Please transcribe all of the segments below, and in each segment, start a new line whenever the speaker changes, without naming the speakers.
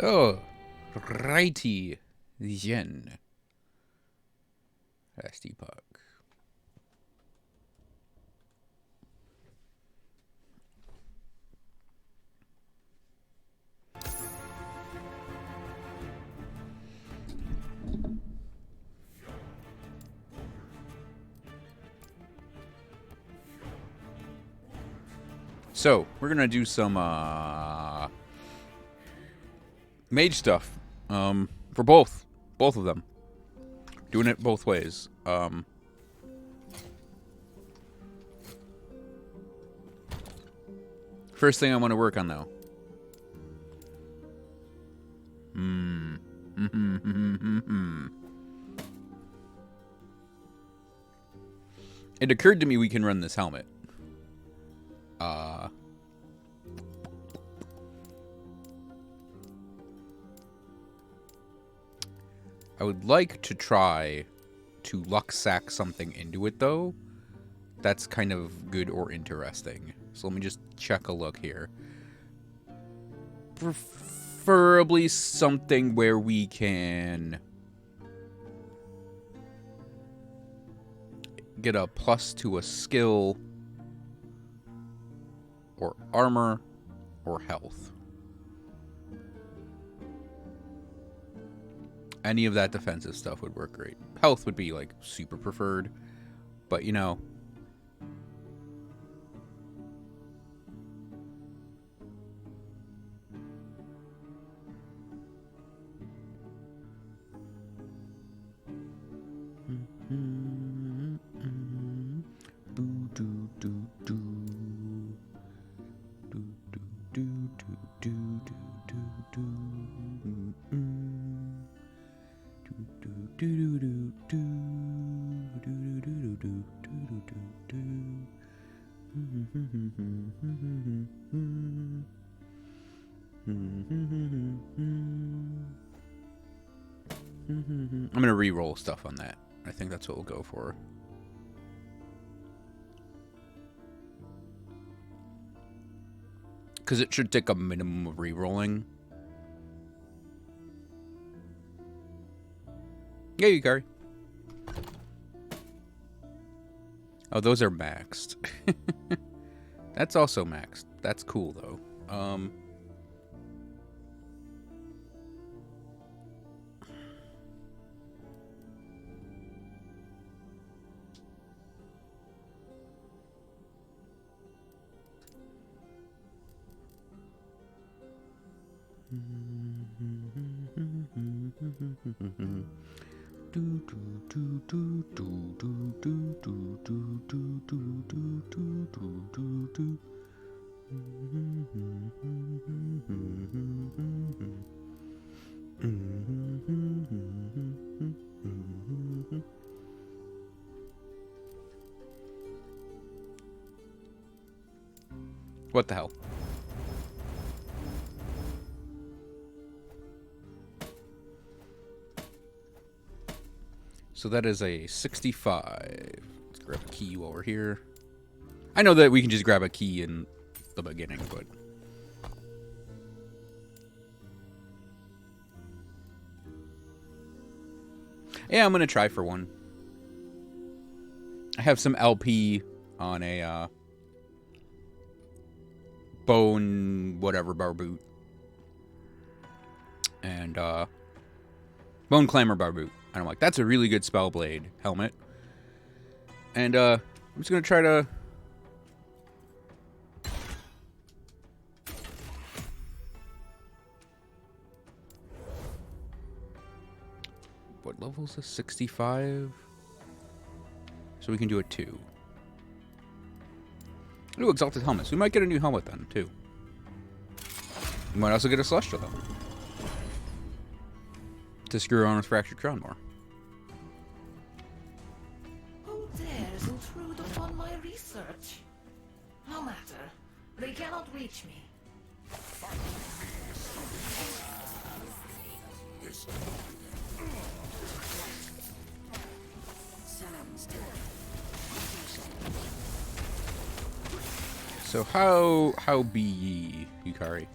Oh, righty, Jen. SD Puck. So, we're gonna do some mage stuff. For both of them. Doing it both ways. First thing I want to work on though. It occurred to me we can run this helmet. I would like to try to luck sack something into it, though. That's kind of good or interesting. So let me just check a look here. Preferably something where we can get a plus to a skill or armor or health. Any of that defensive stuff would work great. Health would be, like, super preferred. But, you know. I'm going to re-roll stuff on that. I think that's what we'll go for. Because it should take a minimum of re-rolling. Yeah, you carry. Oh, those are maxed. That's also maxed. That's cool, though. What the hell? So that is a 65. Let's grab a key while we're here. I know that we can just grab a key in the beginning, but... yeah, I'm going to try for one. I have some LP on a bone whatever barboot. And bone clamor barboot. And I'm like, that's a really good Spellblade helmet. And I'm just going to try to... what level is this? 65? So we can do a 2. Ooh, Exalted Helmets. We might get a new helmet then, too. We might also get a Celestial helmet. To screw on with Fractured Crown more.
Who dares intrude upon my research? No matter. They cannot reach me. So how be ye, Yukari?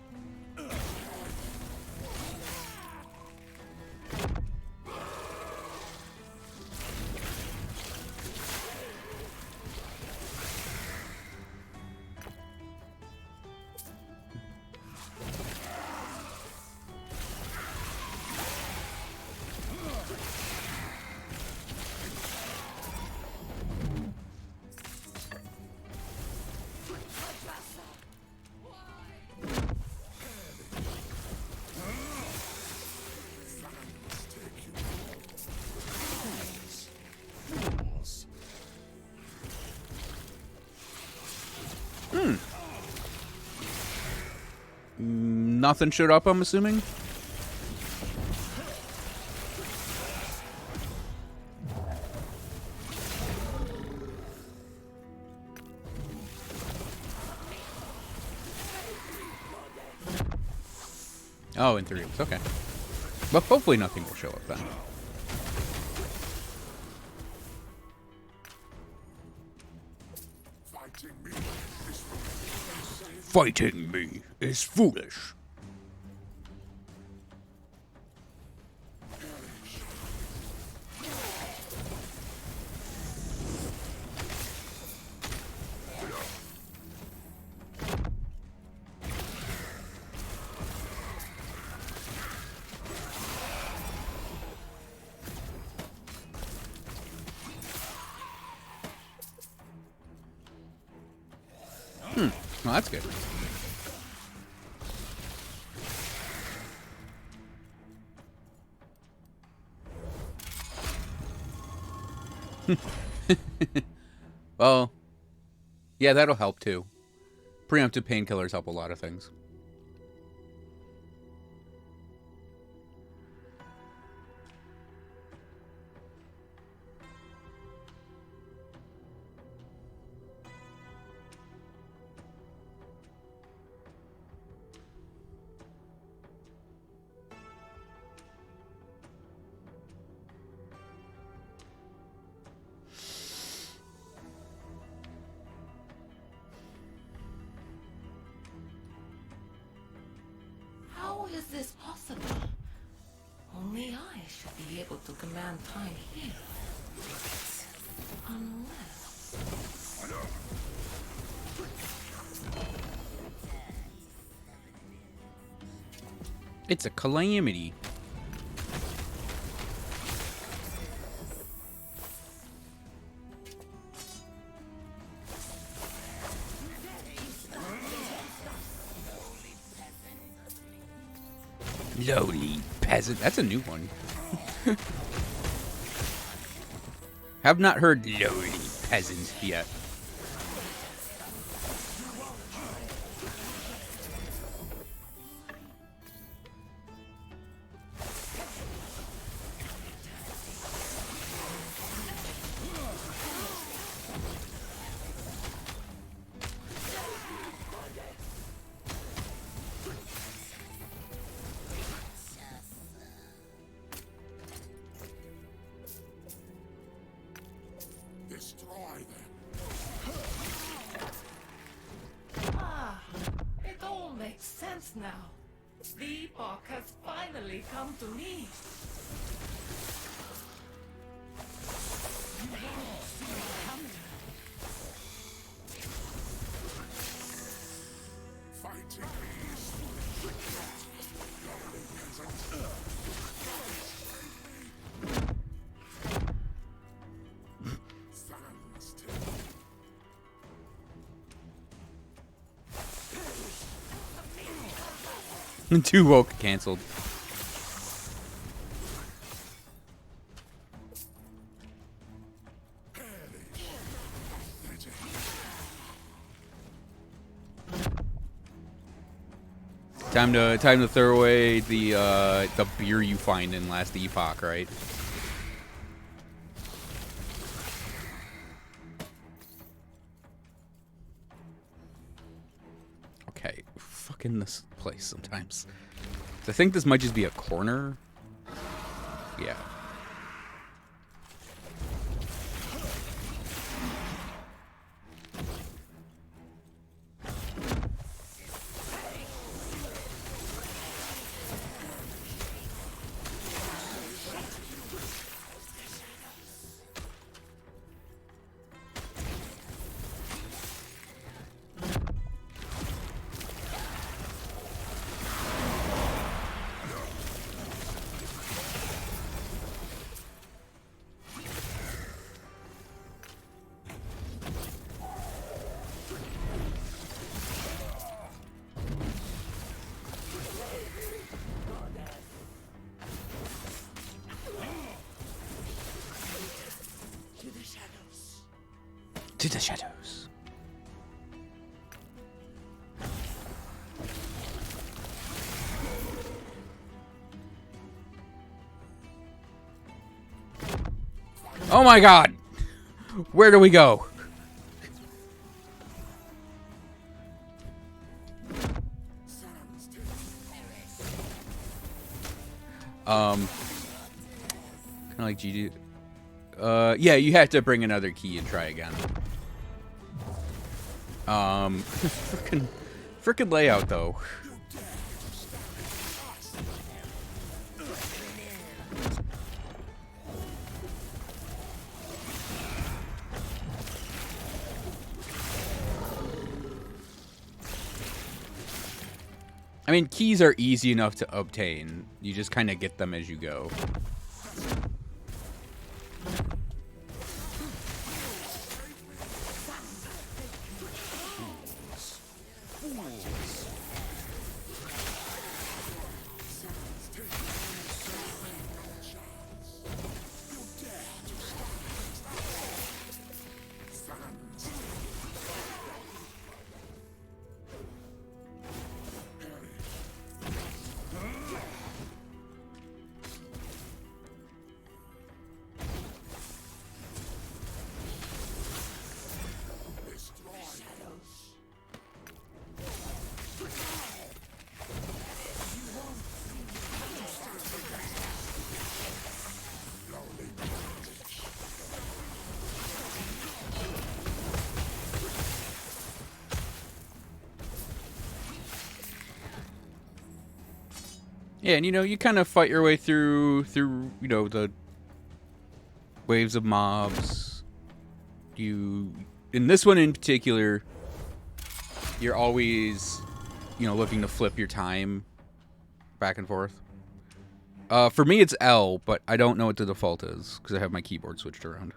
Nothing showed up, I'm assuming? Oh, in 3 weeks, okay. But hopefully nothing will show up then. Fighting me is foolish. Well, that's good. Well, yeah, that'll help too. Preemptive painkillers help a lot of things.
How is this possible? Only I should be able to command time here. Unless...
It's a calamity. Lowly peasant. That's a new one. Have not heard lowly peasant yet.
Ah, it all makes sense now. The epoch has finally come to me.
Two woke canceled. Time to throw away the beer you find in last epoch, right? Okay, fucking this place sometimes. I think this might just be a corner. Yeah. To the shadows. Oh my god! Where do we go? Kind of like GG. Yeah, you have to bring another key and try again. Frickin' layout though. I mean, keys are easy enough to obtain. You just kind of get them as you go. Yeah, and you know, you kind of fight your way through you know, the waves of mobs. In this one in particular, you're always, you know, looking to flip your time back and forth. For me, it's L, but I don't know what the default is because I have my keyboard switched around.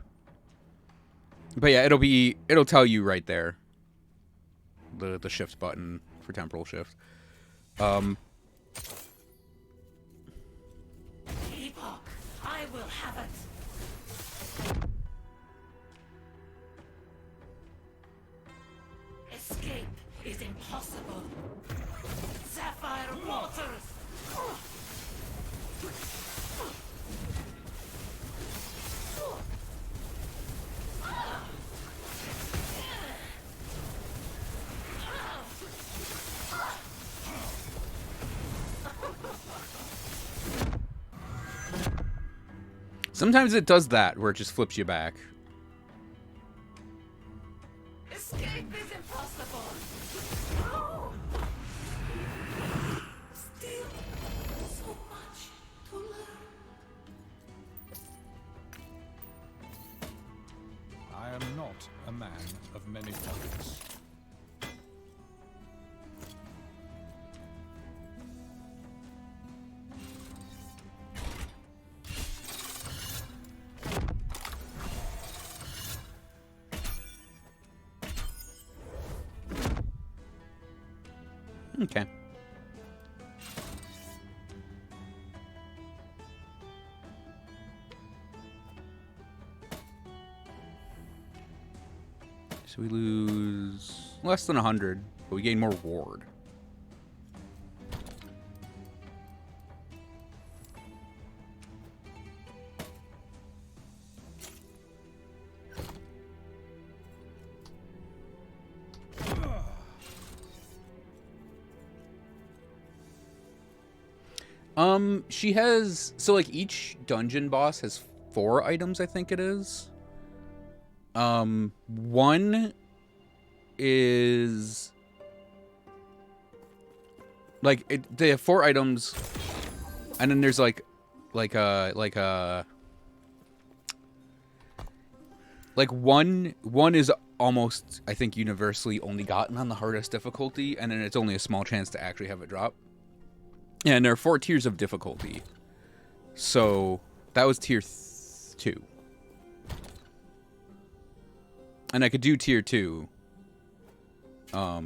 But yeah, it'll tell you right there. The shift button for temporal shift.
Epoch, I will have it. Escape is impossible. Sapphire waters.
Sometimes it does that, where it just flips you back.
Escape is impossible. Oh. Still so much to learn.
I am not a man of many talents.
Okay. So we lose less than 100, but we gain more ward. She has, so like each dungeon boss has 4 items, I think it is. One is like they have 4 items, and then there's like one is almost, I think, universally only gotten on the hardest difficulty, and then it's only a small chance to actually have it drop. And there are 4 tiers of difficulty. So that was tier 2. And I could do tier 2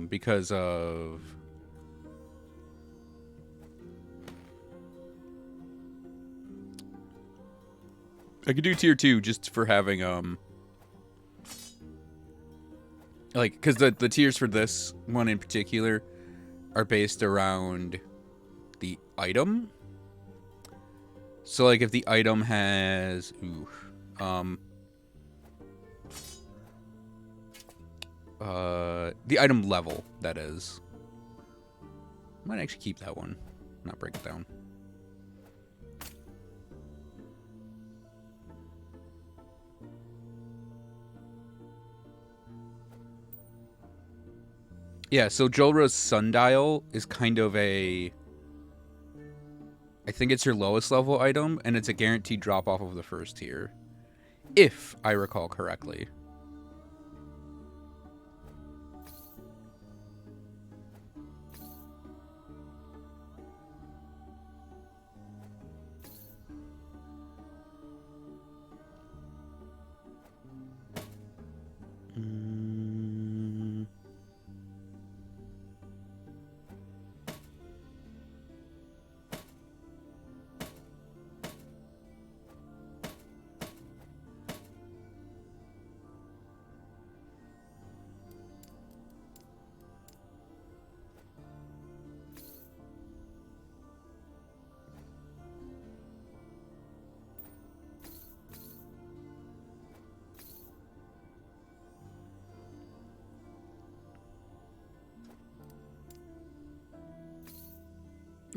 because of I could do tier 2 just for having like, because the tiers for this one in particular are based around the item. So like if the item has The item level, that is. Might actually keep that one, not break it down. Yeah, so Jolra's Sundial is kind of a... I think it's your lowest level item, and it's a guaranteed drop off of the first tier. If I recall correctly.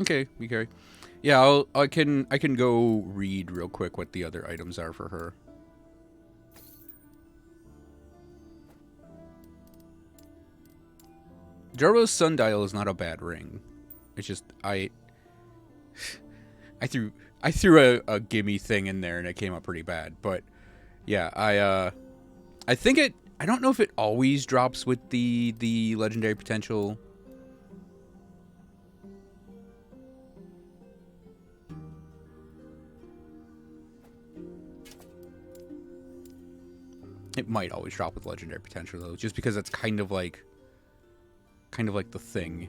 Okay, we carry. Yeah, I can go read real quick what the other items are for her. Joro's Sundial is not a bad ring. It's just I threw a gimme thing in there and it came up pretty bad. But yeah, I think I don't know if it always drops with the legendary potential. It might always drop with legendary potential though, just because it's kind of like the thing.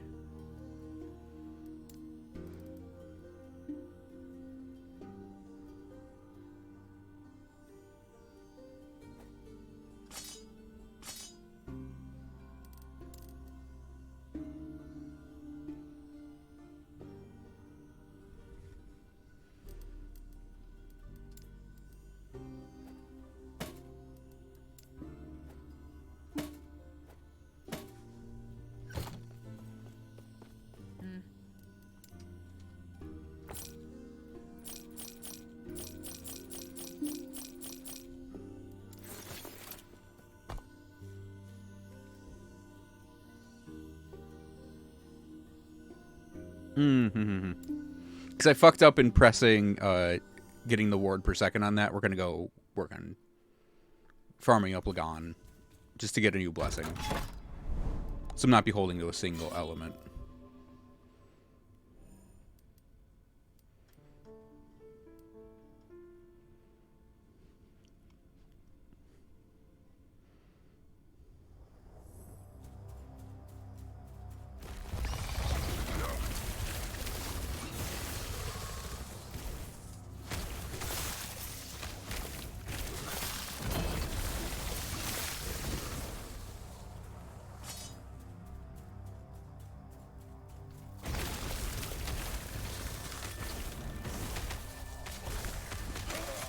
Because I fucked up in pressing, getting the ward per second on that. We're going to go work on farming up Lagan just to get a new blessing. So I'm not beholden to a single element.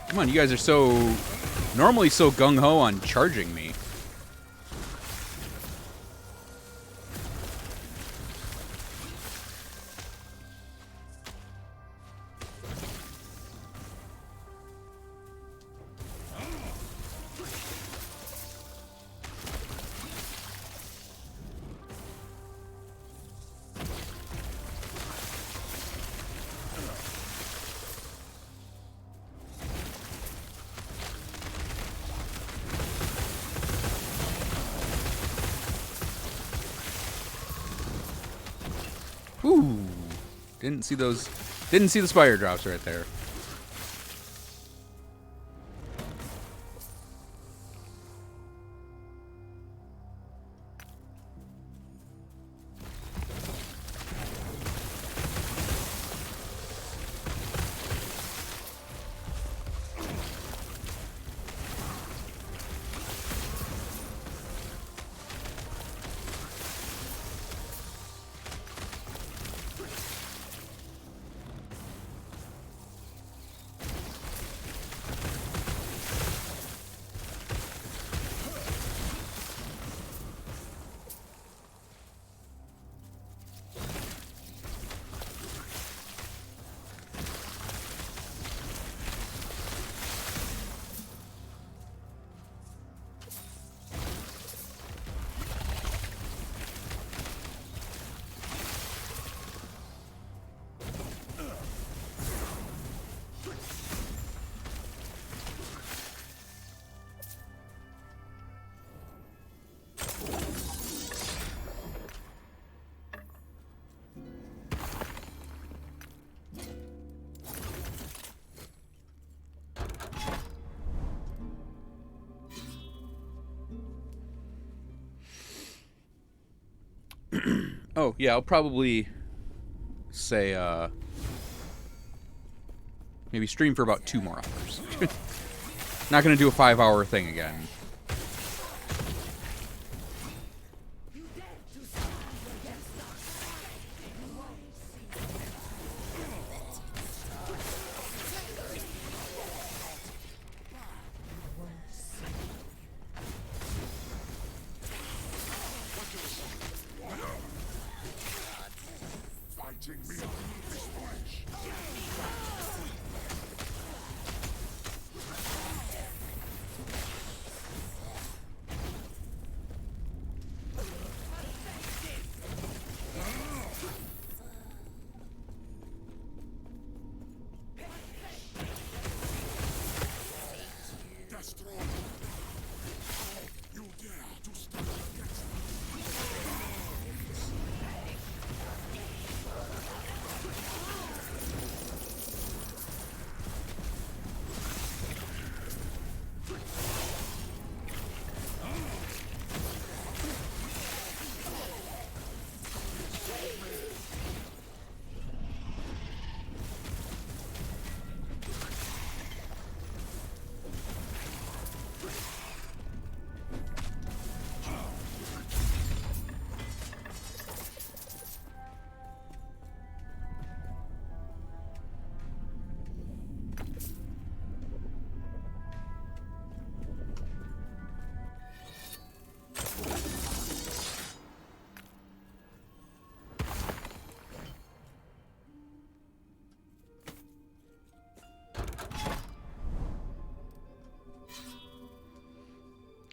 Come on, you guys are normally so gung-ho on charging me. Ooh, didn't see the spire drops right there. Oh, yeah, I'll probably say, maybe stream for about 2 more hours. Not gonna do a 5-hour thing again.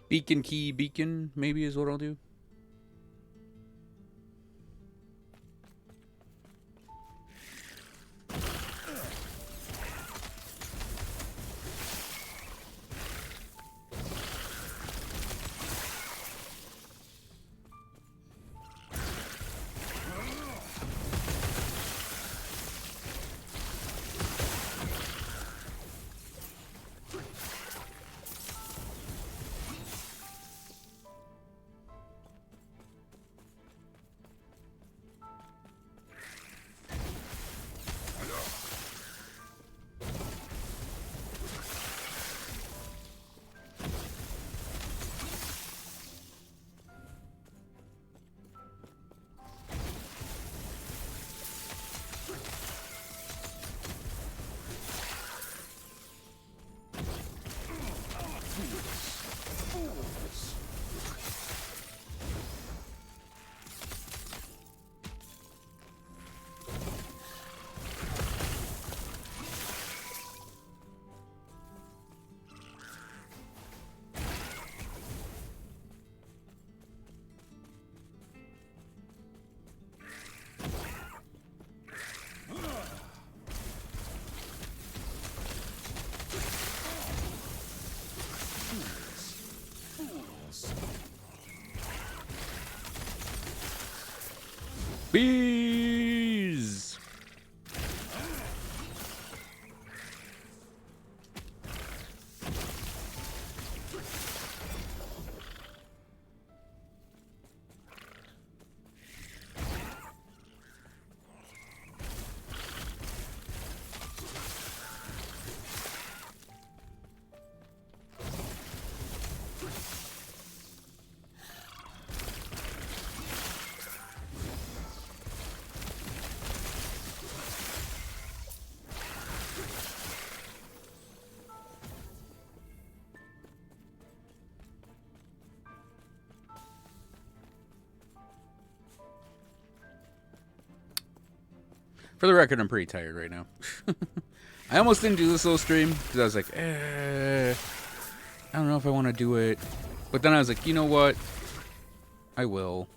Beacon key beacon, maybe, is what I'll do. Bees! For the record, I'm pretty tired right now. I almost didn't do this little stream because I was like, I don't know if I want to do it. But then I was like, you know what? I will.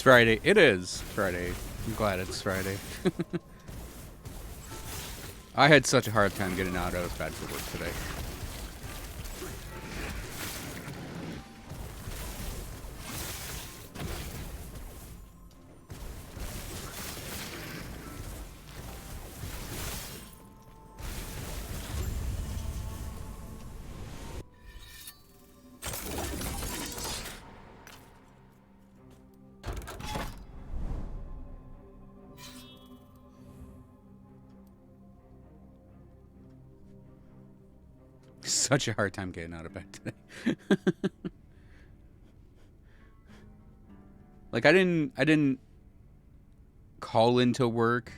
Friday. It is Friday. I'm glad it's Friday. I had such a hard time getting out of bed for work today. Such a hard time getting out of bed today. Like I didn't call into work.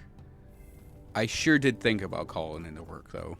I sure did think about calling into work though.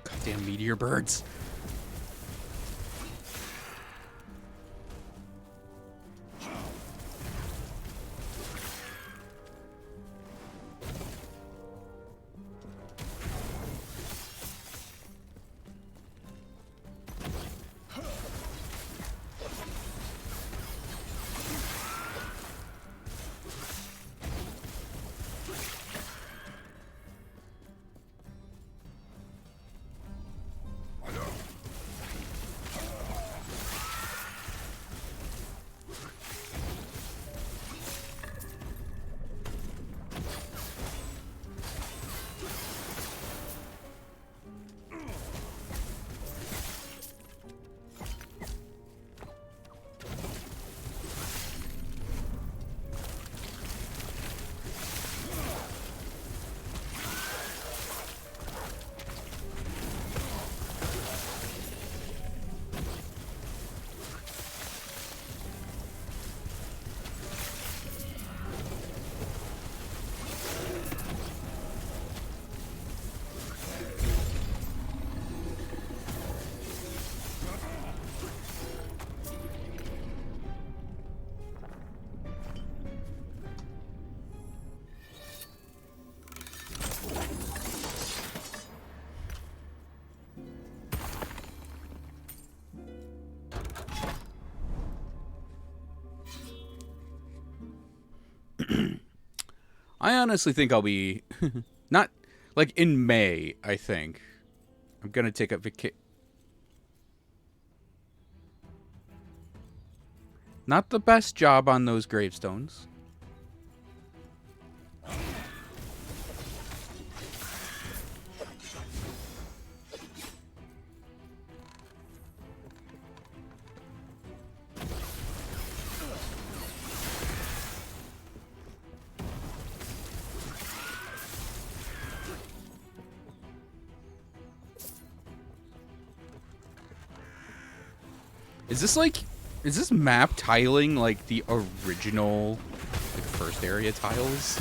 Goddamn meteor birds. I honestly think I'll be not like in May, I think. I'm going to take a vacation. Not the best job on those gravestones. Is this map tiling like the original, like first area tiles?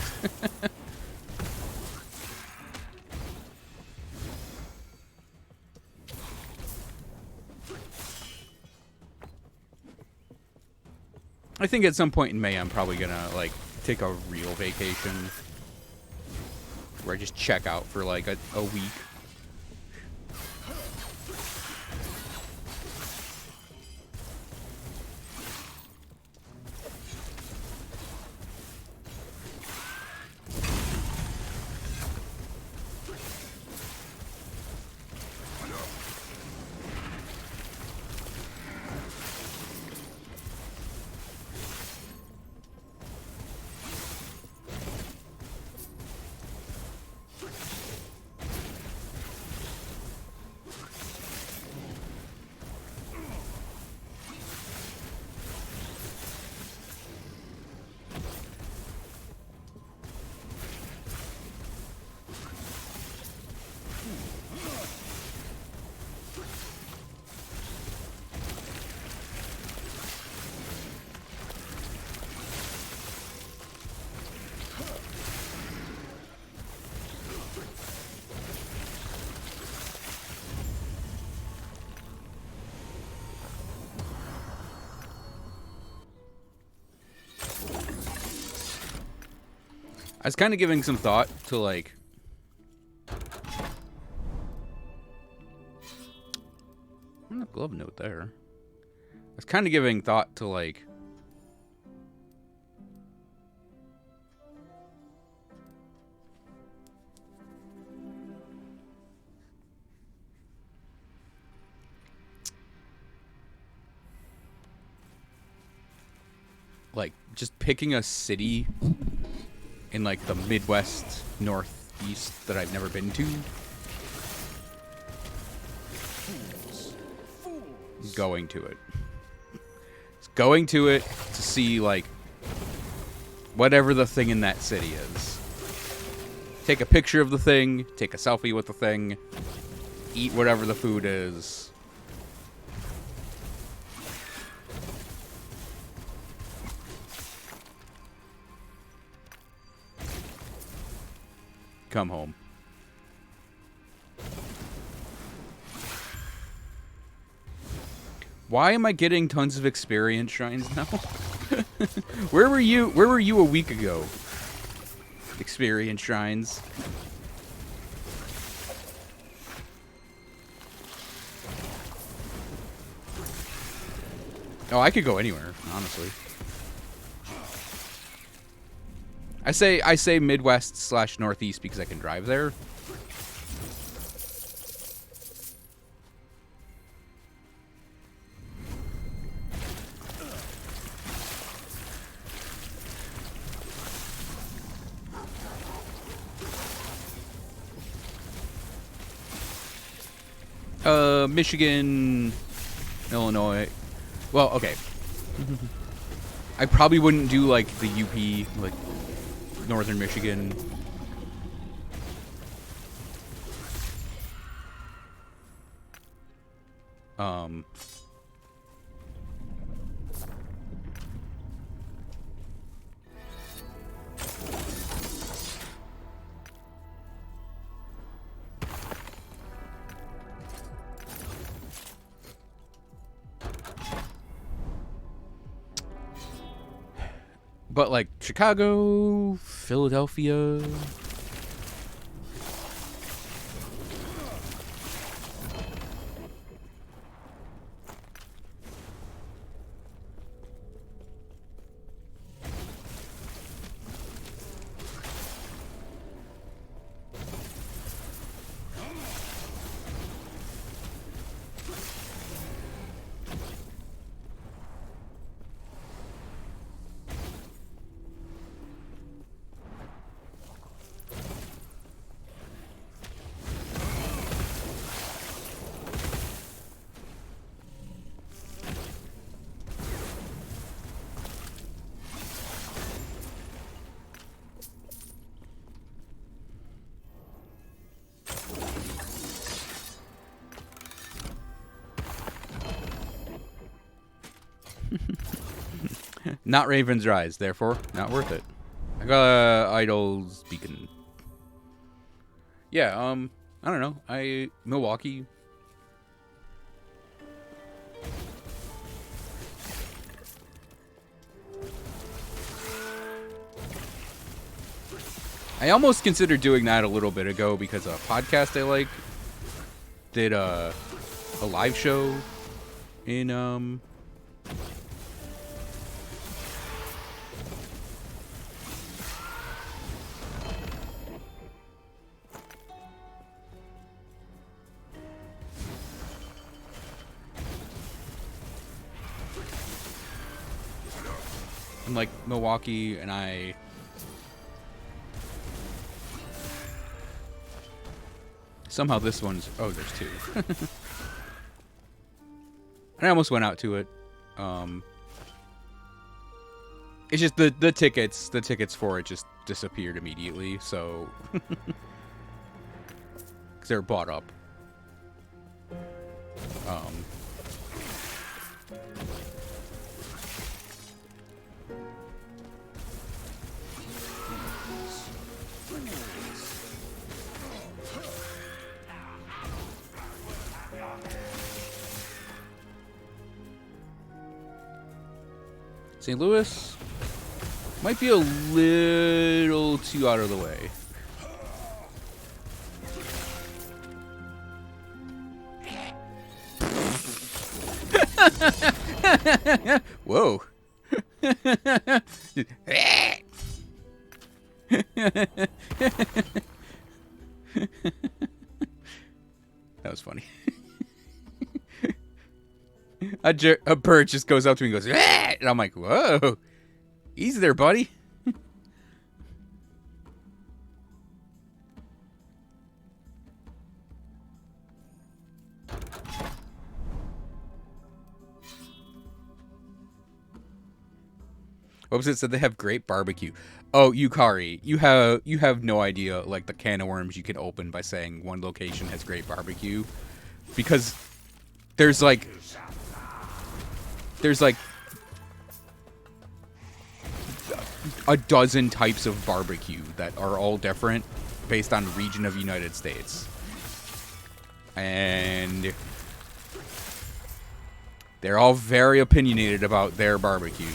I think at some point in May I'm probably gonna like take a real vacation where I just check out for like a week. I was kind of giving some thought to, like... glove note there. I was kind of giving thought to, like... like, just picking a city in, like, the Midwest, Northeast that I've never been to. Going to it. Just going to it to see, like, whatever the thing in that city is. Take a picture of the thing, take a selfie with the thing, eat whatever the food is. Come home. Why am I getting tons of experience shrines now? Where were you a week ago? Experience shrines. Oh, I could go anywhere, honestly. I say Midwest / Northeast because I can drive there. Michigan, Illinois. Well, okay. I probably wouldn't do like the UP, like Northern Michigan. But like Chicago, Philadelphia. Not Raven's Rise, therefore not worth it. I got Idol's Beacon. Yeah, I don't know. Milwaukee. I almost considered doing that a little bit ago because a podcast I like did a live show in like Milwaukee, and I somehow this one's there's two. And I almost went out to it. It's just the tickets for it just disappeared immediately, so because they're bought up. St. Louis. Might be a little too out of the way. Whoa. That was funny. A bird just goes up to me and goes, "Ah!" And I'm like, whoa. Easy there, buddy. What was it? Said they have great barbecue. Oh, Yukari, you have no idea like the can of worms you can open by saying one location has great barbecue, because there's like a dozen types of barbecue that are all different based on region of United States, and they're all very opinionated about their barbecue.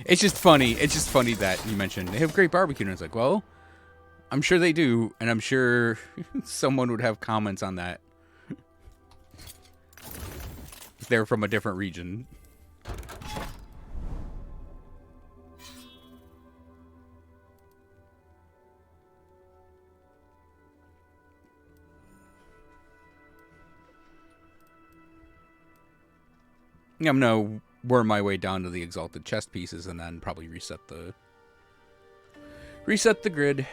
It's just funny. It's just funny that you mentioned they have great barbecue, and it's like, well, I'm sure they do, and I'm sure someone would have comments on that if they're from a different region. Yeah, I'm gonna worm my way down to the exalted chest pieces and then probably reset the grid.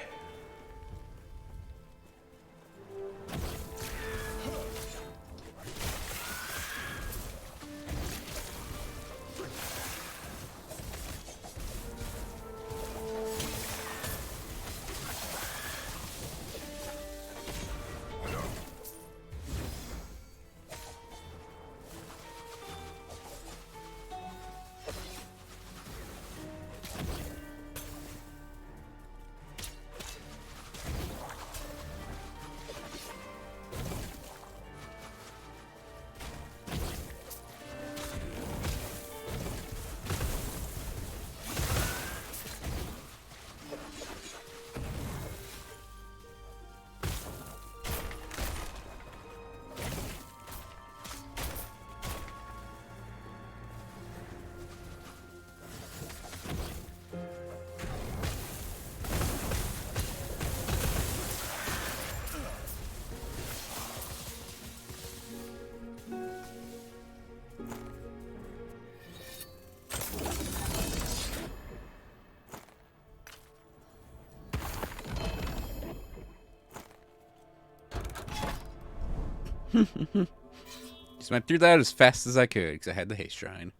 Just went through that as fast as I could because I had the haste shrine.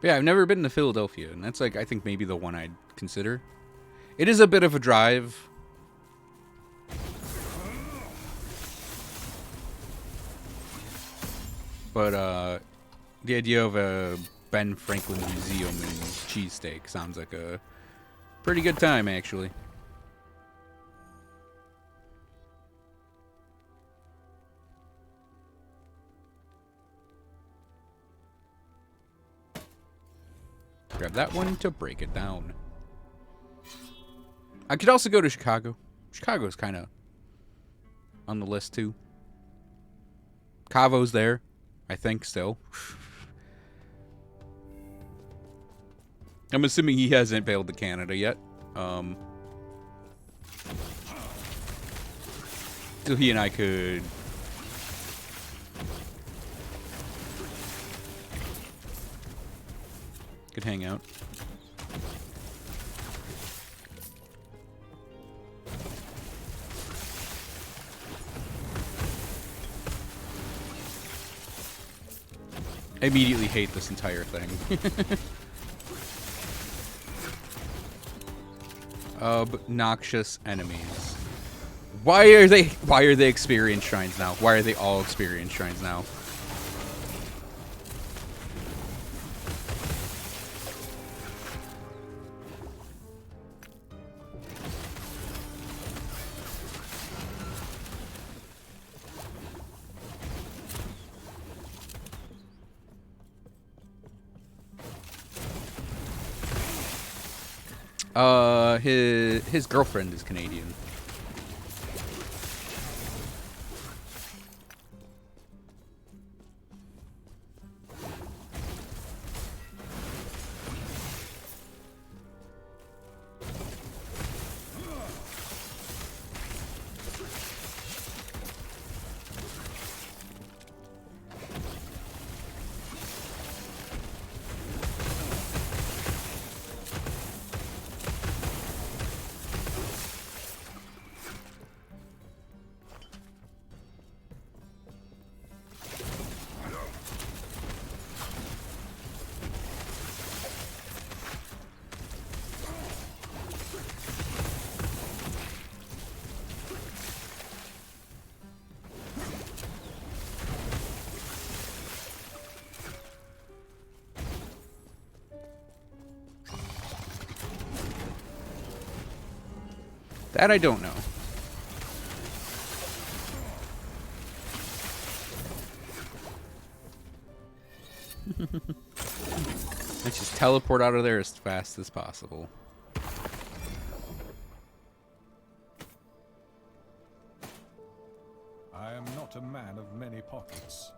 But yeah, I've never been to Philadelphia, and that's like I think maybe the one I'd consider. It is a bit of a drive. But the idea of a Ben Franklin Museum and cheesesteak sounds like a pretty good time, actually. Grab that one to break it down. I could also go to Chicago. Chicago's kind of on the list, too. Cavo's there, I think, still. I'm assuming he hasn't bailed to Canada yet. So he and I could... hang out. I immediately hate this entire thing. Obnoxious enemies. Why are they experience shrines now? Why are they all experience shrines now? His girlfriend is Canadian. That I don't know. Let's just teleport out of there as fast as possible.
I am not a man of many pockets.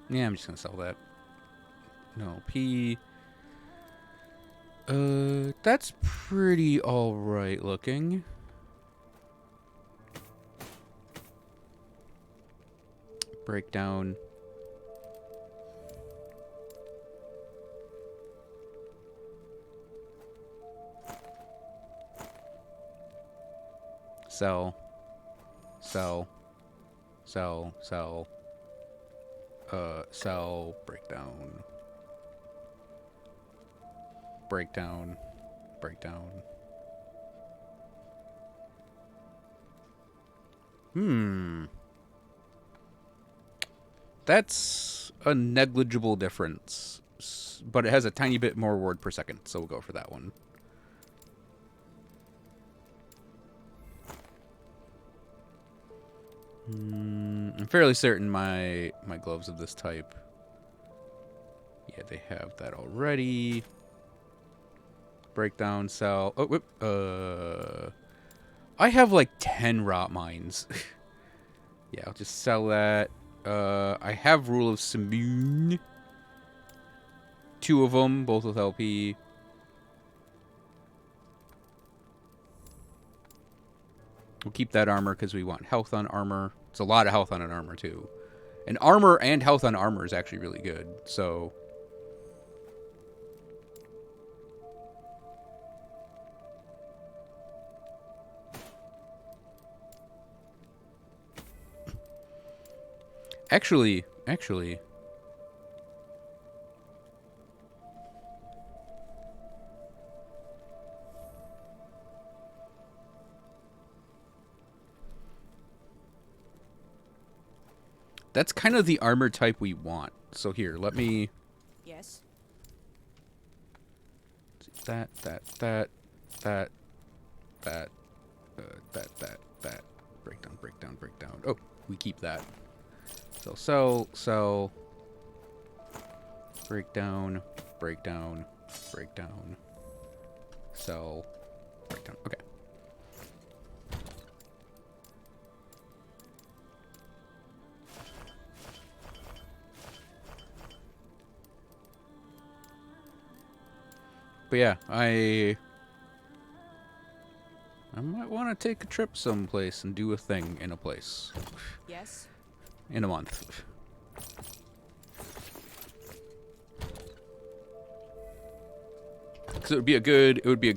Yeah, I'm just gonna sell that. No, P. That's pretty alright looking. Breakdown. Sell. Sell. Sell. Sell. Sell. Breakdown. Breakdown. Breakdown. That's a negligible difference, but it has a tiny bit more word per second, so we'll go for that one. I'm fairly certain my gloves of this type. Yeah, they have that already. Breakdown, sell. Oh, whoop. I have like 10 rot mines. Yeah, I'll just sell that. I have Rule of Simoon. 2 of them, both with LP. We'll keep that armor because we want health on armor. It's a lot of health on an armor, too. And armor and health on armor is actually really good, so... Actually, that's kind of the armor type we want. So here, let me...
Yes.
That. Breakdown. Oh, we keep that. So. Breakdown. Sell. Breakdown. Okay. But yeah, I might want to take a trip someplace and do a thing in a place.
Yes.
In a month. Because it would be a good, it'd be a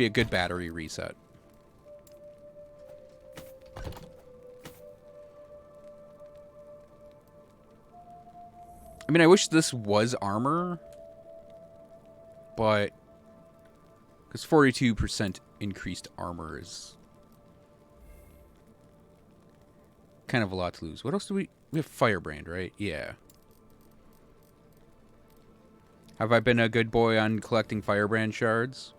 good battery reset. I mean, I wish this was armor, but because 42% increased armor is kind of a lot to lose. What else do we have? Firebrand, right? Yeah. Have I been a good boy on collecting Firebrand shards?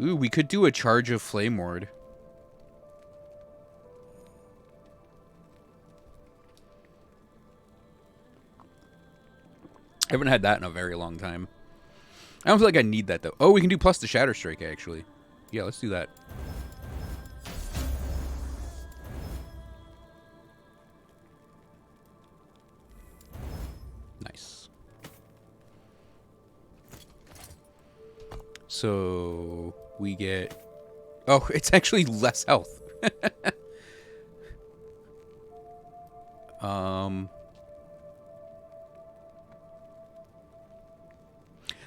Ooh, we could do a charge of Flame Ward. I haven't had that in a very long time. I don't feel like I need that, though. Oh, we can do plus the Shatter Strike, actually. Yeah, let's do that. Nice. So, we get... Oh, it's actually less health.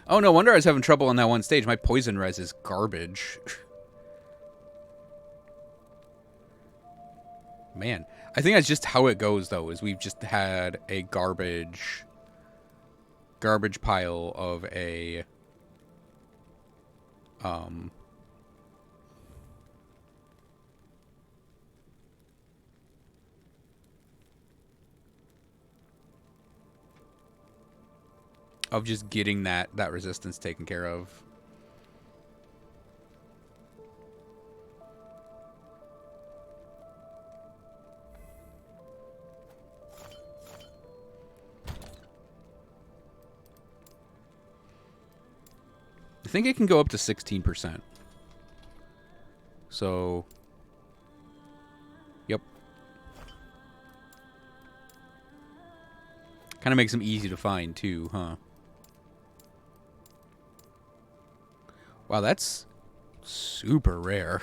Oh, no wonder I was having trouble on that one stage. My poison res is garbage. Man, I think that's just how it goes, though, is we've just had a garbage pile of a... of just getting that resistance taken care of. I think it can go up to 16%. So, yep. Kind of makes them easy to find, too, huh? Wow, that's super rare.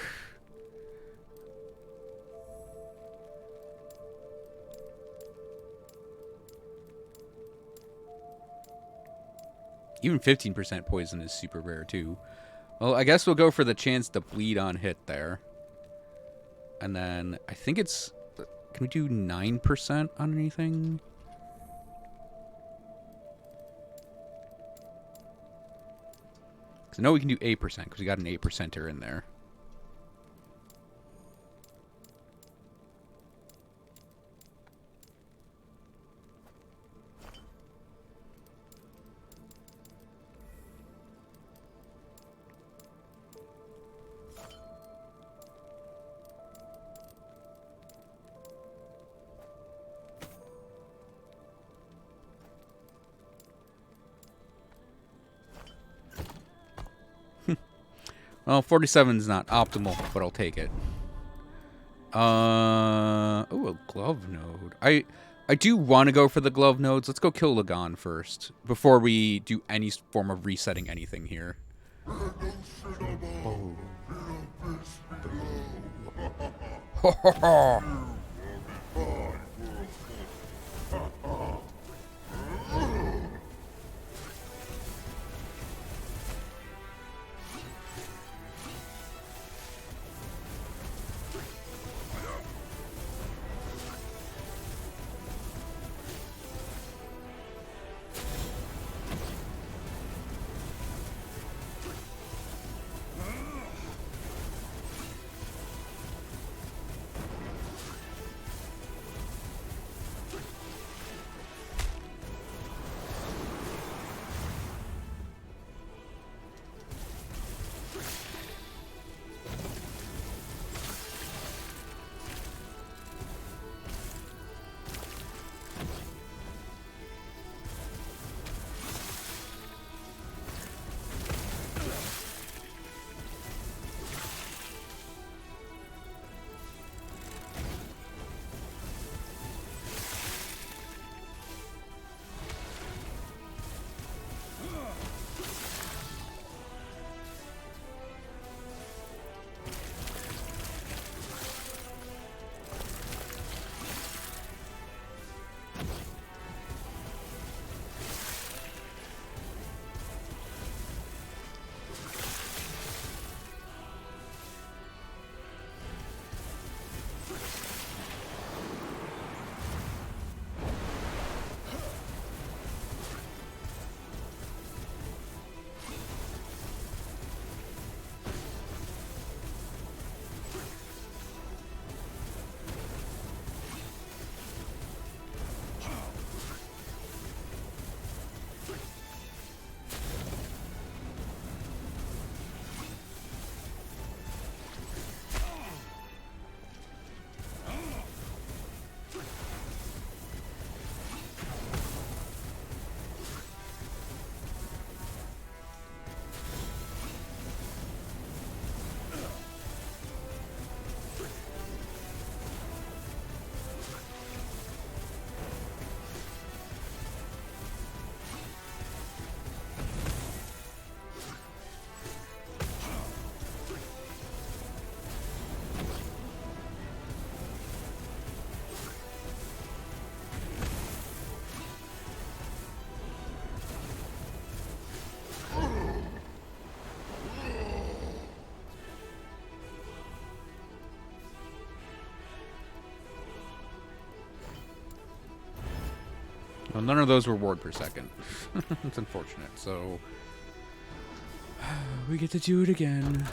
Even 15% poison is super rare, too. Well, I guess we'll go for the chance to bleed on hit there. And then, I think it's... Can we do 9% on anything? Because I know we can do 8%, because we got an 8%er in there. Well, 47 is not optimal, but I'll take it. Oh, a glove node. I do want to go for the glove nodes. Let's go kill Lagan first, before we do any form of resetting anything here. Oh. Well, none of those were ward per second. It's unfortunate. So we get to do it again.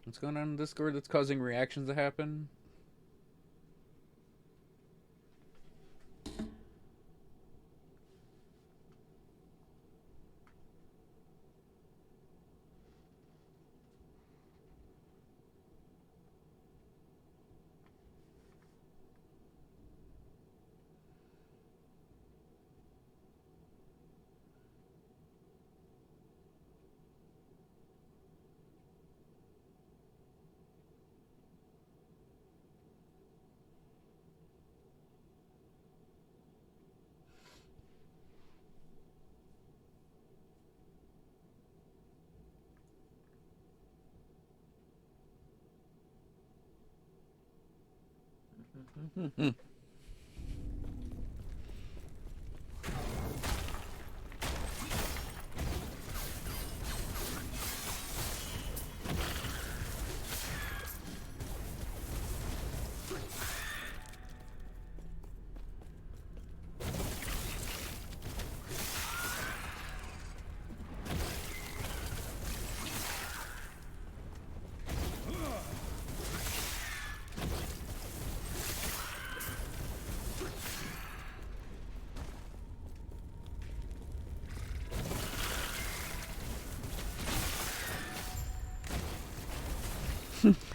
What's going on in Discord that's causing reactions to happen?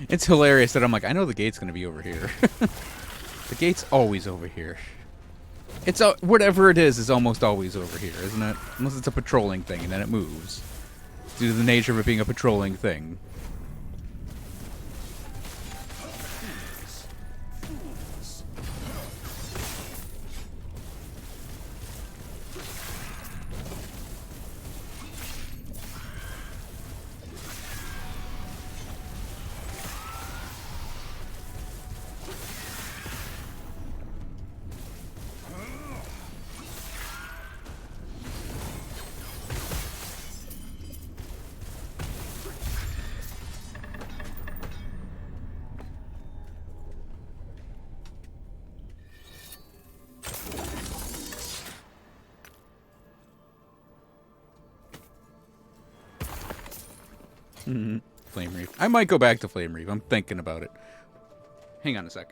It's hilarious that I'm like, I know the gate's gonna be over here. The gate's always over here. It's whatever it is almost always over here, isn't it? Unless it's a patrolling thing and then it moves. Due to the nature of it being a patrolling thing. Flame Reef. I might go back to Flame Reef. I'm thinking about it. Hang on a sec.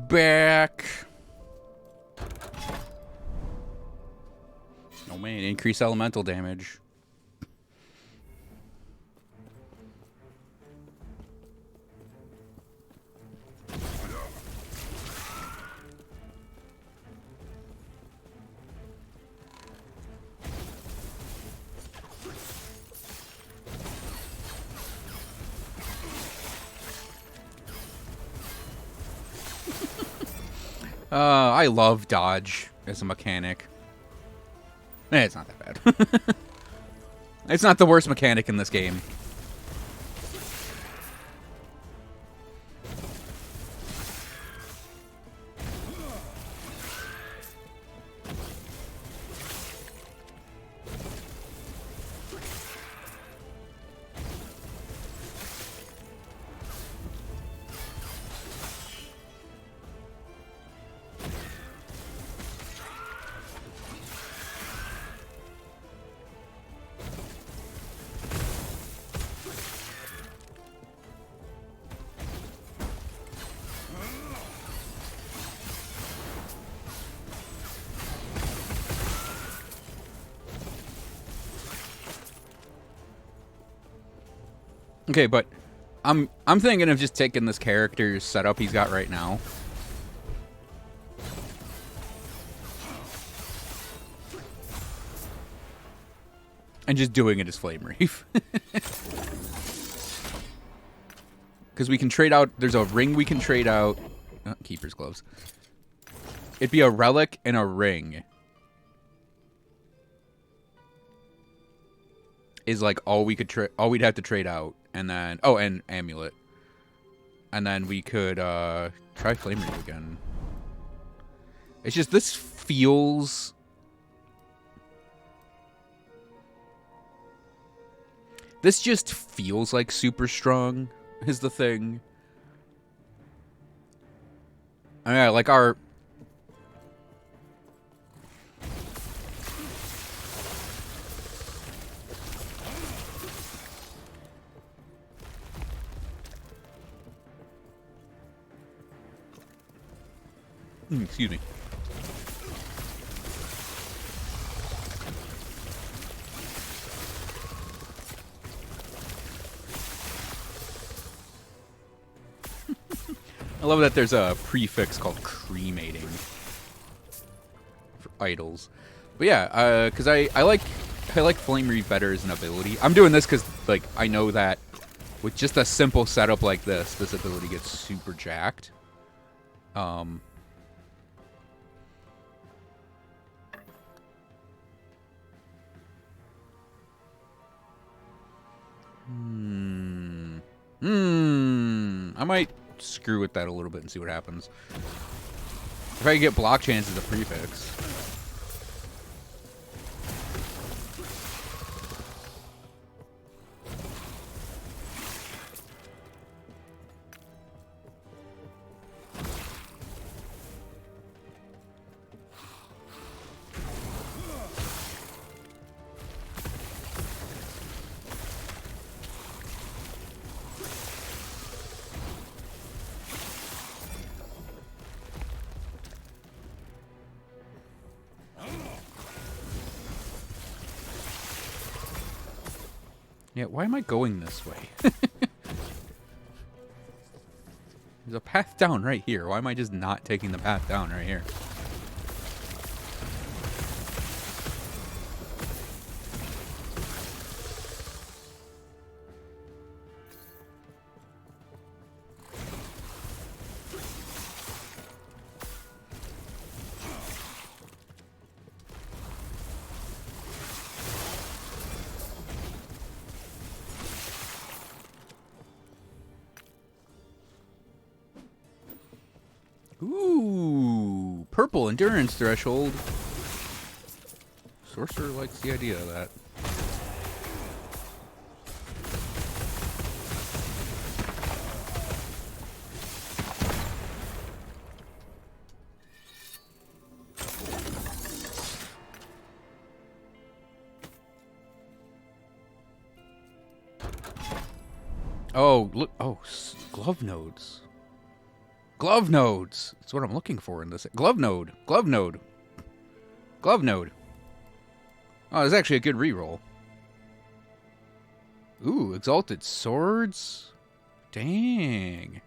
back. Oh man, increase elemental damage. I love dodge as a mechanic. It's not that bad. It's not the worst mechanic in this game. Okay, but I'm thinking of just taking this character's setup he's got right now. And just doing it as Flame Reef. Because we can trade out, there's a ring we can trade out. Oh, Keeper's Gloves. It'd be a relic and a ring. Is like all we could all we'd have to trade out. And then, oh, and amulet. And then we could try Flame Reef again. It's just, this feels... This just feels like super strong, is the thing. I mean, like our... excuse me. I love that there's a prefix called cremating for idols. But yeah, because I like Flame Reef better as an ability. I'm doing this because like I know that with just a simple setup like this ability gets super jacked. I might screw with that a little bit and see what happens. If I can get block chance as a prefix. Yeah, why am I going this way? There's a path down right here. Why am I just not taking the path down right here? Ooh, purple endurance threshold. Sorcerer likes the idea of that. Oh, look. Oh, glove nodes. Glove nodes. That's what I'm looking for in this. Glove node. Glove node. Glove node. Oh, it's actually a good reroll. Ooh, exalted swords. Dang.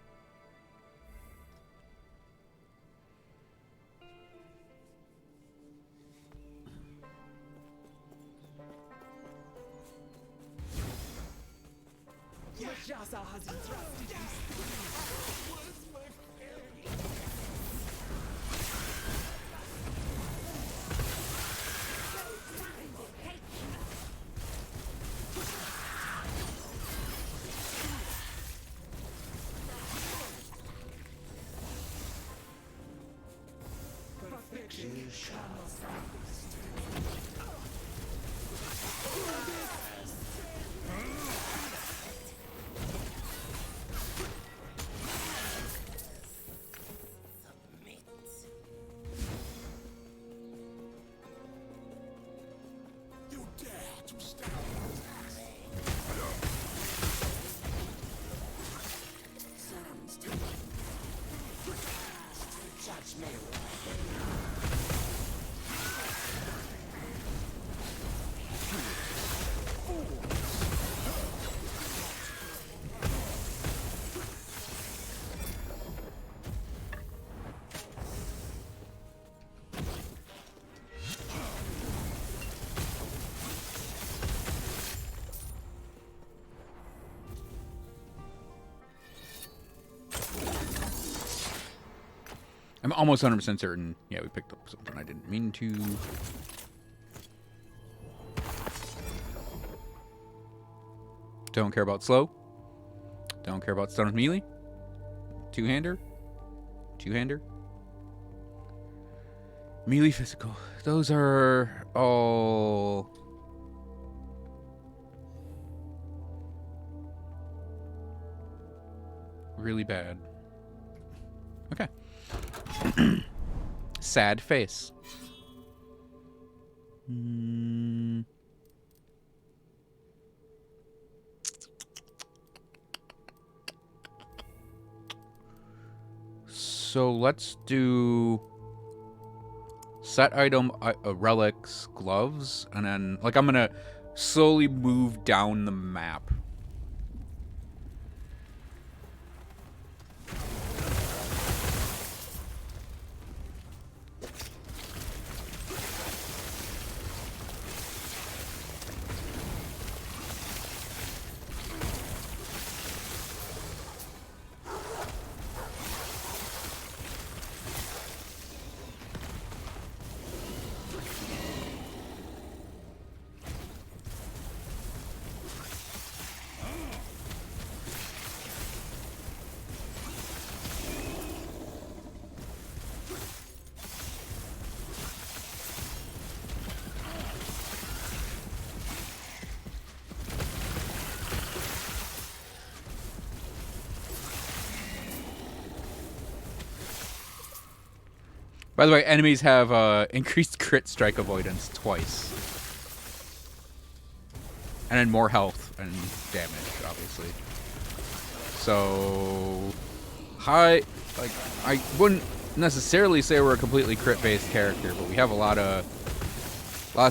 I'm almost 100% certain. Yeah, we picked up something I didn't mean to. Don't care about slow. Don't care about stun with melee. Two-hander. Two-hander. Melee physical. Those are all... really bad. Okay. Sad face. So let's do set item, relics, gloves, and then like I'm gonna slowly move down the map. By the way, enemies have increased crit strike avoidance twice. And then more health and damage, obviously. So... high... like, I wouldn't necessarily say we're a completely crit-based character, but we have a lot of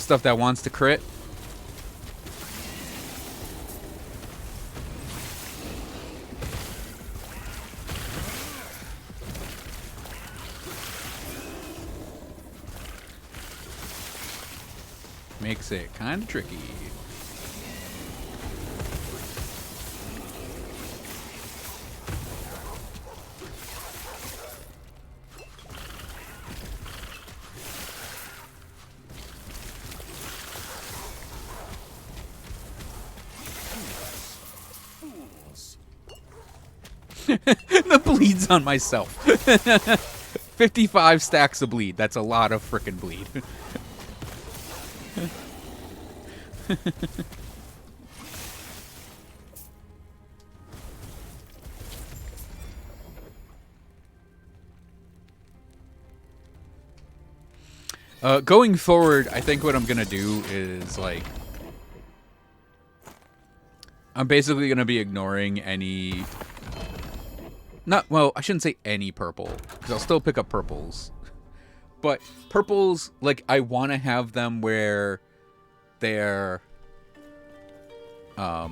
stuff that wants to crit. Makes it kind of tricky. The bleed's on myself. 55 stacks of bleed. That's a lot of frickin' bleed. Going forward, I think what I'm gonna do is like I'm basically gonna be ignoring any Not, well, I shouldn't say any purple, because I'll still pick up purples. But purples, like, I want to have them where they're, I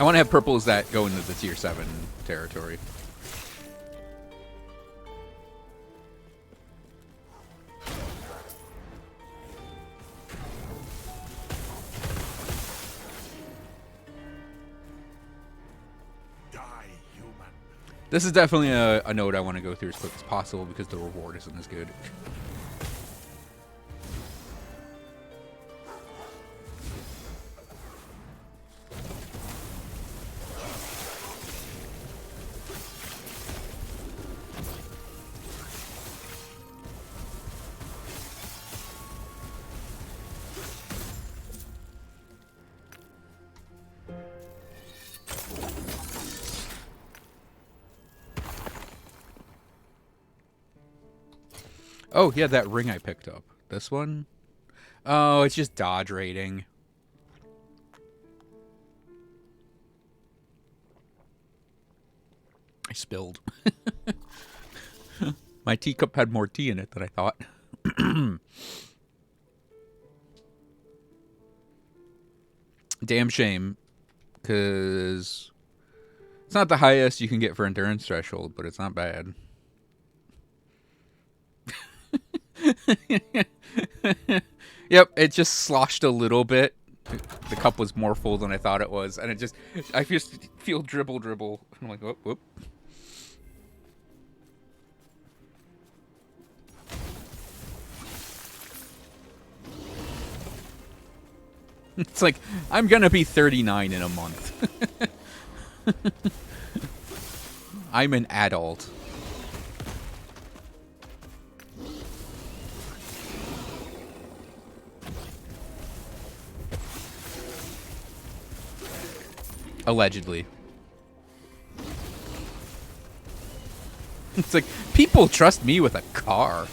want to have purples that go into the tier 7 territory. This is definitely a node I want to go through as quick as possible because the reward isn't as good. Oh, yeah, that ring I picked up. This one? Oh, it's just dodge rating. I spilled. My teacup had more tea in it than I thought. Damn shame. Because it's not the highest you can get for endurance threshold, but it's not bad. Yep, it just sloshed a little bit. The cup was more full than I thought it was, and I just feel dribble. I'm like, whoop, whoop. It's like, I'm gonna be 39 in a month. I'm an adult. Allegedly. It's like, people trust me with a car.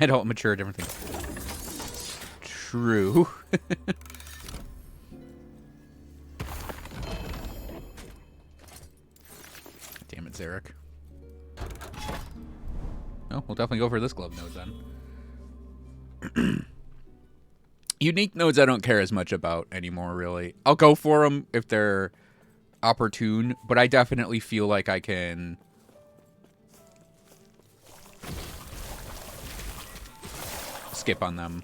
Adult, mature, different thing. True. Damn it, Zarek. Oh, we'll definitely go for this glove node then. Unique nodes I don't care as much about anymore, really. I'll go for them if they're opportune, but I definitely feel like I can skip on them.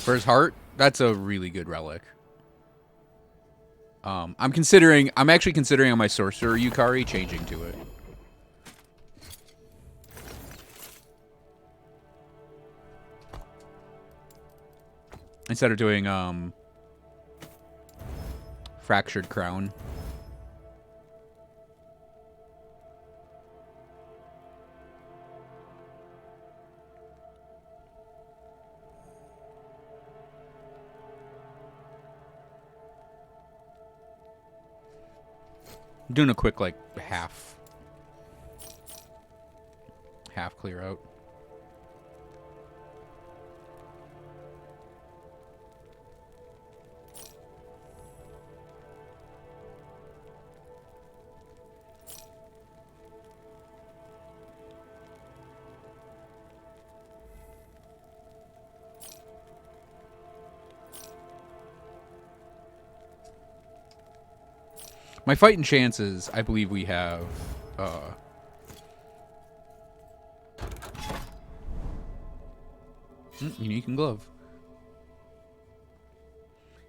For his heart, that's a really good relic. I'm actually considering on my sorcerer Yukari changing to it. Instead of doing Fractured Crown. I'm doing a quick, like, half clear out. My fighting chances, I believe we have, unique and glove.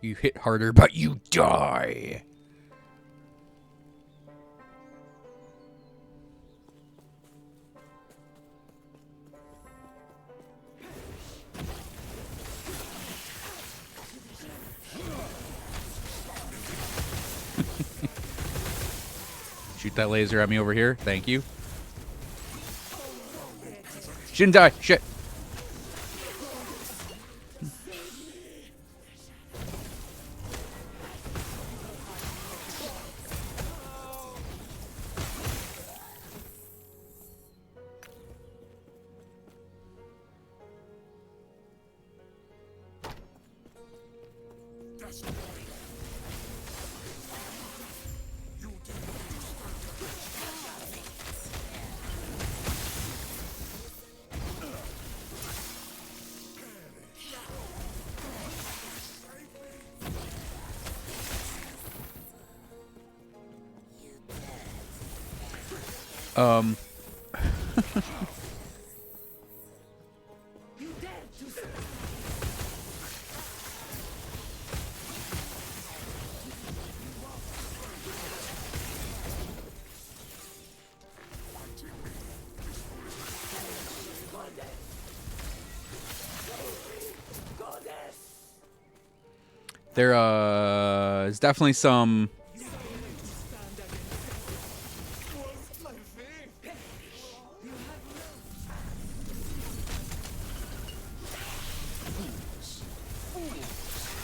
You hit harder, but you die. Shoot that laser at me over here. Thank you. She didn't die. Shit. There is definitely some.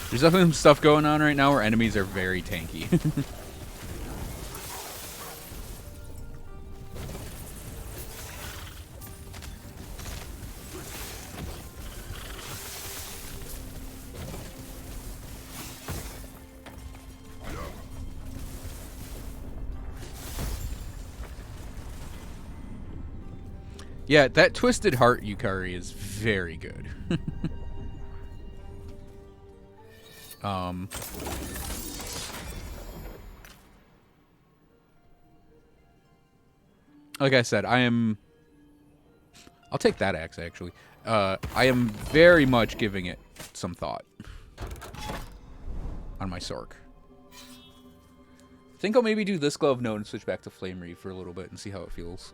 There's definitely some stuff going on right now where enemies are very tanky. Yeah, that Twisted Heart Yukari is very good. Like I said, I'll take that axe, actually. I am very much giving it some thought on my Sork. I think I'll maybe do this glove node and switch back to Flame Reeve for a little bit and see how it feels.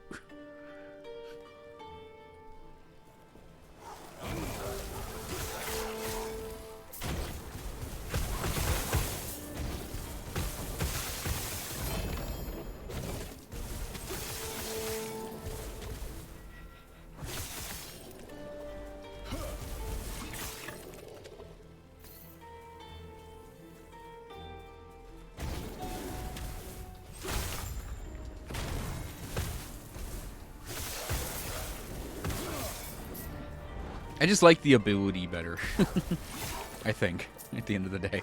I just like the ability better. I think, at the end of the day.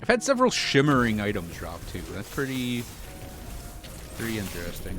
I've had several shimmering items drop too. That's pretty interesting.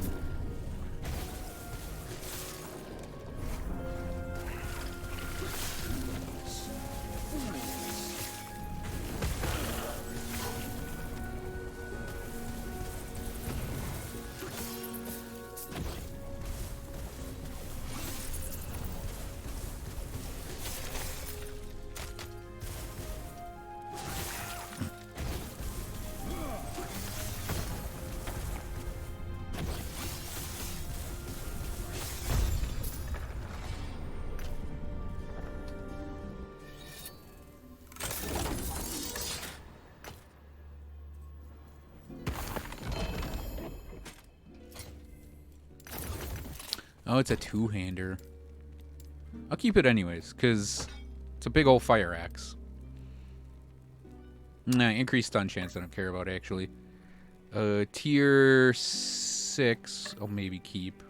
Oh, it's a two-hander. I'll keep it anyways, because it's a big old fire axe. Nah, increased stun chance I don't care about, actually. Tier 6, I'll maybe keep.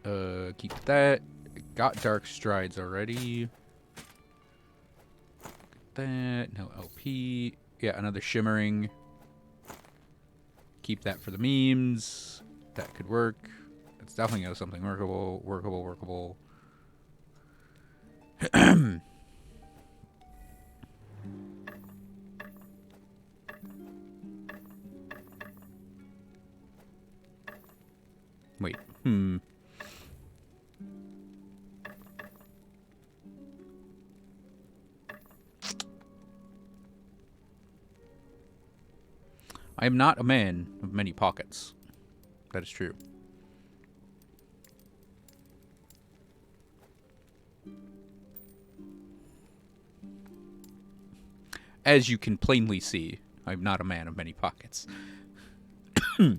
Keep that. Got Dark Strides already. That. No LP. Yeah, another Shimmering. Keep that for the memes. That could work. It's definitely something workable. Wait. I am not a man of many pockets. That is true. As you can plainly see, I'm not a man of many pockets. I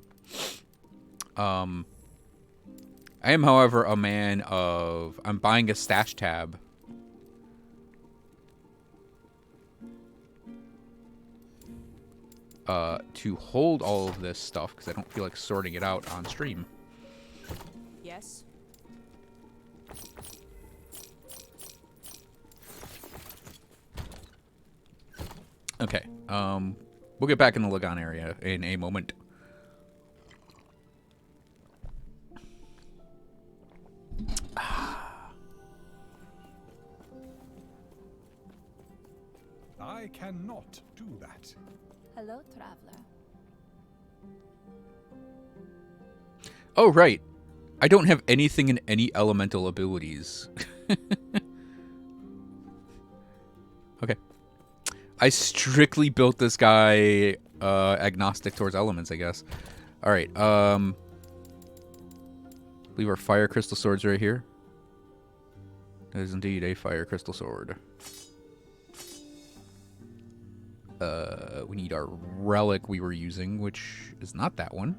am, however, a man of... I'm buying a stash tab. To hold all of this stuff, because I don't feel like sorting it out on stream.
Yes.
Okay. We'll get back in the Lagan area in a moment.
I cannot do that.
Hello, traveler.
Oh, right. I don't have anything in any elemental abilities. Okay. I strictly built this guy agnostic towards elements, I guess. Alright, leave our fire crystal swords right here. That is indeed a fire crystal sword. We need our relic we were using, which is not that one.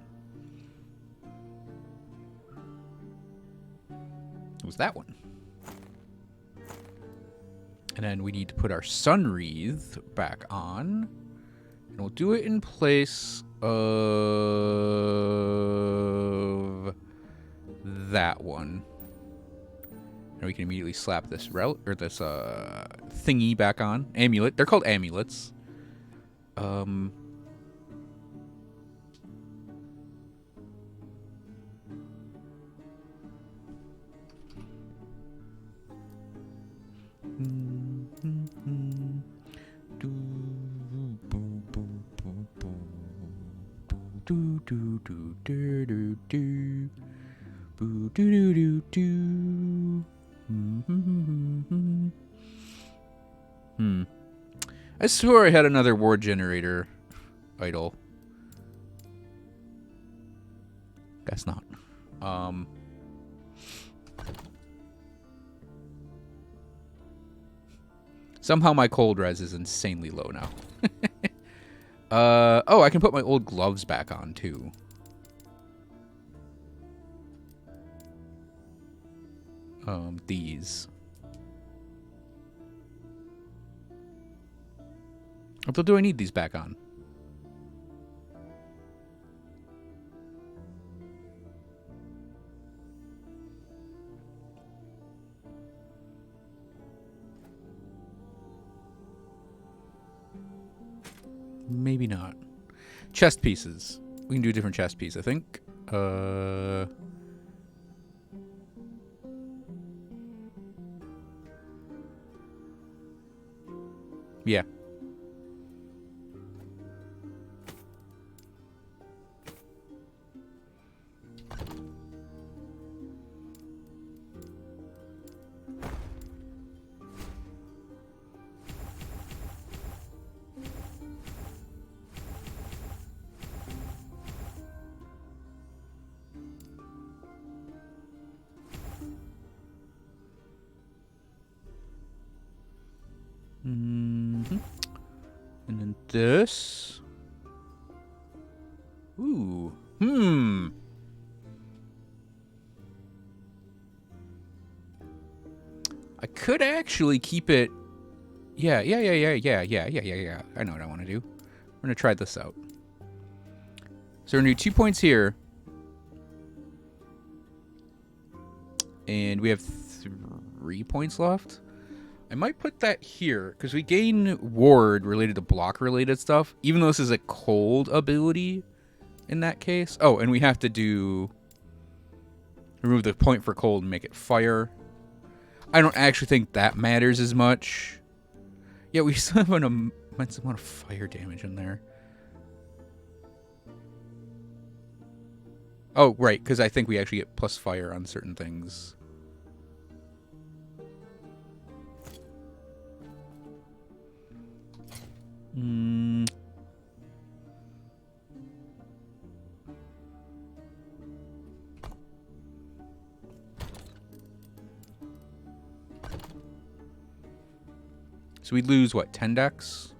It was that one. And then we need to put our sun wreath back on. And we'll do it in place of that one. And we can immediately slap this this thingy back on. Amulet. They're called amulets. I swore I had another ward generator idle. Guess not. Somehow my cold res is insanely low now. Oh, I can put my old gloves back on too. These. What do I need these back on? maybe not. Chest pieces. We can do a different chest piece, I think. Yeah. Mm-hmm. And then this. Ooh. I could actually keep it. Yeah. I know what I want to do. We're going to try this out. So we're going to do 2 points here. And we have 3 points left. I might put that here, because we gain ward related to block-related stuff, even though this is a cold ability in that case. Oh, and we have to do... remove the point for cold and make it fire. I don't actually think that matters as much. Yeah, we still have an immense amount of fire damage in there. Oh, right, because I think we actually get plus fire on certain things. So we lose, what, 10 dex?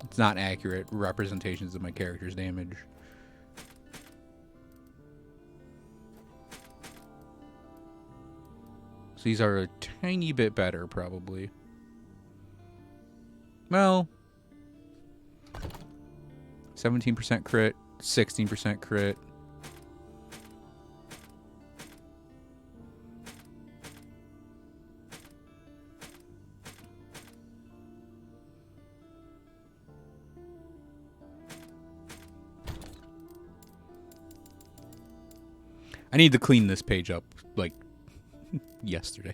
It's not accurate representations of my character's damage. So these are a tiny bit better, probably. Well, 17% crit, 16% crit. I need to clean this page up, like, yesterday.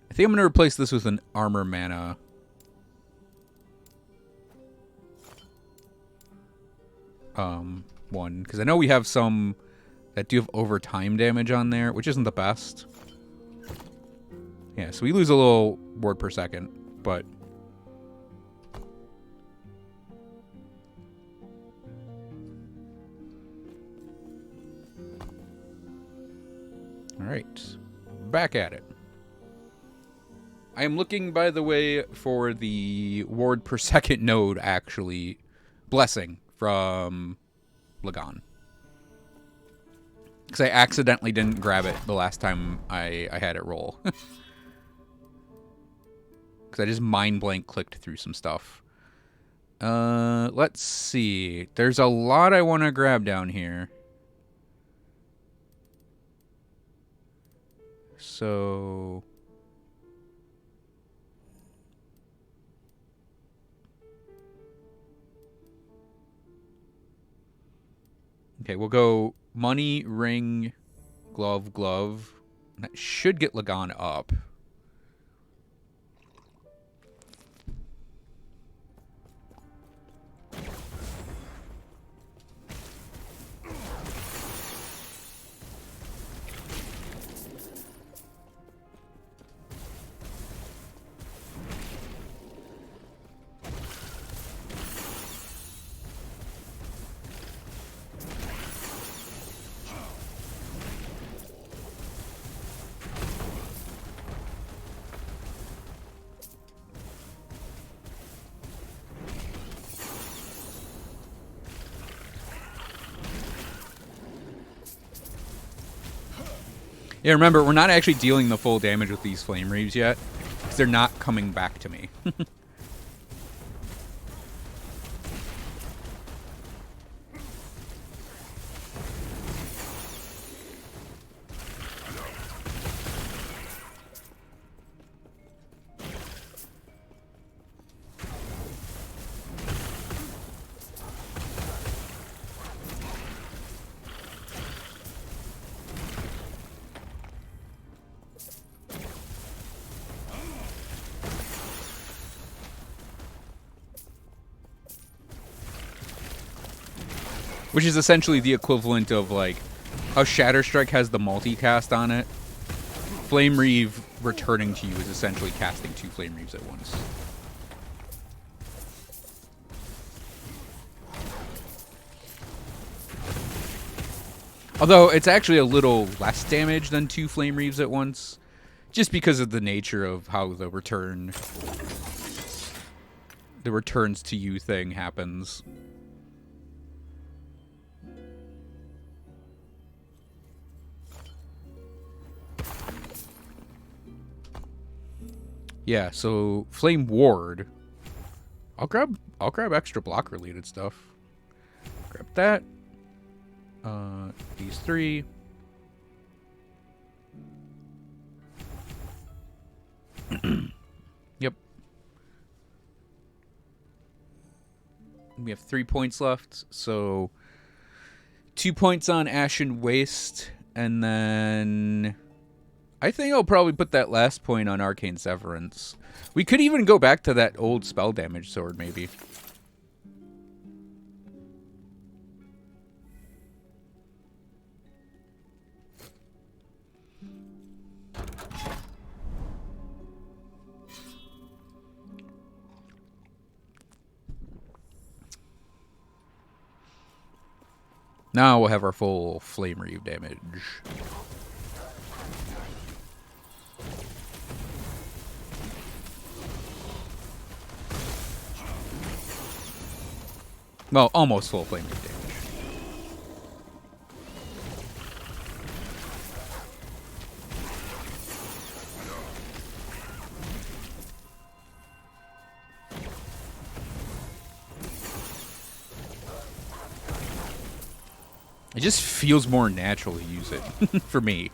I think I'm going to replace this with an armor mana. One, because I know we have some that do have overtime damage on there, which isn't the best. Yeah, so we lose a little ward per second, but... Alright. Back at it. I am looking, by the way, for the ward per second node, actually. Blessing from Lagan. Because I accidentally didn't grab it the last time I had it roll. Because I just mind blank clicked through some stuff. Let's see. There's a lot I want to grab down here. So... okay, we'll go money, ring, glove, glove. That should get Lagan up. Yeah, remember, we're not actually dealing the full damage with these Flame Reaves yet, because they're not coming back to me. Which is essentially the equivalent of, like, how Shatter Strike has the multicast on it. Flame Reave returning to you is essentially casting 2 Flame Reaves at once. Although, it's actually a little less damage than 2 Flame Reaves at once. Just because of the nature of how the returns to you thing happens. Yeah, so Flame Ward. I'll grab extra block related stuff. Grab that. These 3. Yep. We have 3 points left, so 2 points on Ashen Waste, and then I think I'll probably put that last point on Arcane Severance. We could even go back to that old spell damage sword, maybe. Now we'll have our full Flame Reave damage. Well, almost full Flame Reave damage. It just feels more natural to use it, for me.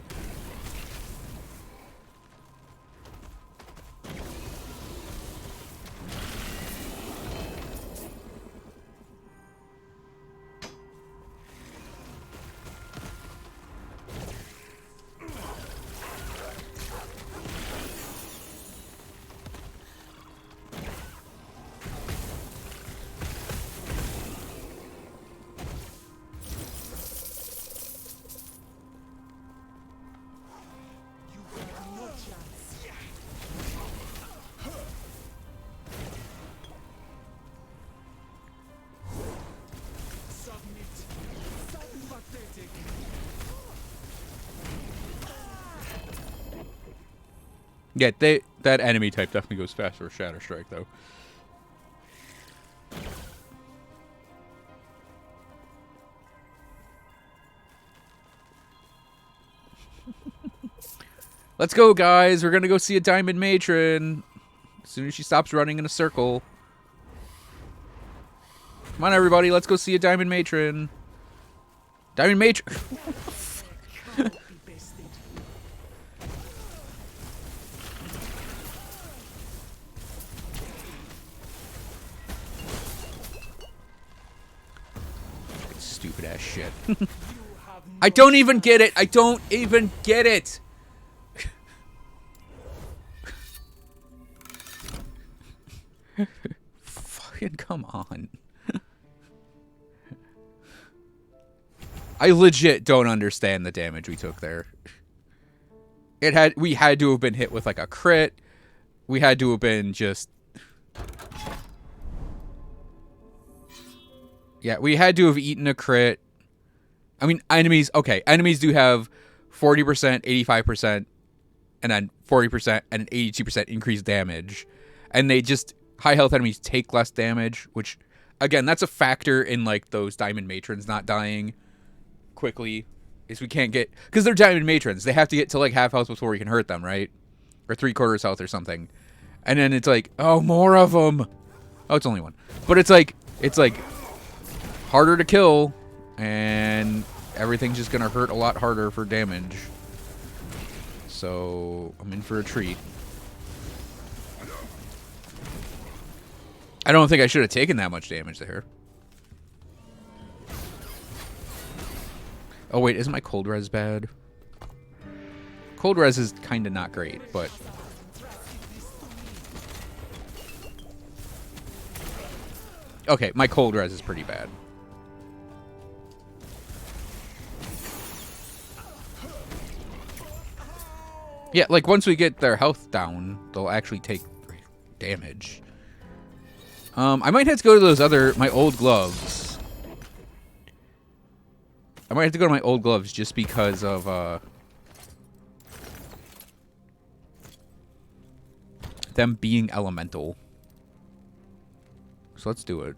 Yeah, that enemy type definitely goes faster with Shatter Strike, though. Let's go, guys. We're gonna go see a Diamond Matron as soon as she stops running in a circle. Come on, everybody. Let's go see a Diamond Matron. Diamond Matron. Stupid ass shit. I don't even get it. I don't even get it. Fucking come on. I legit don't understand the damage we took there. We had to have been hit with like a crit. We had to have been just... Yeah, we had to have eaten a crit. I mean, enemies do have 40%, 85%, and then 40% and an 82% increased damage. And they just... High health enemies take less damage, which, again, that's a factor in, like, those Diamond Matrons not dying quickly. is we can't get, because they're diamond matrons. They have to get to like half health before we can hurt them, right? Or 3/4 health or something. And then it's like, oh, more of them. Oh, it's only one. But it's like harder to kill, and everything's just gonna hurt a lot harder for damage. So I'm in for a treat. I don't think I should have taken that much damage there. Oh wait, isn't my cold res bad? Cold res is kind of not great, but... Okay, my cold res is pretty bad. Yeah, like once we get their health down, they'll actually take damage. I might have to go to those my old gloves. I might have to go to my old gloves just because of, them being elemental. So let's do it.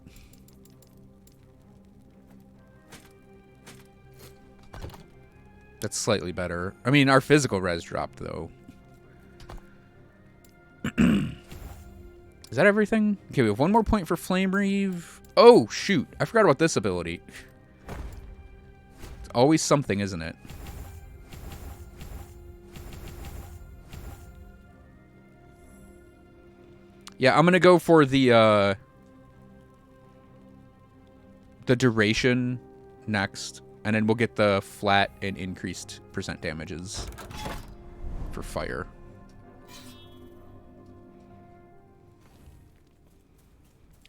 That's slightly better. I mean, our physical res dropped, though. Is that everything? Okay, we have one more point for Flame Reave. Oh, shoot. I forgot about this ability. It's always something, isn't it? Yeah, I'm going to go for the duration next. And then we'll get the flat and increased % damages for fire.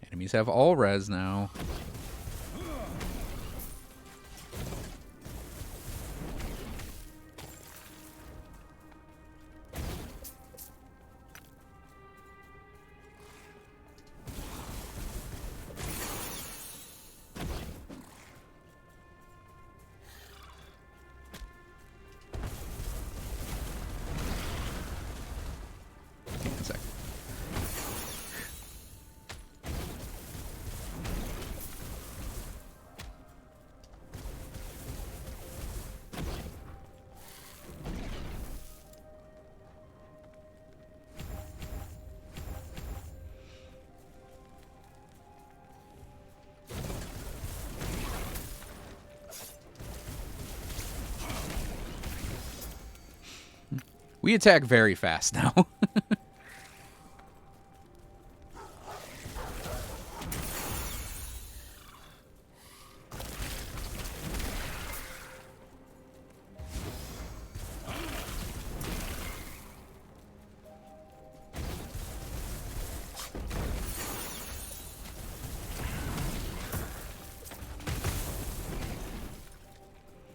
Enemies have all res now. We attack very fast now. At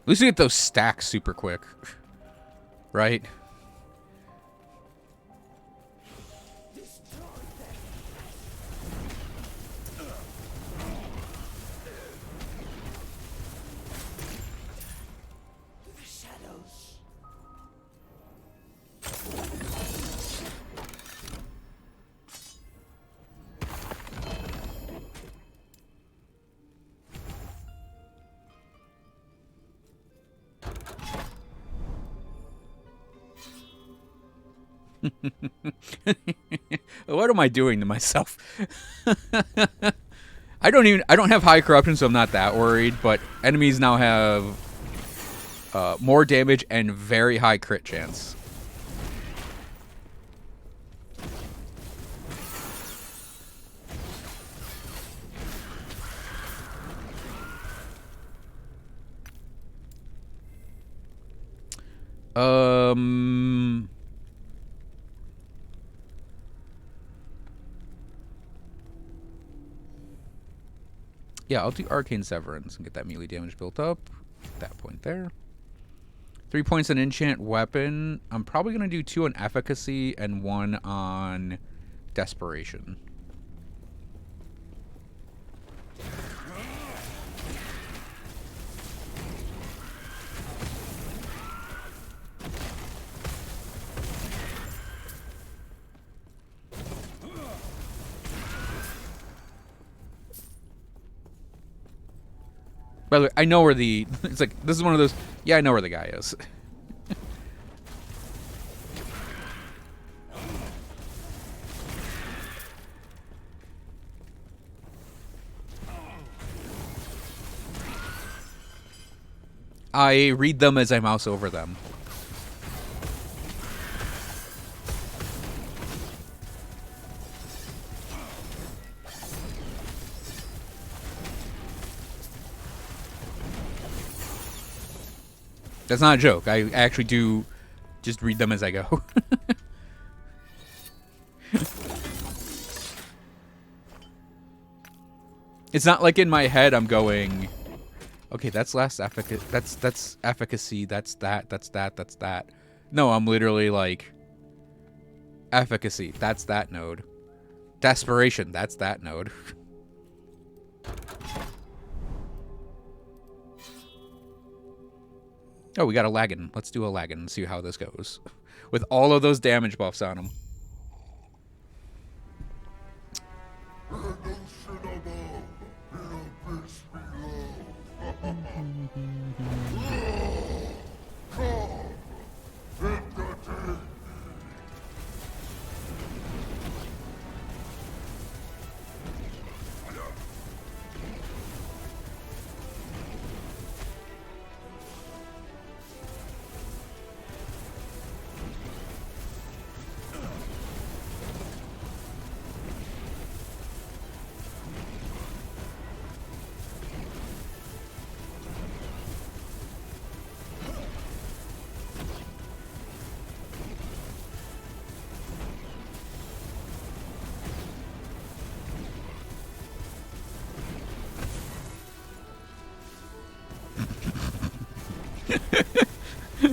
least we get those stacks super quick. Right? What am I doing to myself? I don't have high corruption, so I'm not that worried, but enemies now have more damage and very high crit chance. Yeah, I'll do Arcane Severance and get that melee damage built up. At that point there. 3 points on Enchant Weapon. I'm probably going to do 2 on Efficacy and 1 on Desperation. By the way, I know where the... It's like, this is one of those... Yeah, I know where the guy is. I read them as I mouse over them. That's not a joke. I actually do just read them as I go. It's not like in my head I'm going, okay, that's that's efficacy, that's that. No, I'm literally like, efficacy, that's that node. Desperation, that's that node. Oh, we got a Lagan. Let's do a Lagan and see how this goes. With all of those damage buffs on him.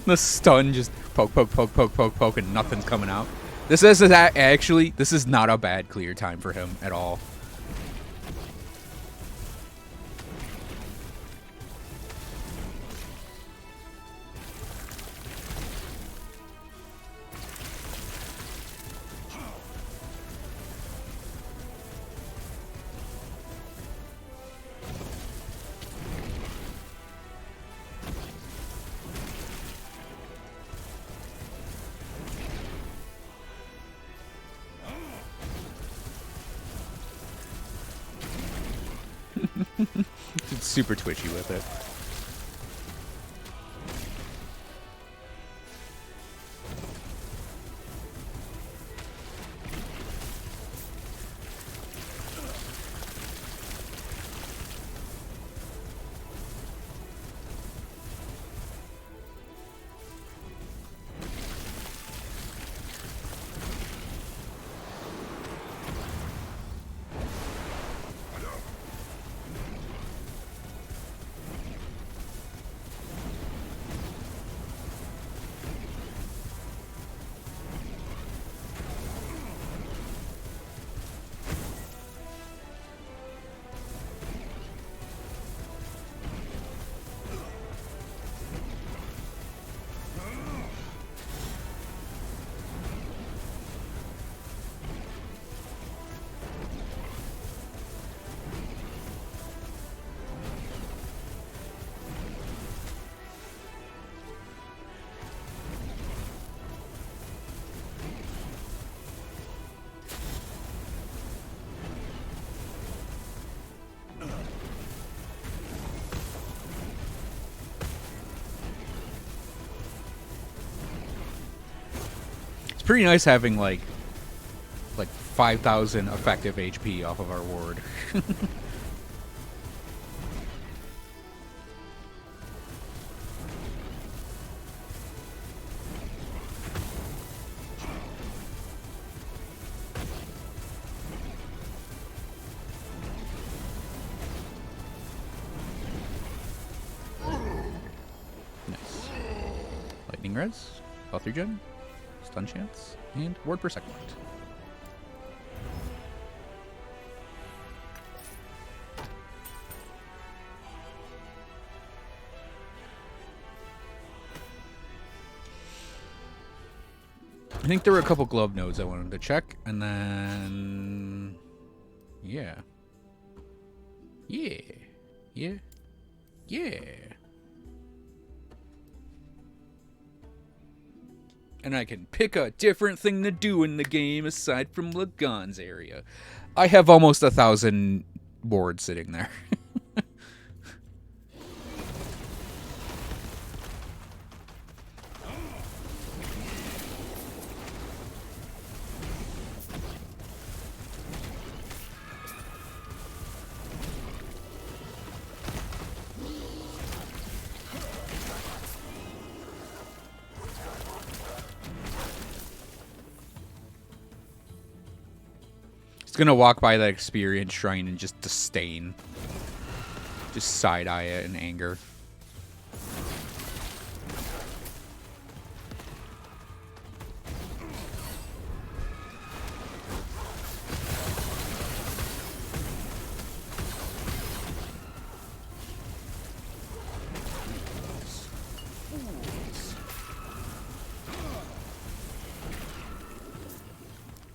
The stun just poke, and nothing's coming out. This is actually, this is not a bad clear time for him at all. It's super twitchy with it. Pretty nice having like 5,000 effective HP off of our ward. Nice. Lightning res, health regen, stun chance, and ward per second. I think there were a couple glove nodes I wanted to check, and then... Yeah. Yeah. And I can pick a different thing to do in the game aside from Lagon's area. I have almost 1,000 boards sitting there. Gonna walk by that experience shrine and just disdain. Just side-eye it in anger.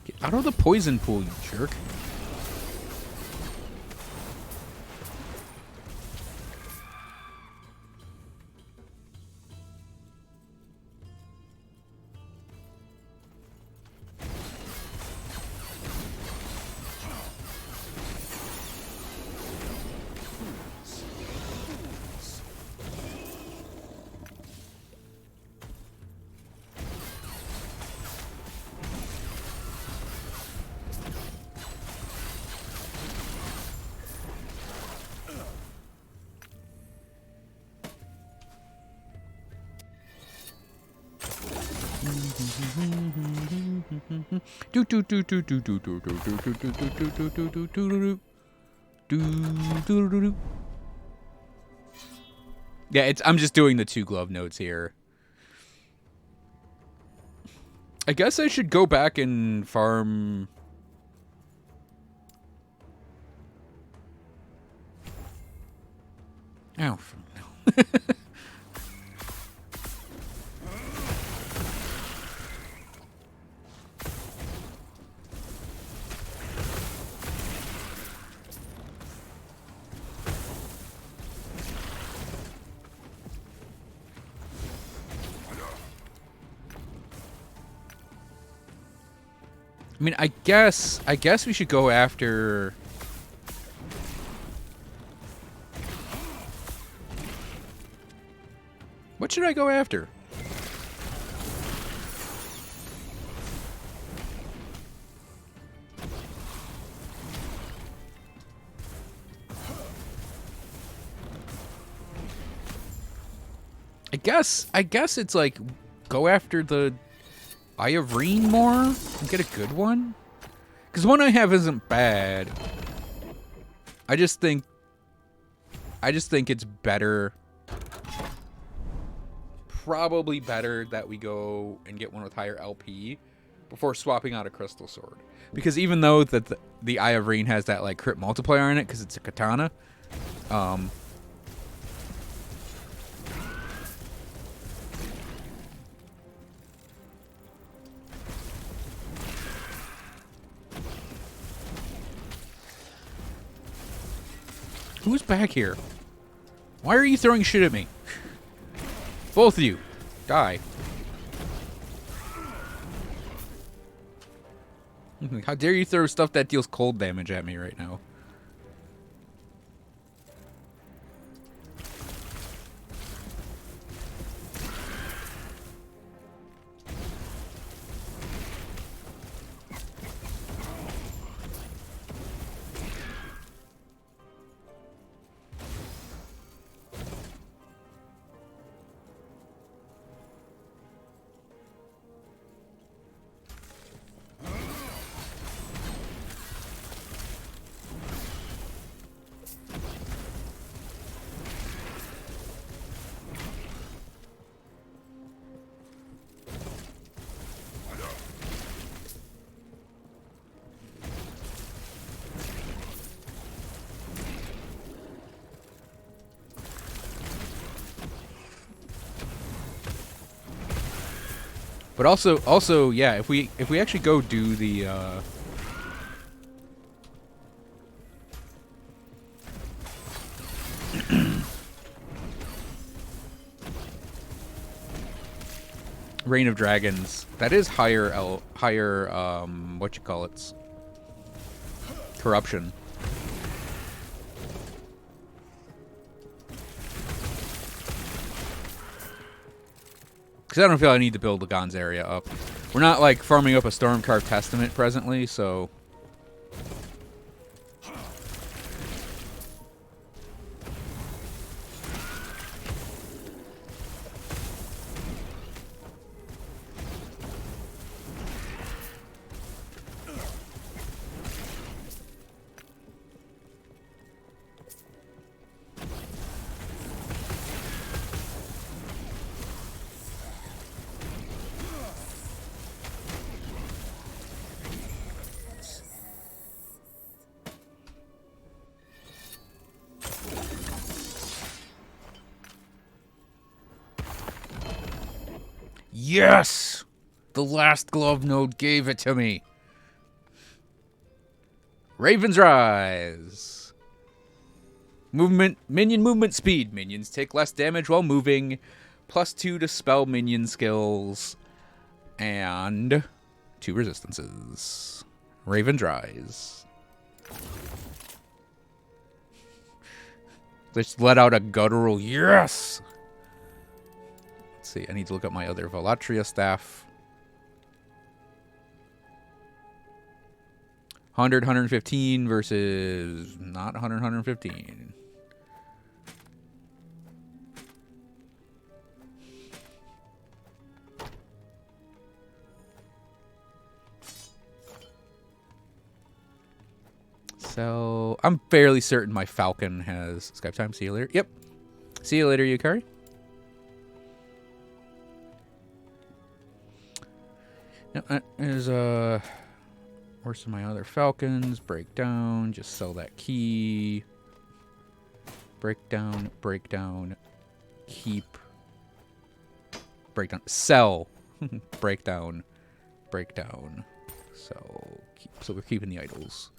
Get out of the poison pool, you jerk. Yeah, I'm just doing the 2 glove notes here. I guess I should go back and farm. Oh, no. I mean, I guess we should go after. What should I go after? I guess it's like go after the Eye of Reen more and get a good one. Because one I have isn't bad. I just think it's better. Probably better that we go and get one with higher LP before swapping out a Crystal Sword. Because even though that the Eye of Reen has that like crit multiplier in it because it's a katana, who's back here? Why are you throwing shit at me? Both of you. Die. How dare you throw stuff that deals cold damage at me right now? But also, yeah, if we actually go do the Reign of Dragons. That is higher what you call it? Corruption. Because I don't feel I need to build the Gons area up. We're not like farming up a Stormcarved Testament presently, so. Yes! The last glove node gave it to me. Raven's Rise. Minion movement speed. Minions take less damage while moving. +2 to spell minion skills. And 2 resistances. Raven's Rise. Just let out a guttural yes! Let's see, I need to look up my other Volatria staff. 100, 115 versus not 100, 115. So, I'm fairly certain my Falcon has Skype time. See you later. Yep. See you later, Yukari. Yep, there's where's some of my other Falcons? Breakdown. Just sell that key. Breakdown. Breakdown. Keep. Breakdown. Sell. Breakdown. Breakdown. So we're keeping the idols.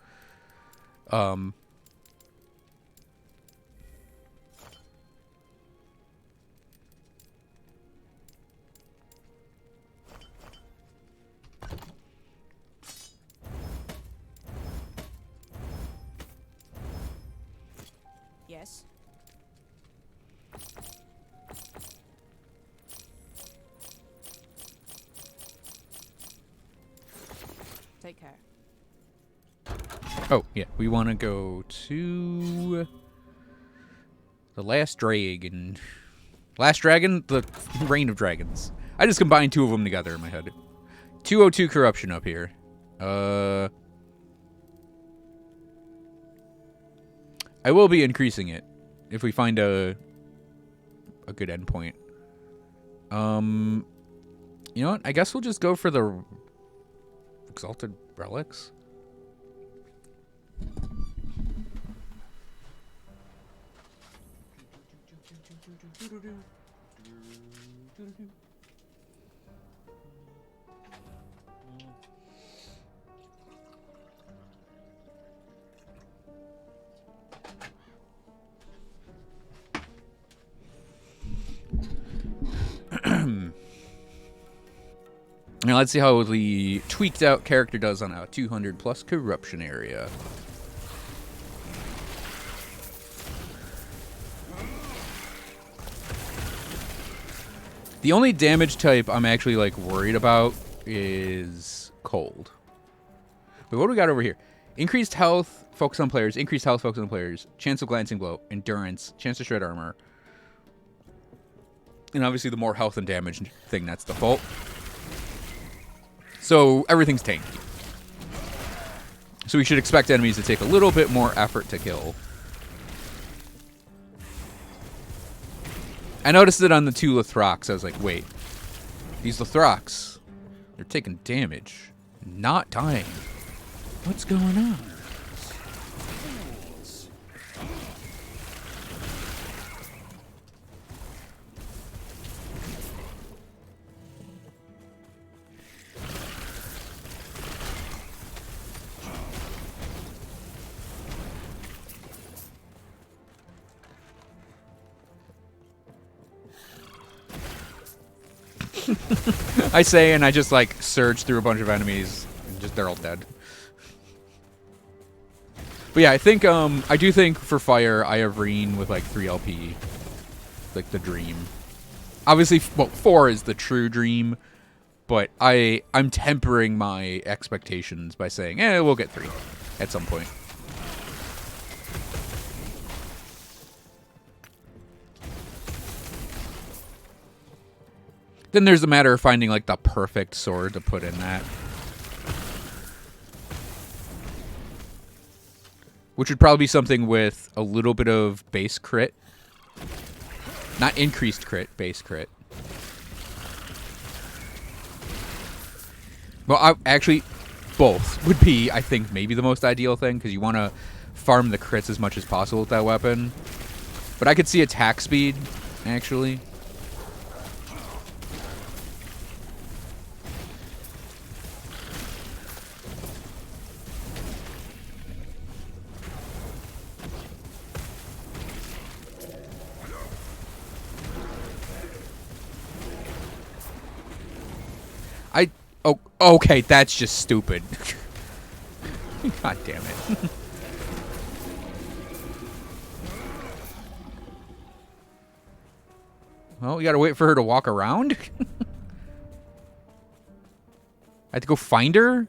Yes. Take care.
Oh, yeah. We want to go to the Last Dragon. Last Dragon? The Reign of Dragons. I just combined 2 of them together in my head. 202 corruption up here. I will be increasing it if we find a good endpoint. You know what? I guess we'll just go for the Exalted Relics. Now let's see how the tweaked out character does on a 200 plus corruption area. The only damage type I'm actually like worried about is cold. Wait, what do we got over here? Increased health, focus on players. Increased health, focus on players. Chance of glancing blow. Endurance. Chance to shred armor. And obviously the more health and damage thing, that's default. So everything's tanky. So we should expect enemies to take a little bit more effort to kill. I noticed it on the 2 Lithrox. I was like, wait. These Lithrox, they're taking damage. Not dying. What's going on? I say, and I just like surge through a bunch of enemies, and just they're all dead. But yeah, I think I do think for fire I have Reen with like 3 LP, like the dream. Obviously, well, 4 is the true dream, but I'm tempering my expectations by saying, we'll get 3 at some point. Then there's a matter of finding like the perfect sword to put in that. Which would probably be something with a little bit of base crit. Not increased crit, base crit. Well, actually, both would be, I think, maybe the most ideal thing, because you want to farm the crits as much as possible with that weapon. But I could see attack speed, actually. Oh, okay, that's just stupid. God damn it. Well, we gotta wait for her to walk around? I have to go find her?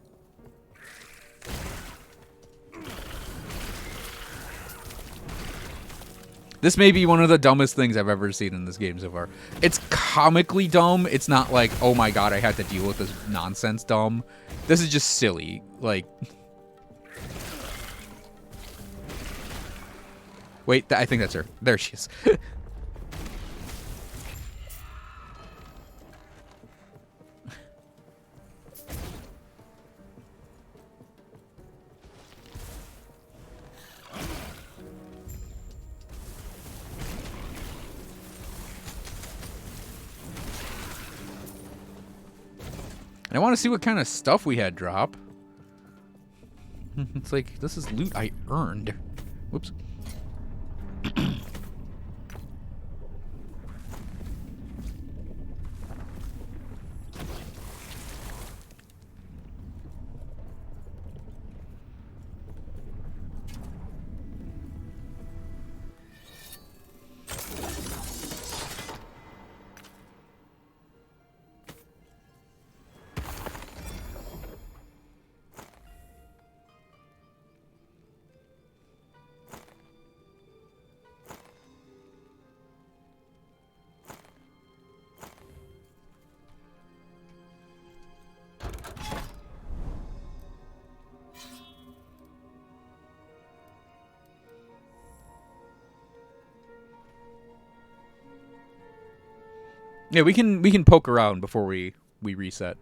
This may be one of the dumbest things I've ever seen in this game so far. It's comically dumb. It's not like, oh my god, I had to deal with this nonsense dumb. This is just silly. Like... Wait, I think that's her. There she is. And I want to see what kind of stuff we had drop. It's like, this is loot I earned. Whoops. Yeah, we can poke around before we reset.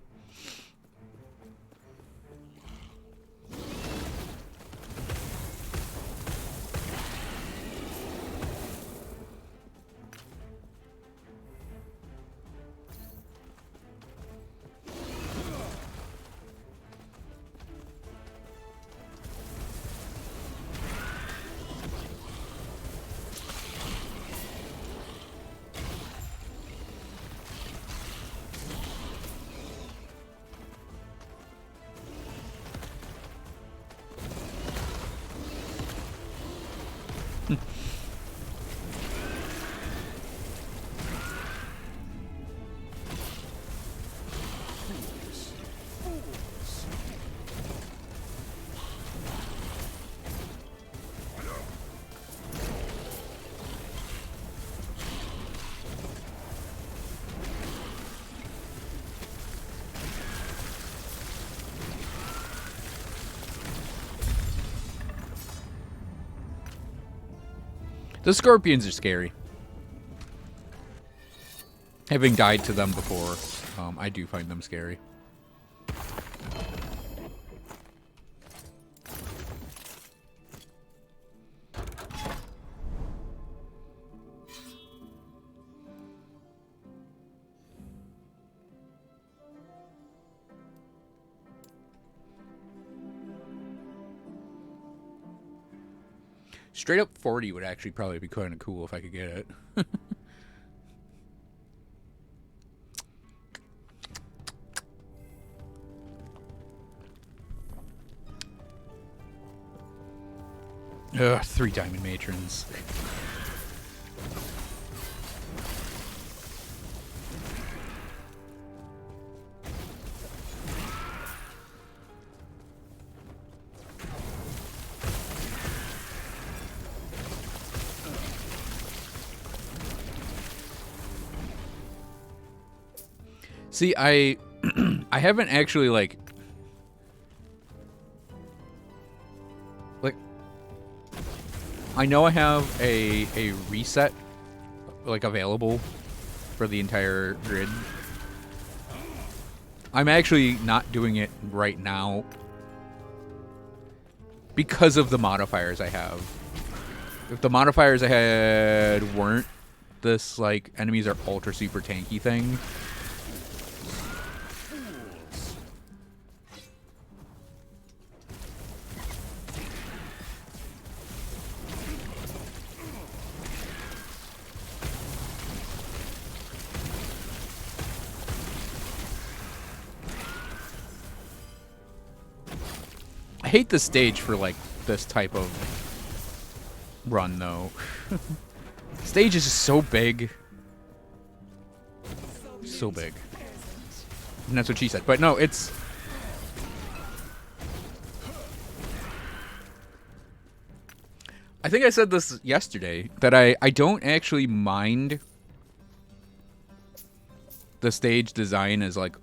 The scorpions are scary. Having died to them before, I do find them scary. Straight up 40 would actually probably be kind of cool if I could get it. Ugh, 3 diamond matrons. See, I haven't actually like I know I have a reset like available for the entire grid. I'm actually not doing it right now because of the modifiers I have. If the modifiers I had weren't this like enemies are ultra super tanky thing, I hate the stage for like this type of run though. Stage is just so big. So big. And that's what she said. But no, it's I think I said this yesterday that I don't actually mind the stage design as like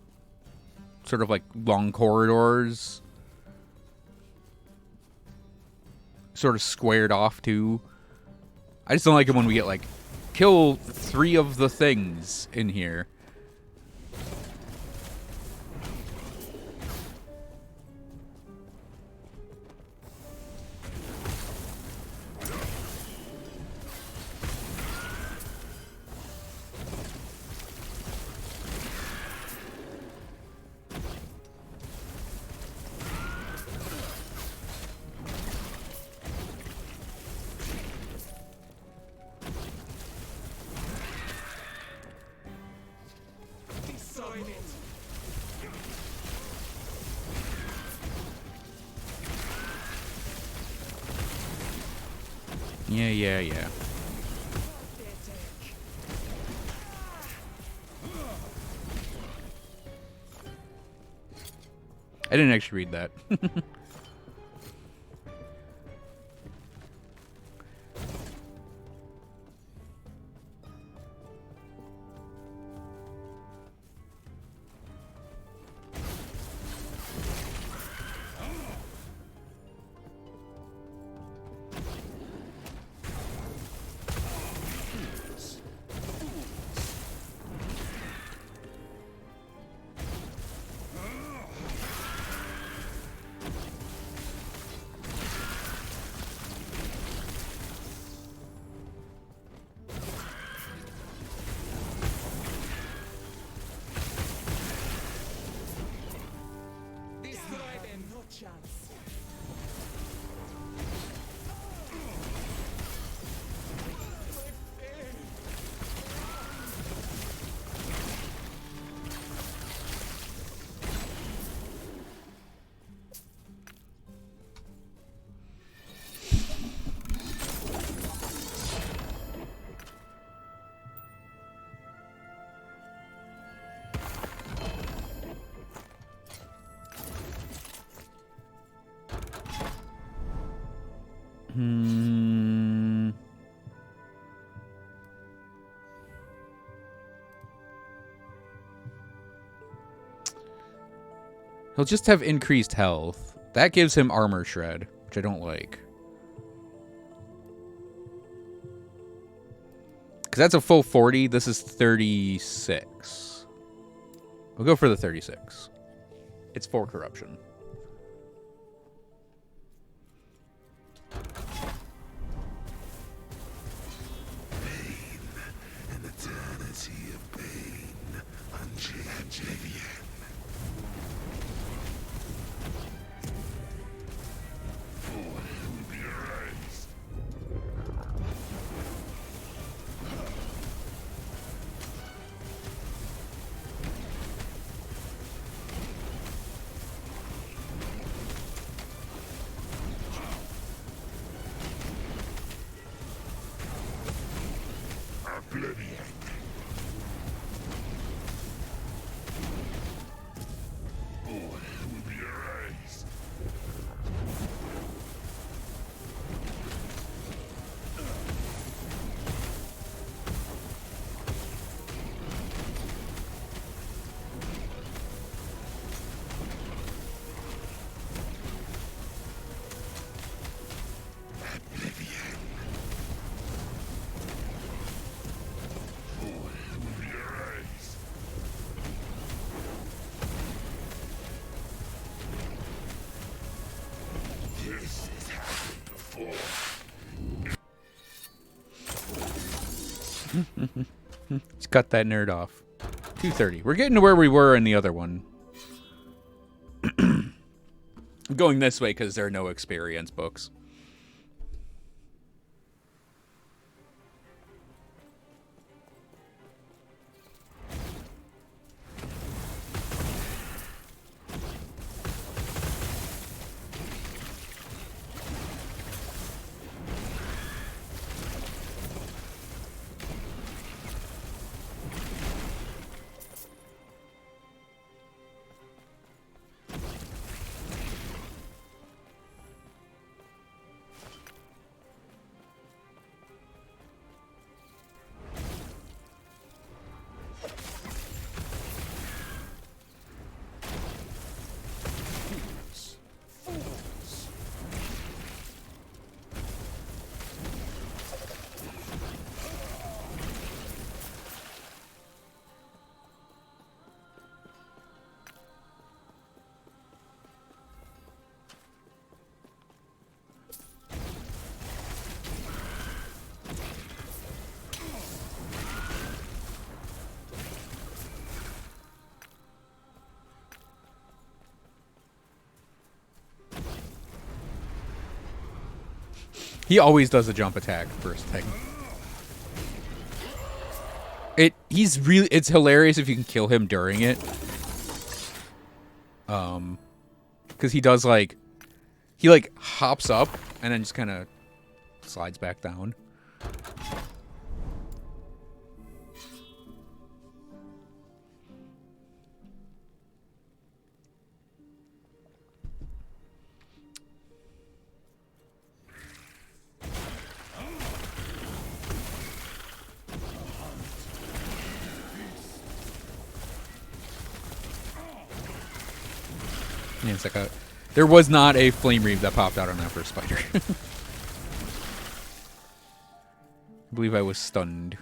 sort of like long corridors, sort of squared off too. I just don't like it when we get like kill 3 of the things in here. Yeah. I didn't actually read that. He'll just have increased health. That gives him armor shred, which I don't like. Because that's a full 40. This is 36. We'll go for the 36. It's 4 corruption.
An eternity of pain, unchanging. Oblivion. All will be erased. Oblivion. All will be erased. This has happened before.
Let's cut that nerd off. 230. We're getting to where we were in the other one. I'm going this way because there are no experience books. He always does a jump attack first thing. It's hilarious if you can kill him during it. Because he does he hops up and then just kind of slides back down. Yeah, it's like there was not a flame reave that popped out on that first spider. I believe I was stunned.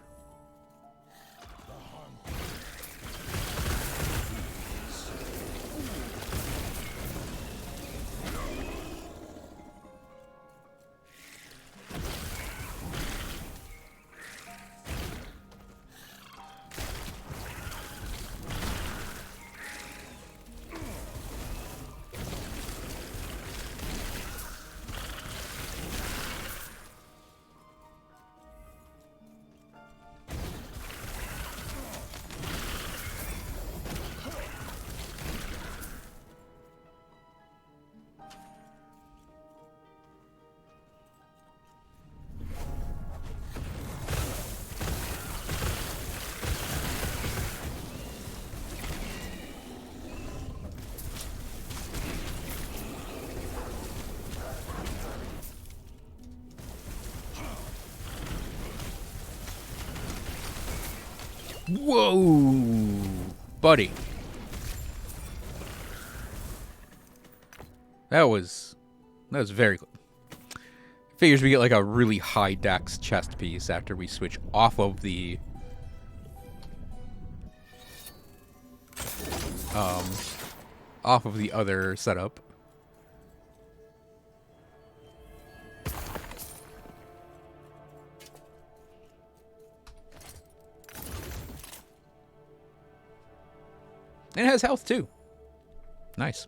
Whoa, buddy. That was very cool. Figures we get like a really high dex chest piece after we switch off of the other setup. And it has health too. Nice.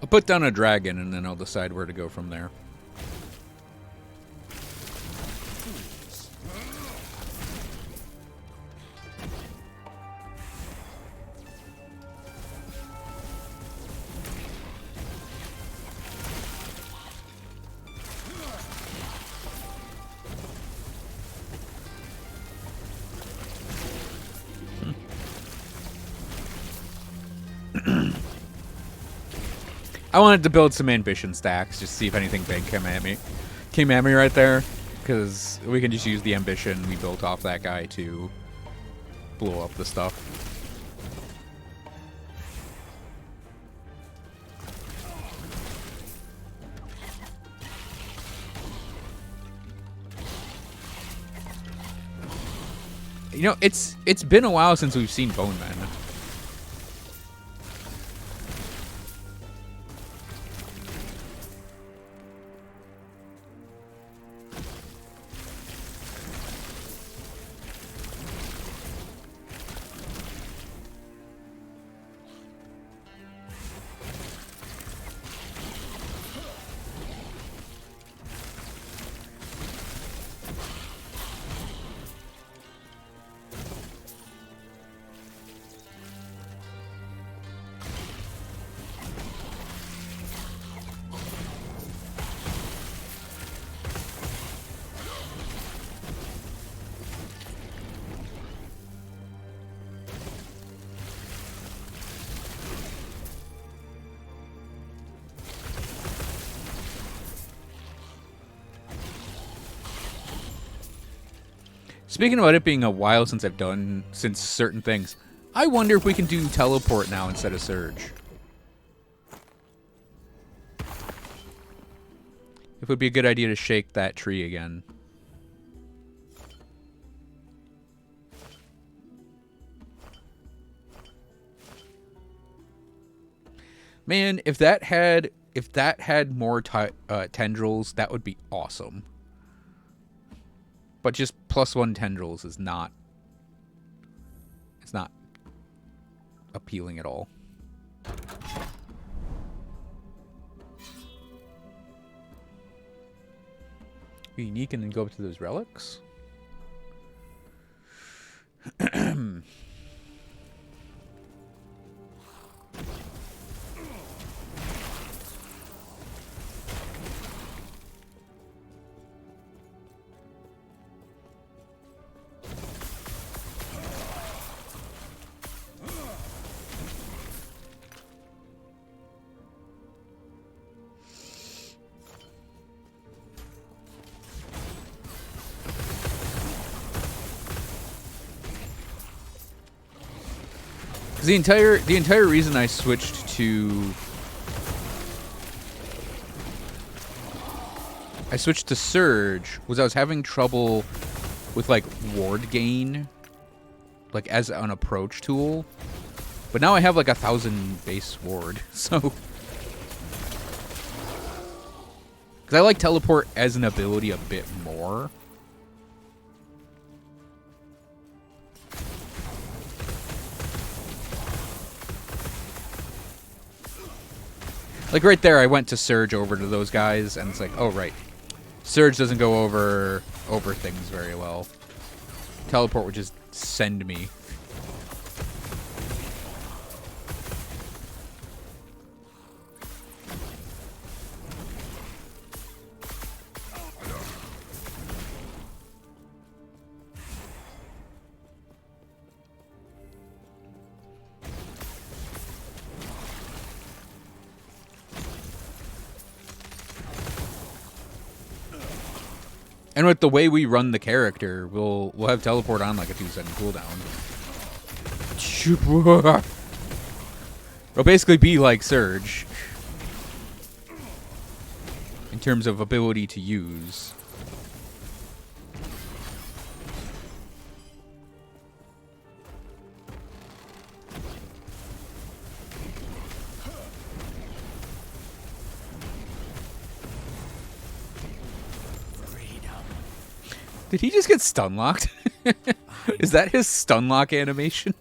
I'll put down a dragon, and then I'll decide where to go from there. I wanted to build some ambition stacks, just see if anything big came at me. Came at me right there, because we can just use the ambition we built off that guy to blow up the stuff. You know, it's been a while since we've seen Bone Men. Speaking about it being a while since I've done certain things, I wonder if we can do teleport now instead of surge. If it would be a good idea to shake that tree again. Man, if that had more tendrils, that would be awesome. But just +1 tendrils is not... It's not appealing at all. Be unique and then go up to those relics? The entire reason I switched to Surge was I was having trouble with like ward gain, like as an approach tool. But now I have like 1,000 base ward, so because I like teleport as an ability a bit more. Like right there, I went to Surge over to those guys, and it's like, oh right, Surge doesn't go over things very well. Teleport would just send me. And with the way we run the character, we'll have teleport on like a 2-second cooldown. It'll basically be like Surge in terms of ability to use. Did he just get stun locked? Is that his stun lock animation?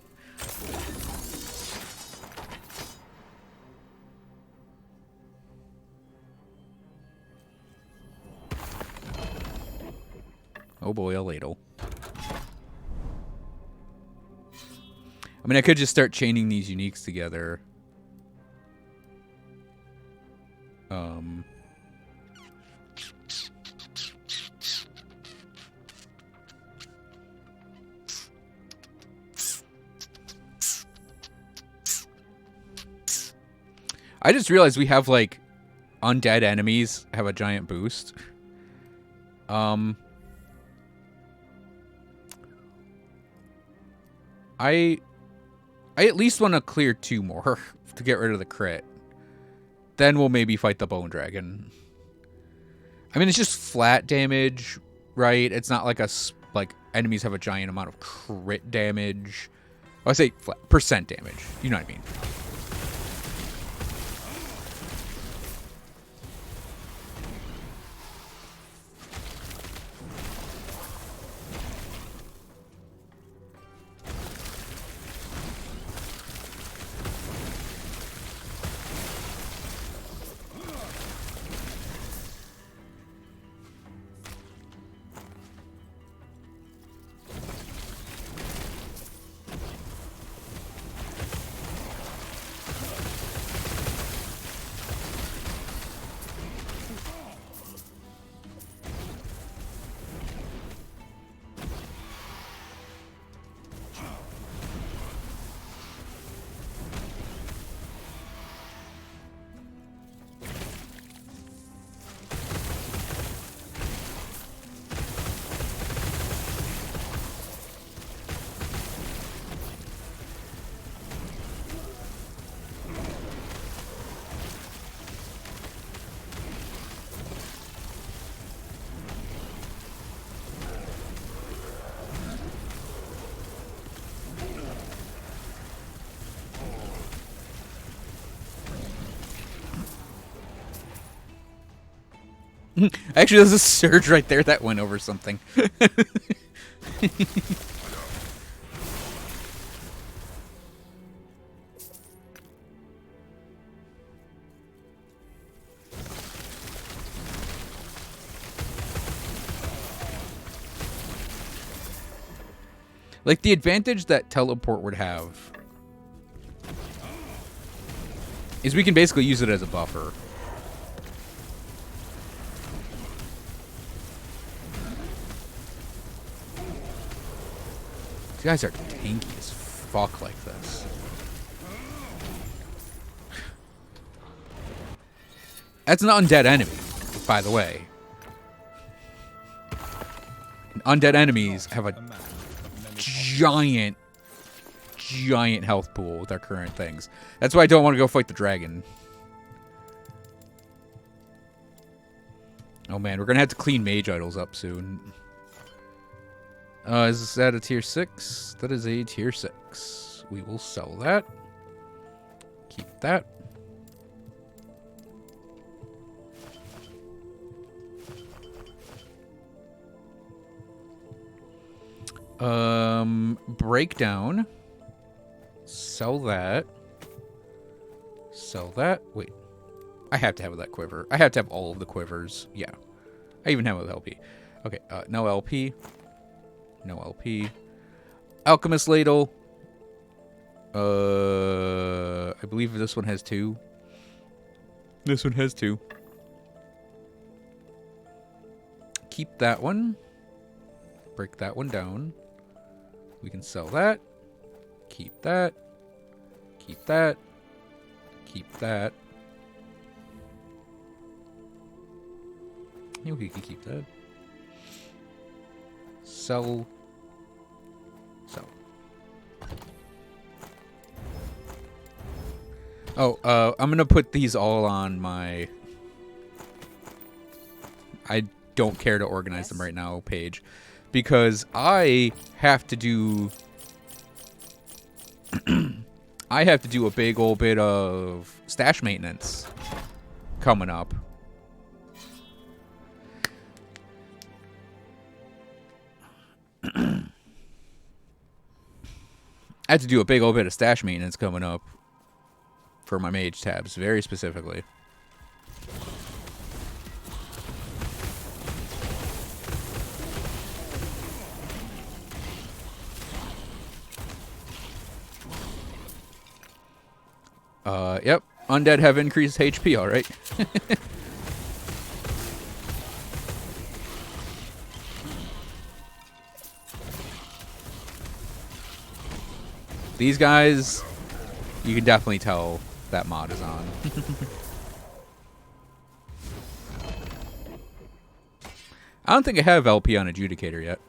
Oh boy, a ladle. I mean, I could just start chaining these uniques together. I just realized we have, like, undead enemies have a giant boost. I at least want to clear 2 more to get rid of the crit. Then we'll maybe fight the Bone Dragon. I mean, it's just flat damage, right? It's not like like enemies have a giant amount of crit damage. Oh, I say flat percent damage. You know what I mean? Actually, there's a surge right there that went over something. Like, the advantage that teleport would have is we can basically use it as a buffer. These guys are tanky as fuck like this. That's an undead enemy, by the way. And undead enemies have a giant health pool with our current things. That's why I don't want to go fight the dragon. Oh man, we're gonna have to clean mage idols up soon. Is that a tier 6? That is a tier 6. We will sell that. Keep that. Breakdown. Sell that. Sell that. Wait. I have to have that quiver. I have to have all of the quivers. Yeah. I even have it with LP. Okay, no LP. No LP. Alchemist Ladle. I believe this one has 2. This one has 2. Keep that one. Break that one down. We can sell that. Keep that. Keep that. Keep that. Yeah, we can keep that. Sell. Sell. Oh, I'm gonna put these all on my... I don't care to organize them right now page. Because I have to do... I have to do a big old bit of stash maintenance coming up. I have to do a big old bit of stash maintenance coming up for my mage tabs, very specifically. Yep. Undead have increased HP, alright. These guys, you can definitely tell that mod is on. I don't think I have LP on Adjudicator yet.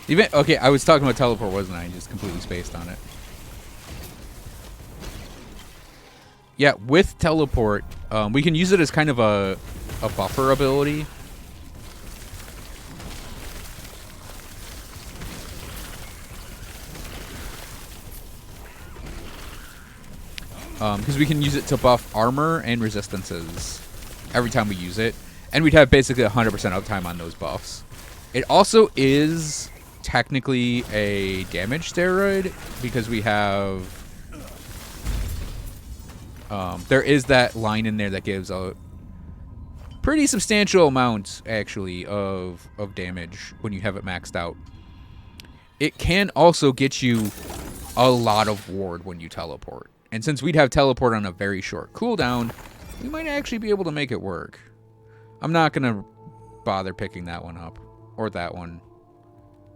Even, okay, I was talking about teleport, wasn't I? I just completely spaced on it. Yeah, with teleport, we can use it as kind of a buffer ability. Because we can use it to buff armor and resistances every time we use it. And we'd have basically 100% uptime on those buffs. It also is technically a damage steroid because we have there is that line in there that gives a pretty substantial amount actually of damage when you have it maxed out. It can also get you a lot of ward when you teleport, and since we'd have teleport on a very short cooldown, we might actually be able to make it work. I'm not gonna bother picking that one up, or that one.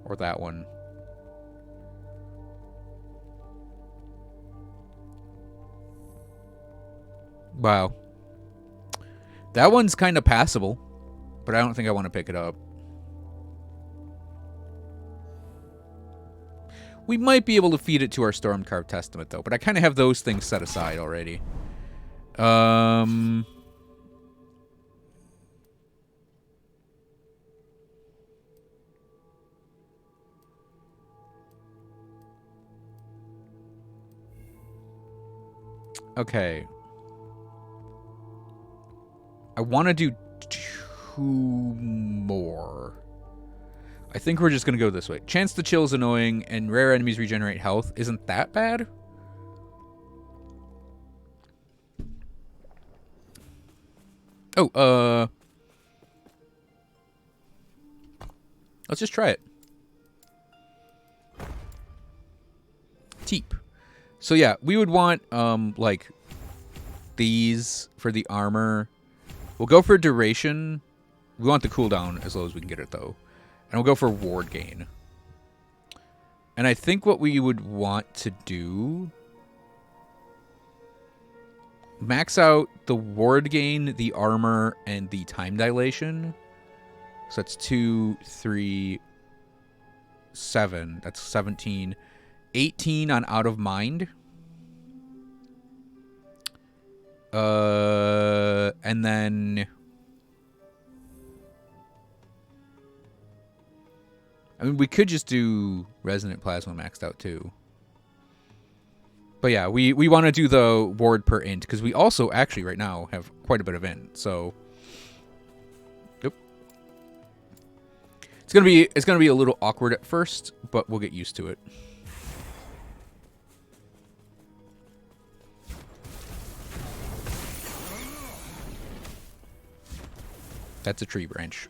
Or that one. Wow. That one's kind of passable, but I don't think I want to pick it up. We might be able to feed it to our Stormcarved Testament, though, but I kind of have those things set aside already. Okay. I want to do 2 more. I think we're just going to go this way. Chance to chill is annoying, and rare enemies regenerate health isn't that bad. Oh, let's just try it. Teep. So yeah, we would want like these for the armor. We'll go for duration. We want the cooldown as low as we can get it though. And we'll go for ward gain. And I think what we would want to do, max out the ward gain, the armor, and the time dilation. So that's 2, 3, 7. That's 17. 18 on Out of Mind. And then I mean, we could just do Resonant Plasma maxed out too. But yeah, we want to do the ward per int because we also actually right now have quite a bit of int. So yep. It's gonna be a little awkward at first, but we'll get used to it. That's a tree branch.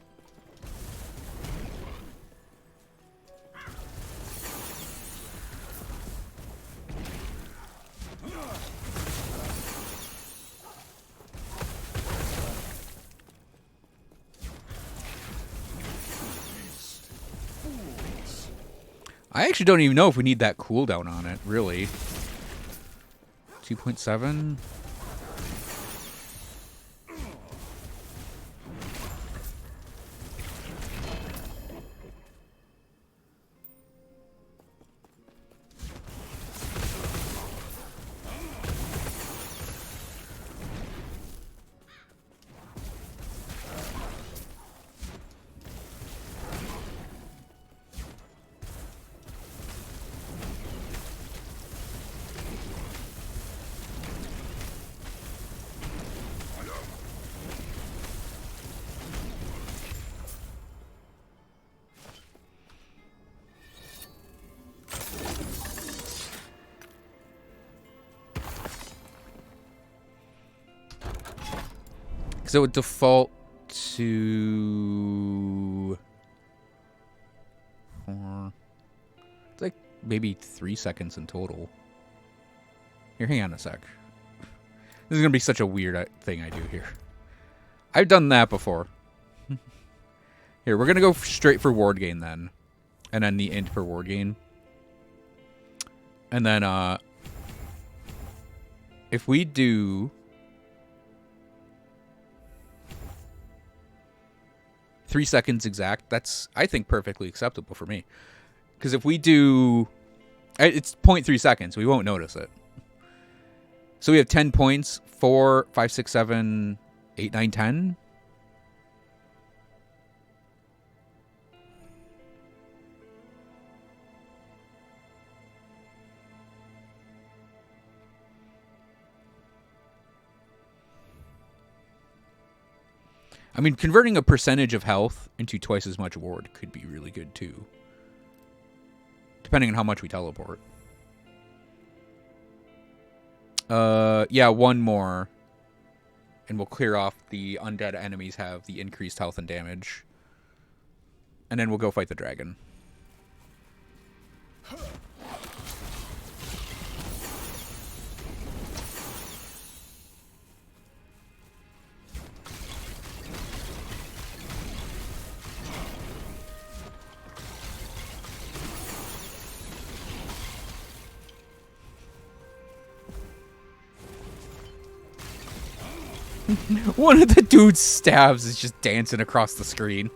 I actually don't even know if we need that cooldown on it, really. 2.7? Because it would default to 4. It's like maybe 3 seconds in total. Here, hang on a sec. This is gonna be such a weird thing I do here. I've done that before. Here, we're gonna go straight for ward gain then, and then the int per ward gain, and then if we do 3 seconds exact, that's, I think, perfectly acceptable for me. Because if we do, it's 0.3 seconds, we won't notice it. So we have 10 points, 4, 5, 6, 7, 8, 9, 10. I mean, converting a percentage of health into twice as much ward could be really good too. Depending on how much we teleport. Yeah, one more. And we'll clear off the undead enemies have the increased health and damage. And then we'll go fight the dragon. One of the dude's stabs is just dancing across the screen.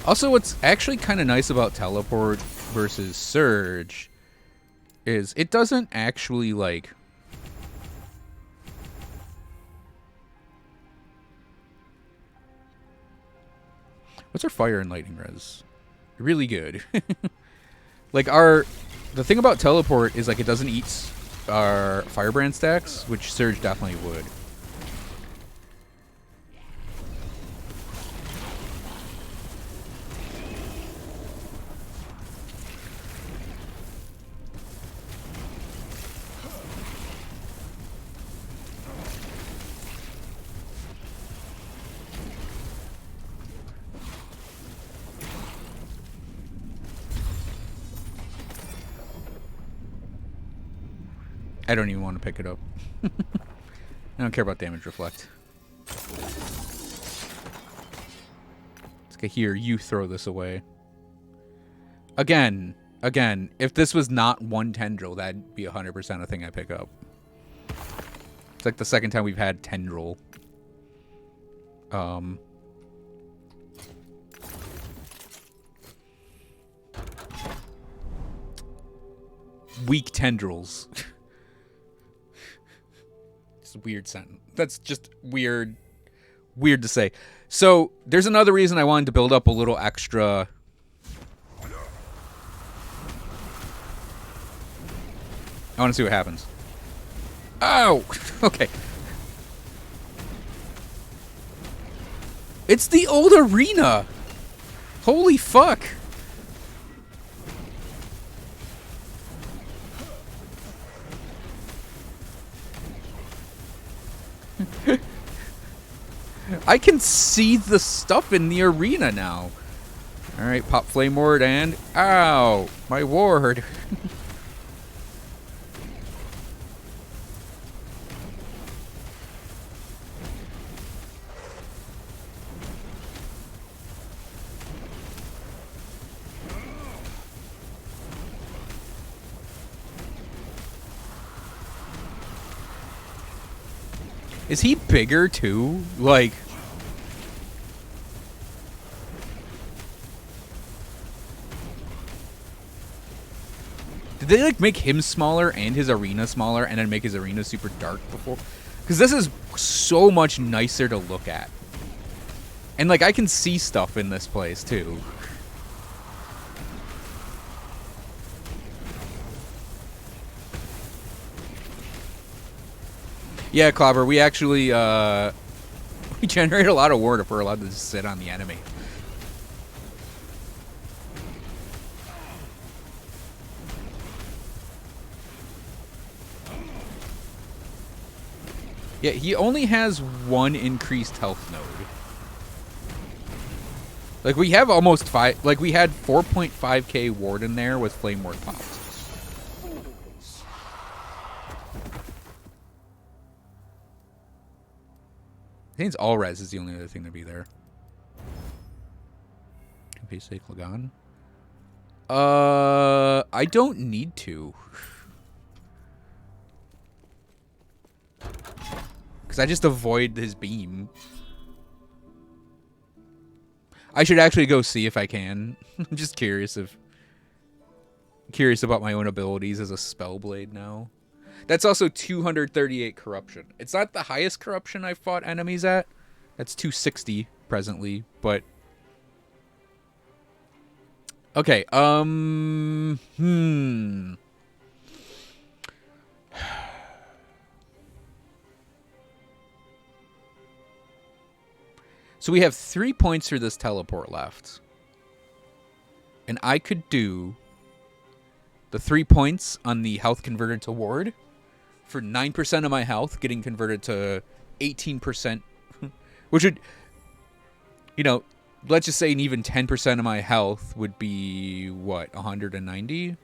Also, what's actually kind of nice about teleport versus surge is it doesn't actually, like... What's our fire and lightning res? Really good. Like, the thing about teleport is, like, it doesn't eat our firebrand stacks, which surge definitely would. I don't even want to pick it up. I don't care about damage reflect. Let's get here. You throw this away. Again, if this was not one tendril, that'd be 100% a thing I pick up. It's like the second time we've had tendril. Weak tendrils. Weird sentence. That's just weird to say. So there's another reason I wanted to build up a little extra. I want to see what happens. Oh, okay. It's the old arena. Holy fuck. I can see the stuff in the arena now. Alright, pop flame ward and... Ow! My ward! Is he bigger too? Like... Did they like make him smaller and his arena smaller and then make his arena super dark before? Because this is so much nicer to look at. And like I can see stuff in this place too. Yeah, Clobber, we actually we generate a lot of ward if we're allowed to just sit on the enemy. Yeah, he only has one increased health node. Like, we have almost 5... Like, we had 4.5k ward in there with Flame Ward popped. I think it's all res is the only other thing to be there. Basic Lagan. I don't need to. Because I just avoid his beam. I should actually go see if I can. I'm just curious about my own abilities as a Spellblade now. That's also 238 corruption. It's not the highest corruption I've fought enemies at. That's 260 presently, but... Okay, So we have 3 points for this teleport left. And I could do the 3 points on the health converted to ward for 9% of my health getting converted to 18%, which would, you know, let's just say even 10% of my health would be, what, 190?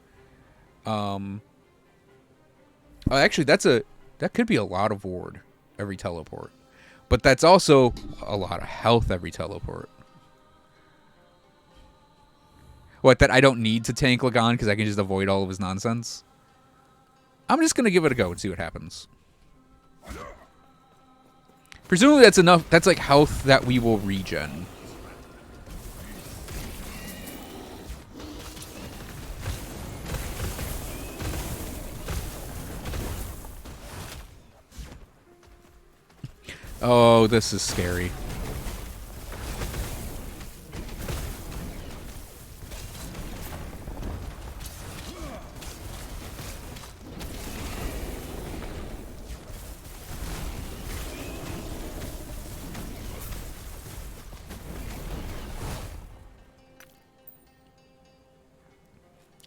Actually, that could be a lot of ward every teleport. But that's also a lot of health every teleport. What, that I don't need to tank Lagan because I can just avoid all of his nonsense? I'm just going to give it a go and see what happens. Presumably that's enough. That's like health that we will regen. Oh, this is scary.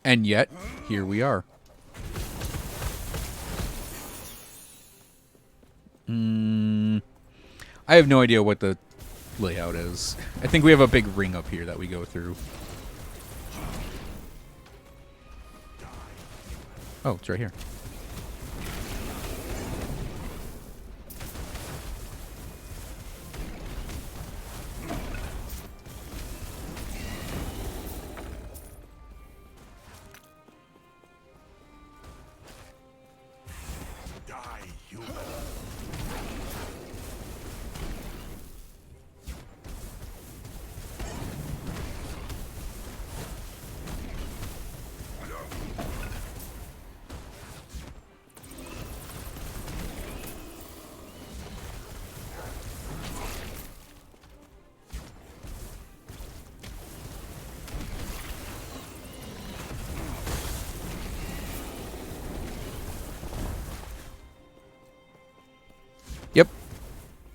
And yet, here we are. I have no idea what the layout is. I think we have a big ring up here that we go through. Oh, it's right here.
Die, human.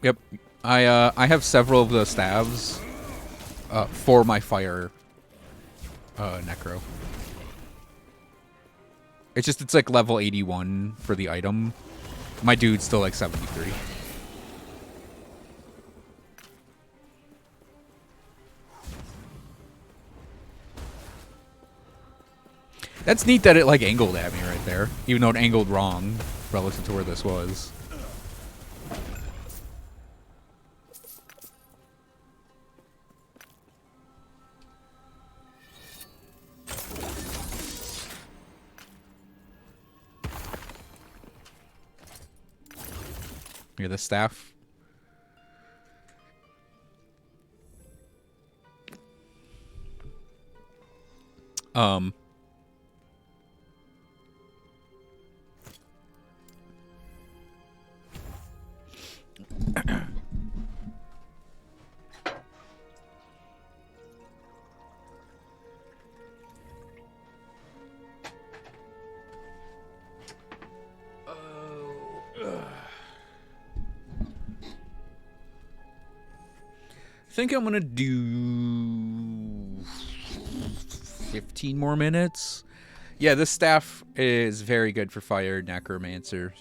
Yep. I have several of the staves for my fire necro. It's like level 81 for the item. My dude's still like 73. That's neat that it like angled at me right there, even though it angled wrong relative to where this was. Here, the staff. I think I'm gonna do 15 more minutes. Yeah, this staff is very good for fire necromancer.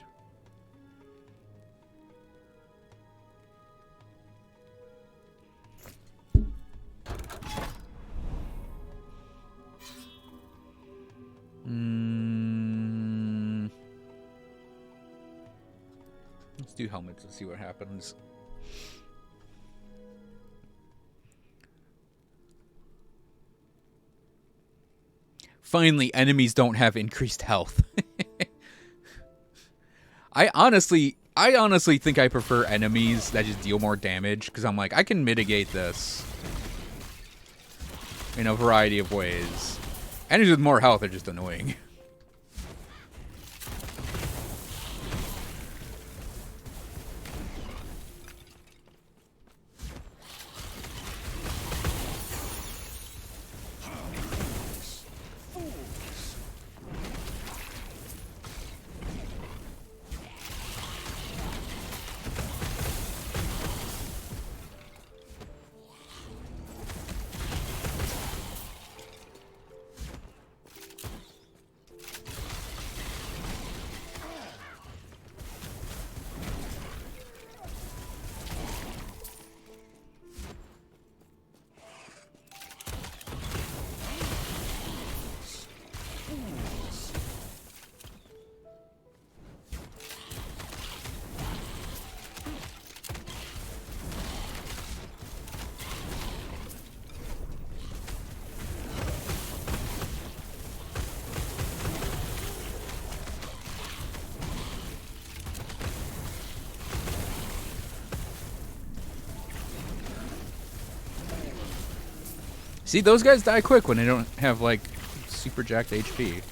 Let's do helmets and see what happens. Finally, enemies don't have increased health. I honestly think I prefer enemies that just deal more damage, because I'm like, I can mitigate this in a variety of ways. Enemies with more health are just annoying. See, those guys die quick when they don't have, like, super jacked HP.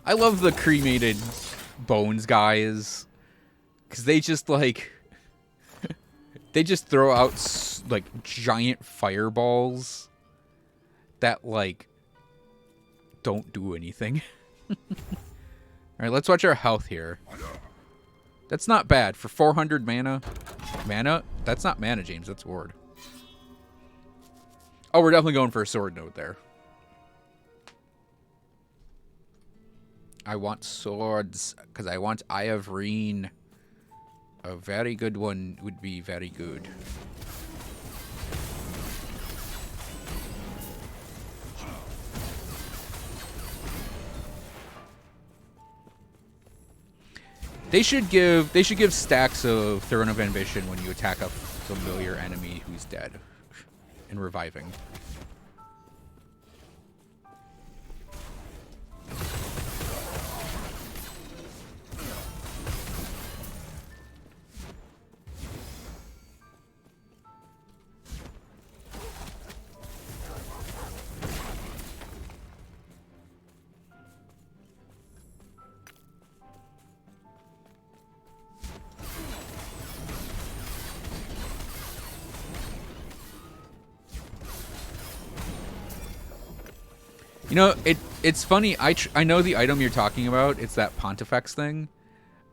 I love the cremated bones guys, because they just, like... They just throw out, like, giant fireballs that, like, don't do anything. Alright, let's watch our health here. That's not bad. For 400 mana... Mana? That's not mana, James. That's ward. Oh, we're definitely going for a sword note there. I want swords, because I want Eye of Reen. A very good one would be very good. They should give stacks of Throne of Ambition when you attack a familiar enemy who's dead and reviving. You know, it's funny. I know the item you're talking about. It's that Pontifex thing.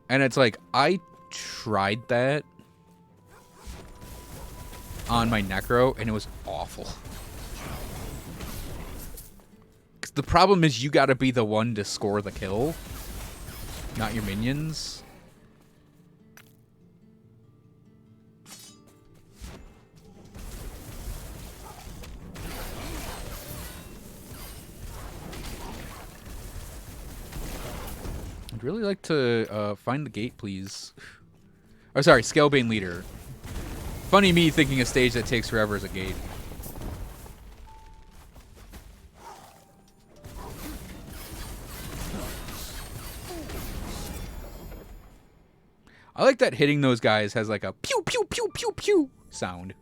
And it's like, I tried that on my Necro, and it was awful. 'Cause the problem is you gotta be the one to score the kill, not your minions. I'd really like to find the gate, please. Oh, sorry, Scalebane Leader. Funny me thinking a stage that takes forever is a gate. I like that hitting those guys has like a pew pew pew pew pew sound.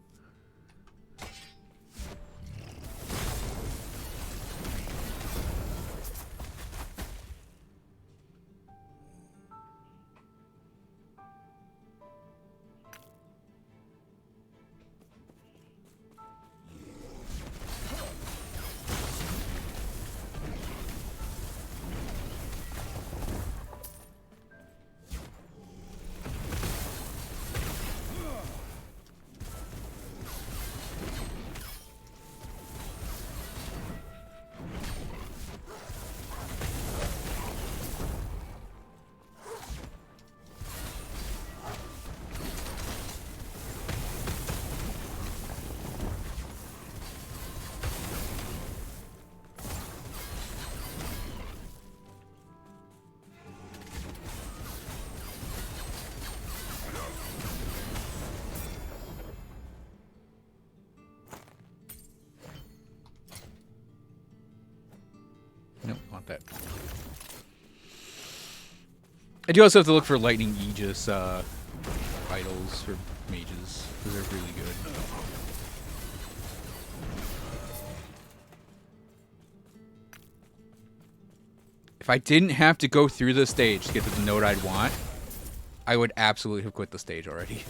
Nope, not that. I do also have to look for Lightning Aegis idols for mages, because they're really good. If I didn't have to go through the stage to get to the node I'd want, I would absolutely have quit the stage already.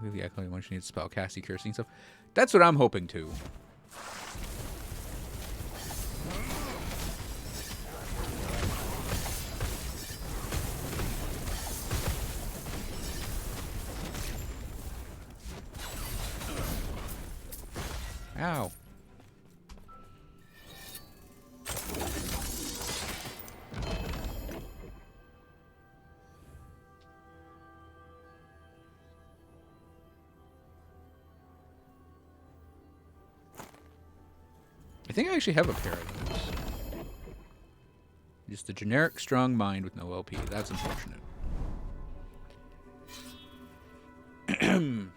The echoing one she needs spell casting, cursing stuff. That's what I'm hoping to. Ow. I think I actually have a pair of those. Just a generic strong mind with no LP. That's unfortunate. I'm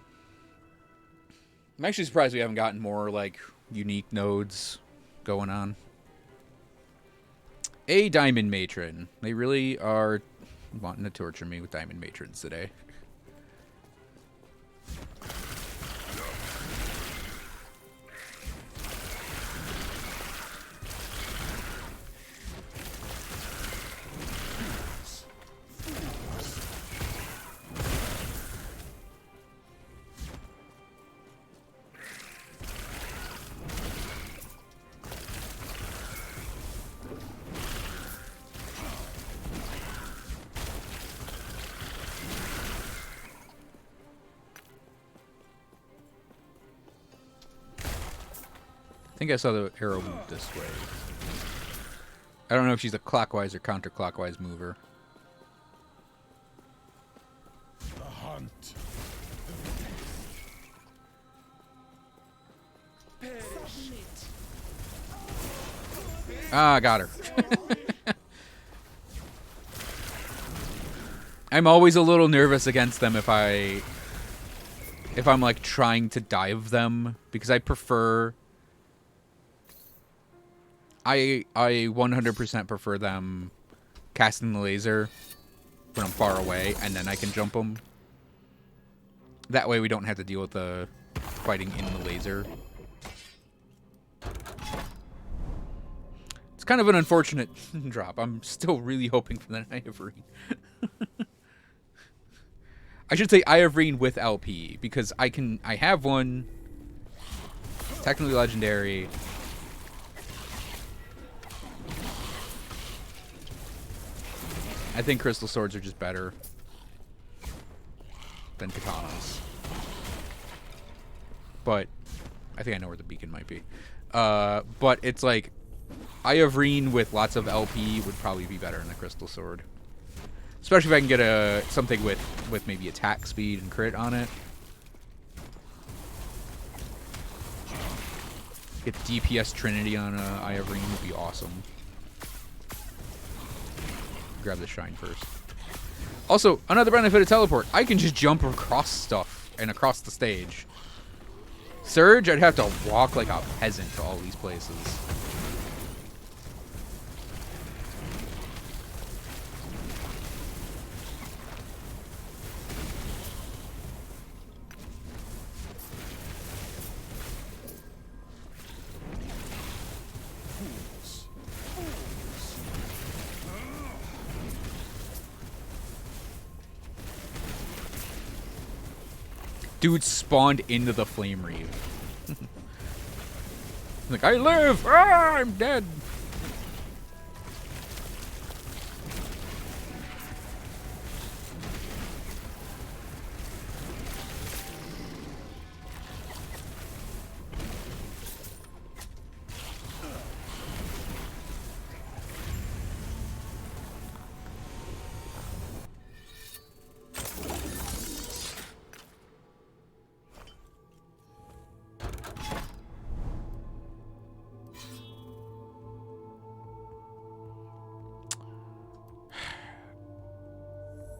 actually surprised we haven't gotten more, like, unique nodes going on. A Diamond Matron. They really are wanting to torture me with Diamond Matrons today. I think I saw the arrow move this way. I don't know if she's a clockwise or counterclockwise mover.
The hunt.
Ah, got her. I'm always a little nervous against them if I'm like trying to dive them, because I prefer I 100% prefer them casting the laser when I'm far away, and then I can jump them. That way we don't have to deal with the fighting in the laser. It's kind of an unfortunate drop. I'm still really hoping for that Eye of Reen. I should say Eye of Reen with LP, because I have one. It's technically legendary. I think crystal swords are just better than katanas. But I think I know where the beacon might be. But it's like Eye of Reen with lots of LP would probably be better than the Crystal Sword. Especially if I can get something with maybe attack speed and crit on it. Get DPS Trinity on Eye of Reen would be awesome. Grab the shrine first. Also, another benefit of teleport. I can just jump across stuff and across the stage. Surge, I'd have to walk like a peasant to all these places. Dude spawned into the Flame Reave. Like, I live! Ah, I'm dead!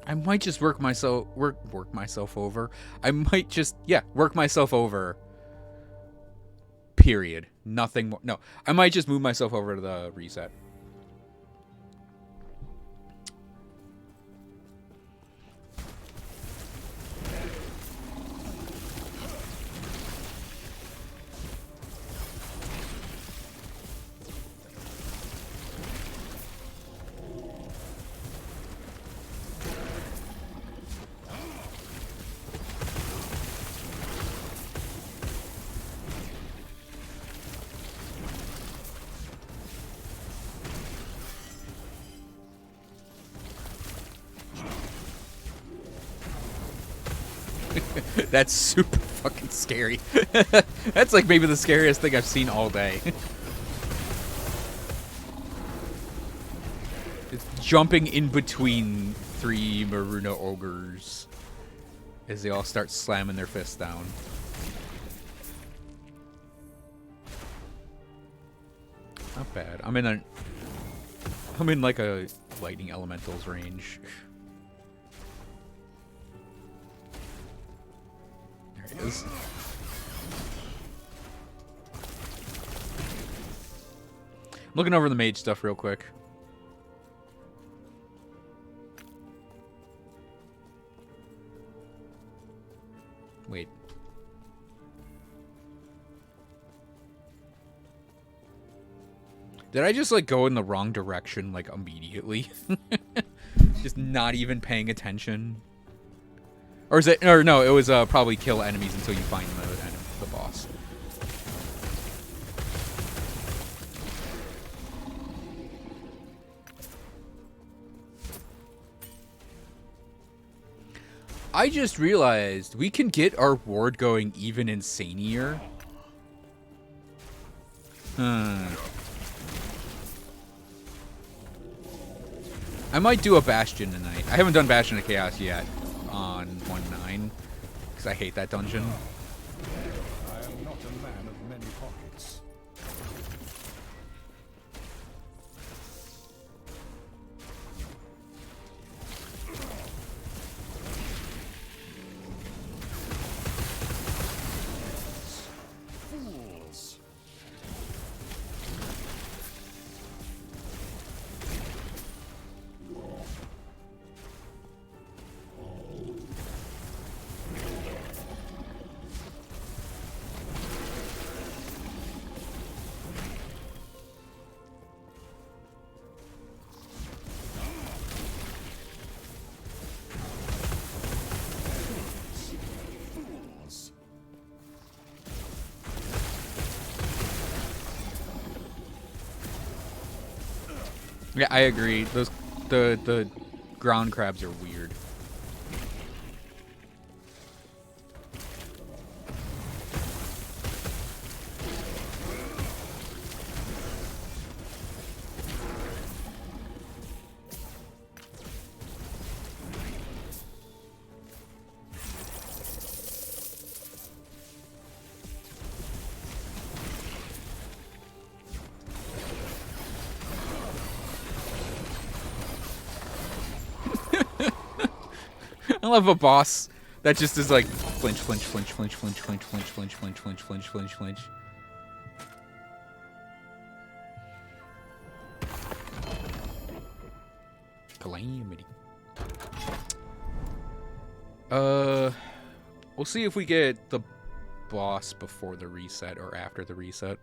I might just work myself over. I might just work myself over. Period. Nothing more. No, I might just move myself over to the reset. That's super fucking scary. That's like maybe the scariest thing I've seen all day. It's jumping in between 3 Maruna ogres as they all start slamming their fists down. Not bad. I'm in like a lightning elementals range. Is. Looking over the mage stuff real quick. Wait. Did I just like go in the wrong direction like immediately? Just not even paying attention? Or is it? Or no, it was probably kill enemies until you find the boss. I just realized we can get our ward going even insanier. I might do a Bastion tonight. I haven't done Bastion of Chaos yet. On 1-9 because I hate that dungeon.
I am not a man of many pockets. Fools.
Yeah, I agree. The ground crabs are weird. I love a boss that just is like flinch, flinch, flinch, flinch, flinch, flinch, flinch, flinch, flinch, flinch, flinch, flinch, flinch. Calamity. We'll see if we get the boss before the reset or after the reset.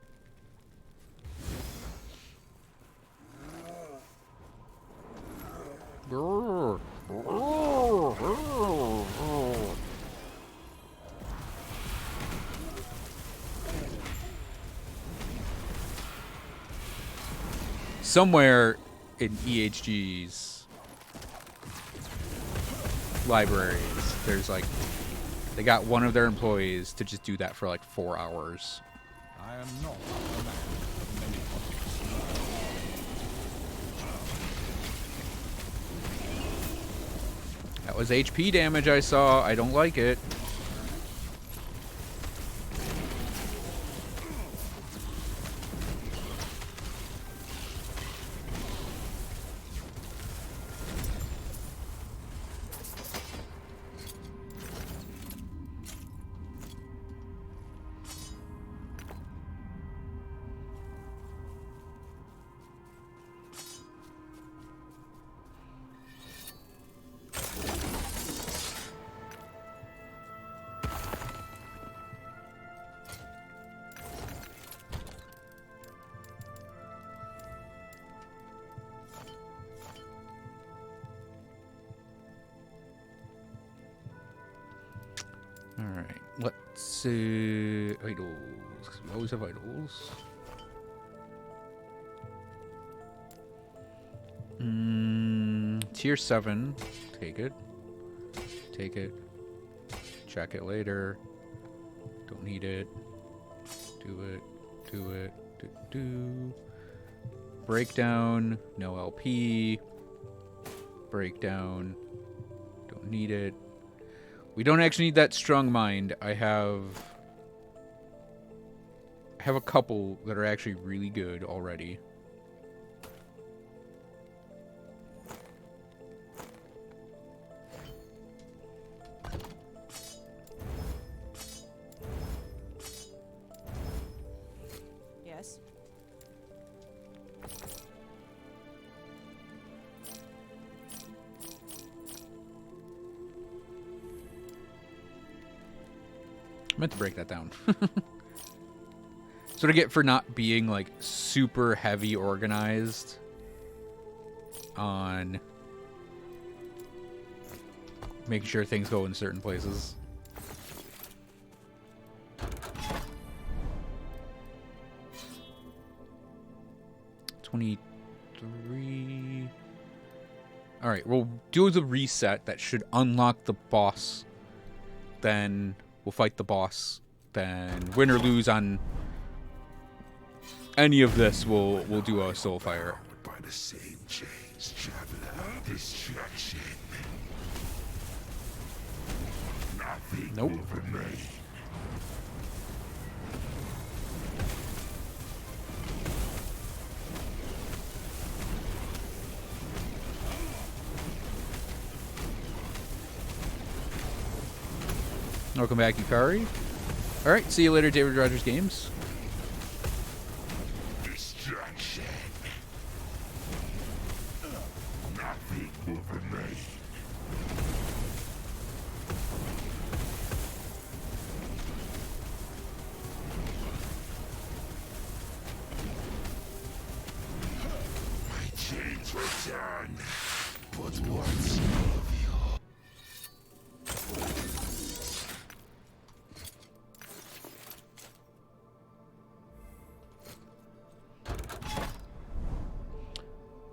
Somewhere in EHG's libraries, there's like, they got one of their employees to just do that for like 4 hours.
I am not a man of many bodies.
That was HP damage I saw. I don't like it. Alright, let's see. Idols. We always have idols. Tier 7. Take it. Take it. Check it later. Don't need it. Do it. Do it. Do. Breakdown. No LP. Breakdown. Don't need it. We don't actually need that strong mind. I have a couple that are actually really good already.
Yes.
I meant to break that down. That's what I get for not being like super heavy organized on making sure things go in certain places. $23. All right, we'll do the reset. That should unlock the boss. Then we'll fight the boss. Then win or lose on any of this, we'll do a soul fire.
By the same chains, traveler. Destruction. Nothing
Nope.
will remain.
Welcome back, Yukari. All right, see you later, David Rogers Games.
Destruction. Nothing will remain. My chains return. But once of you.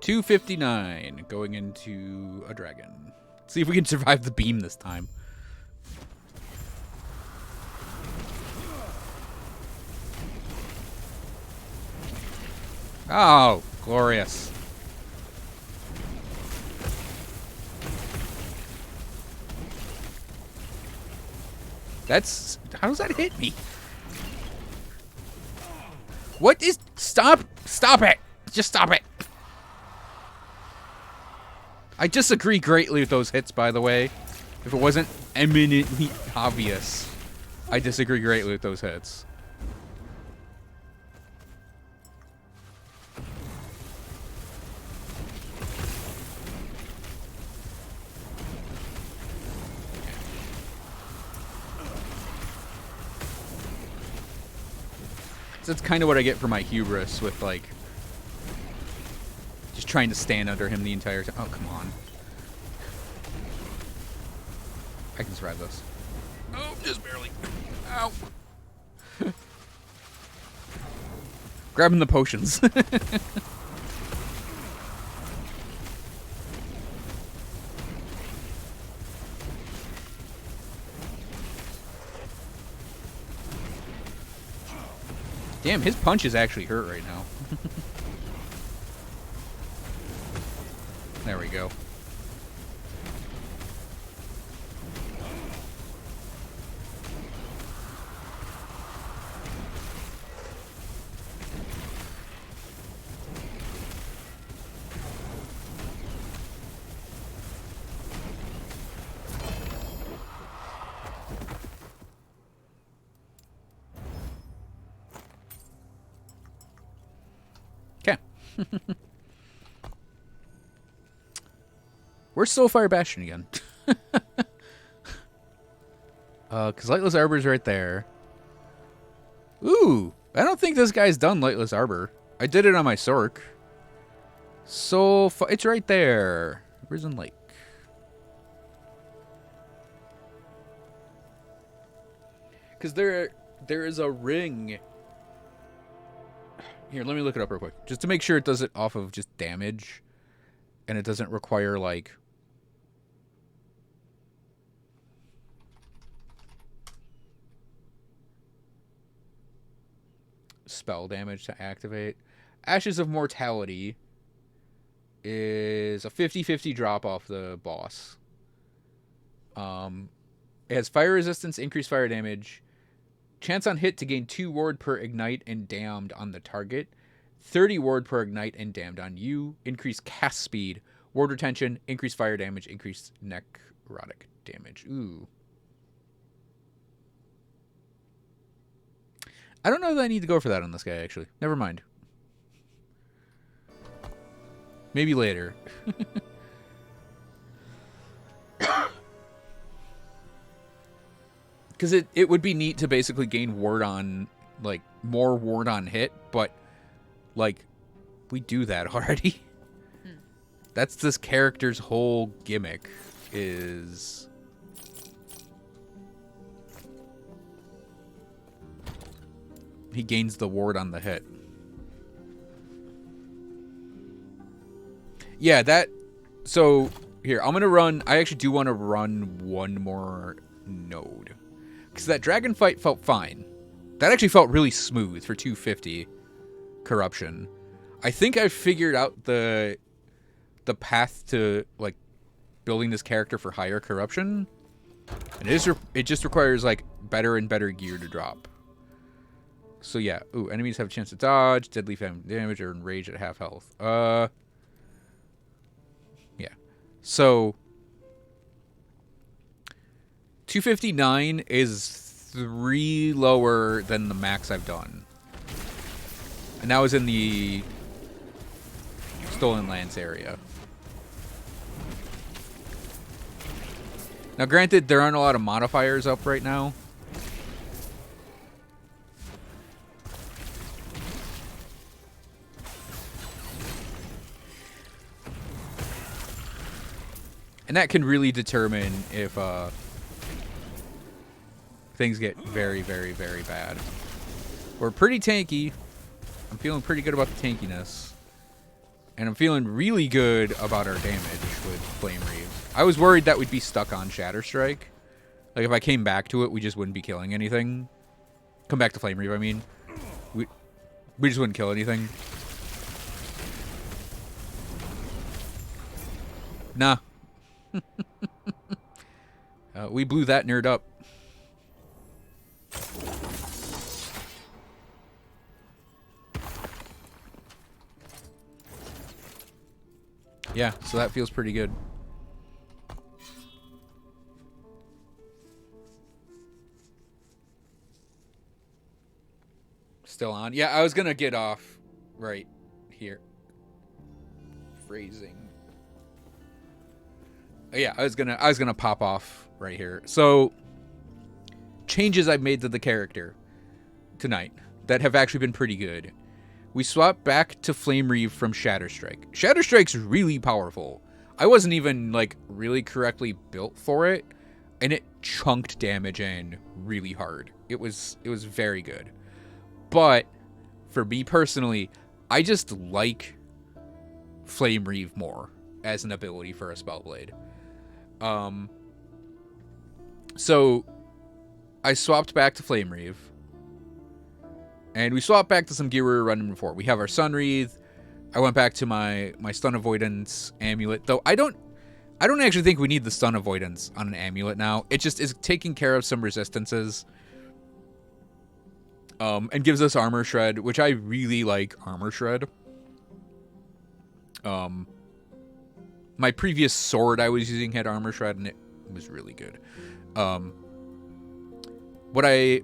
$259 going into a dragon. See if we can survive the beam this time. Oh, glorious. That's... How does that hit me? What is... Stop! Stop it! Just stop it! I disagree greatly with those hits, by the way.
If it wasn't eminently obvious, I disagree greatly with those hits. So that's kind of what I get for my hubris with, like, just trying to stand under him the entire time. Oh, come on. I can survive this. Oh, just barely. Ow. Grabbing the potions. Damn, his punches actually hurt right now. There we go. Okay. Where's Soulfire Bastion again? Because Lightless Arbor's right there. Ooh, I don't think this guy's done Lightless Arbor. I did it on my Sork. It's right there. Risen Lake. Because there is a ring. Here, let me look it up real quick. Just to make sure it does it off of just damage. And it doesn't require, like... spell damage to activate. Ashes of Mortality is a 50-50 drop off the boss. It has fire resistance, increased fire damage, chance on hit to gain 2 ward per ignite and damned on the target, 30 ward per ignite and damned on you, increased cast speed, ward retention, increased fire damage, increased necrotic damage. Ooh. I don't know that I need to go for that on this guy, actually. Never mind. Maybe later. Because it would be neat to basically gain ward on, like, more ward on hit, but, like, we do that already. That's this character's whole gimmick, is... he gains the ward on the hit. Yeah, that... So, here, I'm going to run... I actually do want to run one more node. Because that dragon fight felt fine. That actually felt really smooth for 250 corruption. I think I've figured out the path to, like, building this character for higher corruption. And it just requires, like, better and better gear to drop. So, yeah. Ooh, enemies have a chance to dodge, deadly damage, or enrage at half health. Yeah. So, 259 is 3 lower than the max I've done. And that was in the Stolen Lands area. Now, granted, there aren't a lot of modifiers up right now. And that can really determine if things get very, very, very bad. We're pretty tanky. I'm feeling pretty good about the tankiness. And I'm feeling really good about our damage with Flame Reave. I was worried that we'd be stuck on Shatter Strike. Like, if I came back to it, we just wouldn't be killing anything. Come back to Flame Reave, I mean. We just wouldn't kill anything. Nah. We blew that nerd up. Yeah, so that feels pretty good. Still on? Yeah, I was gonna get off right here. Phrasing. Yeah, I was gonna pop off right here. So changes I've made to the character tonight that have actually been pretty good. We swapped back to Flame Reeve from Shatterstrike. Shatterstrike's really powerful. I wasn't even like really correctly built for it, and it chunked damage in really hard. It was very good. But for me personally, I just like Flame Reeve more as an ability for a Spellblade. So I swapped back to Flame Reeve, and we swapped back to some gear we were running before. We have our Sun Wreath. I went back to my stun avoidance amulet, though I don't actually think we need the stun avoidance on an amulet now. It just is taking care of some resistances. And gives us armor shred, which I really like armor shred. My previous sword I was using had armor shred, and it was really good. What I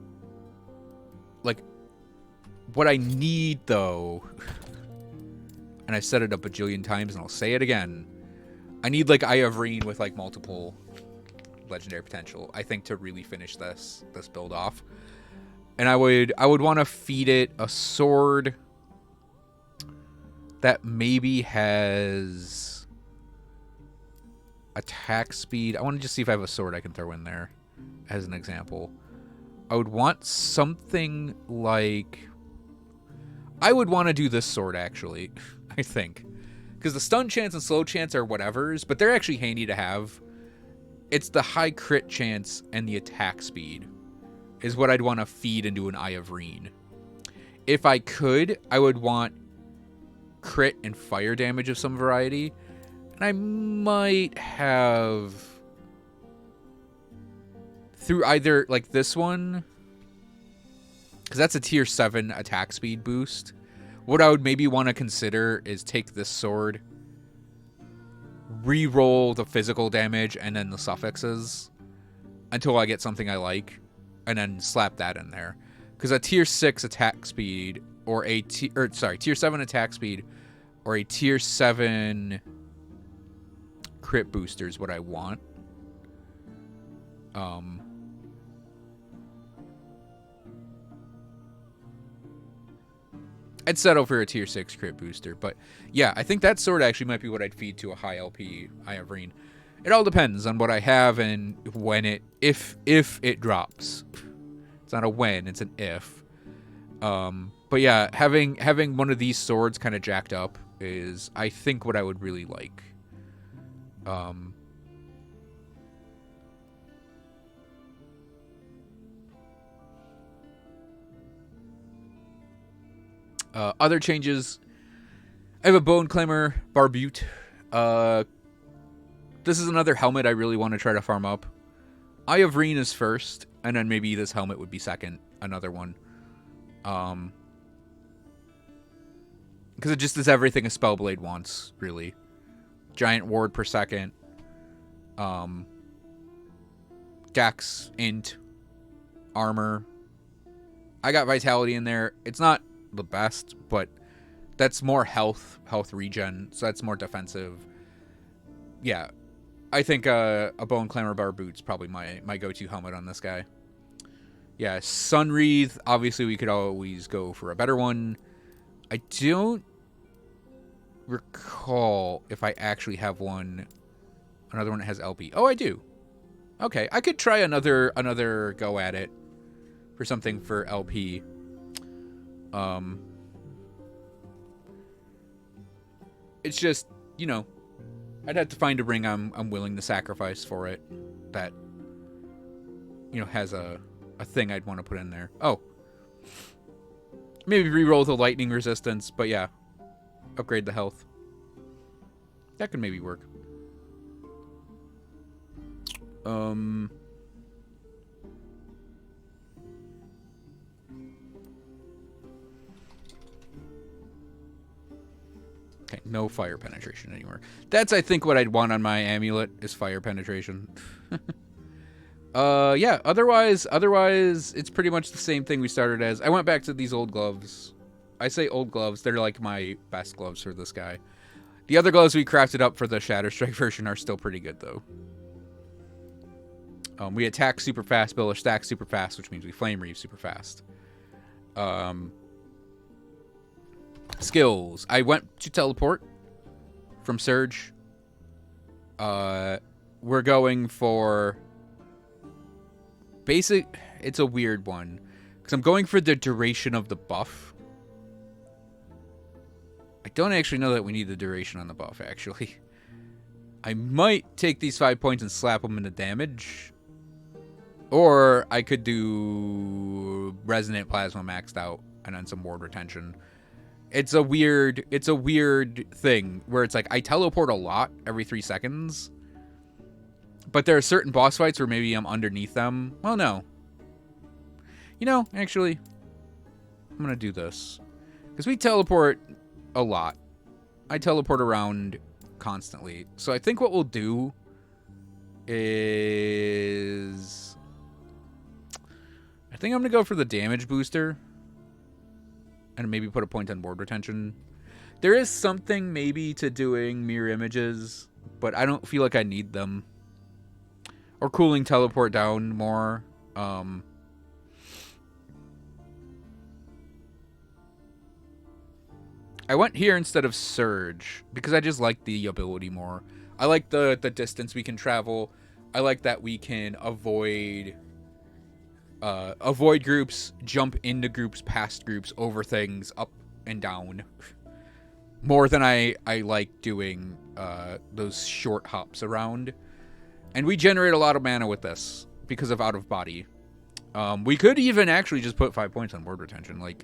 need though, and I've said it a bajillion times, and I'll say it again. I need like Eye of Reen with like multiple legendary potential, I think, to really finish this build off. And I would want to feed it a sword that maybe has attack speed. I want to just see if I have a sword I can throw in there as an example. I would want something like... I would want to do this sword, actually, I think. Because the stun chance and slow chance are whatevers, but they're actually handy to have. It's the high crit chance and the attack speed is what I'd want to feed into an Eye of Reen. If I could, I would want crit and fire damage of some variety. And I might have... through either, like this one... because that's a tier 7 attack speed boost. What I would maybe want to consider is take this sword, re-roll the physical damage and then the suffixes until I get something I and then slap that in there. Because a tier 6 attack speed or a tier 7 attack speed or a tier 7 crit booster is what I want. I'd settle for a tier 6 crit booster, but yeah, I think that sword actually might be what I'd feed to a high LP Eye of Reen. It all depends on what I have and when if it drops. It's not a when, it's an if. But yeah, having one of these swords kind of jacked up is, I think, what I would really like. Other changes. I have a Bone Climber Barbute. This is another helmet I really want to try to farm up. Eye of Reen is first, and then maybe this helmet would be second. Another one. Because it just is everything a Spellblade wants, really. Giant ward per second. Dex, int, armor. I got vitality in there. It's not the best, but that's more health regen, so that's more defensive. Yeah, I think a Bone Clamor Barboot's probably my go-to helmet on this guy. Yeah, Sun Wreath, obviously we could always go for a better one. I don't recall if I actually have another one that has LP. Oh, I do. Okay, I could try another go at it for something for LP. It's just, you know, I'd have to find a ring I'm willing to sacrifice for it that, you know, has a thing I'd want to put in there. Oh. Maybe re-roll the lightning resistance, but yeah. Upgrade the health. That could maybe work. Okay, no fire penetration anymore. That's, I think, what I'd want on my amulet is fire penetration. Yeah, otherwise, it's pretty much the same thing we started as. I went back to these old gloves. I say old gloves. They're like my best gloves for this guy. The other gloves we crafted up for the Shatterstrike version are still pretty good, though. We attack super fast, build a stack super fast, which means we flame reave super fast. Skills. I went to teleport from Surge. We're going for basic. It's a weird one because I'm going for the duration of the buff. I don't actually know that we need the duration on the buff, actually. I might take these 5 points and slap them into damage. Or I could do Resonant Plasma maxed out and then some ward retention. It's a weird thing where it's like I teleport a lot every 3 seconds. But there are certain boss fights where maybe I'm underneath them. Well, no. You know, actually, I'm going to do this. Because we teleport a lot. I teleport around constantly. So I think what we'll do is... I think I'm going to go for the damage booster. And maybe put a point on ward retention. There is something maybe to doing mirror images. But I don't feel like I need them. Or cooling teleport down more. I went here instead of Surge because I just like the ability more. I like the distance we can travel. I like that we can avoid groups, jump into groups, past groups, over things, up and down. More than I like doing those short hops around. And we generate a lot of mana with this because of out of body. We could even actually just put 5 points on ward retention. Like,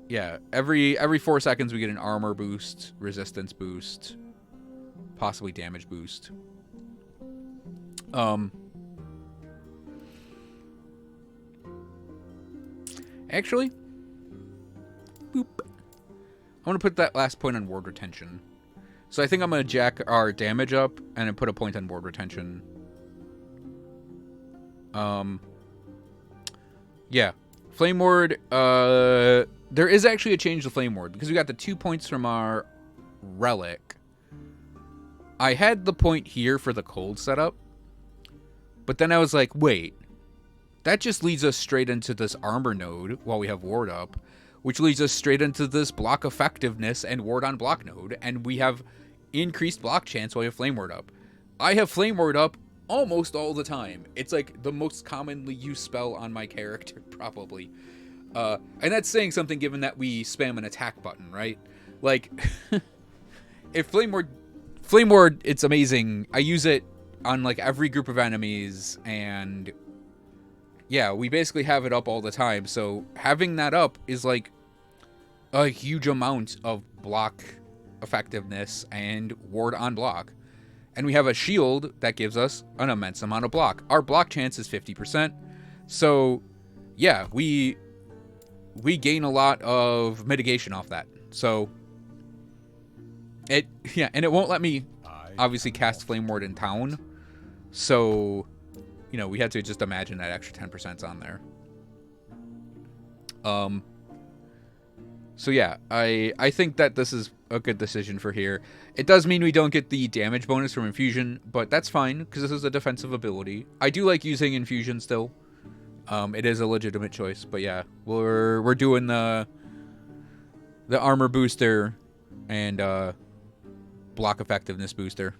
yeah, every 4 seconds we get an armor boost, resistance boost, possibly damage boost. Actually, boop. I want to put that last point on ward retention. So I think I'm going to jack our damage up and then put a point on ward retention. Yeah. Flame ward, there is actually a change to flame ward because we got the 2 points from our relic. I had the point here for the cold setup, but then I was like, wait, that just leads us straight into this armor node while we have ward up, which leads us straight into this block effectiveness and ward on block node, and we have increased block chance while we have flame ward up. I have flame ward up almost all the time. It's like the most commonly used spell on my character, probably. And that's saying something given that we spam an attack button, right? Like, if flame ward, it's amazing. I use it on like every group of enemies, and yeah, we basically have it up all the time. So having that up is like a huge amount of block effectiveness and ward on block. And we have a shield that gives us an immense amount of block. Our block chance is 50%. So yeah, we gain a lot of mitigation off that. So and it won't let me obviously cast Flame Ward in town. So, you know, we had to just imagine that extra 10%'s on there. So yeah, I think that this is a good decision for here. It does mean we don't get the damage bonus from Infusion, but that's fine, because this is a defensive ability. I do like using Infusion still. It is a legitimate choice, but yeah, we're doing the armor booster and block effectiveness booster.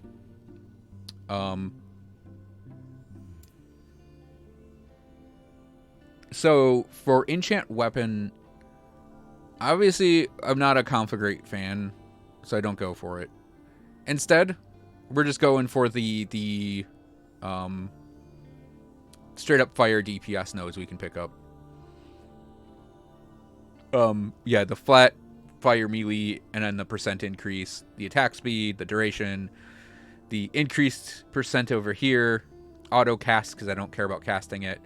So for enchant weapon, obviously I'm not a Conflagrate fan, so I don't go for it. Instead, we're just going for the straight up fire DPS nodes we can pick up. Yeah, the flat fire melee, and then the percent increase, the attack speed, the duration, the increased percent over here, auto cast because I don't care about casting it,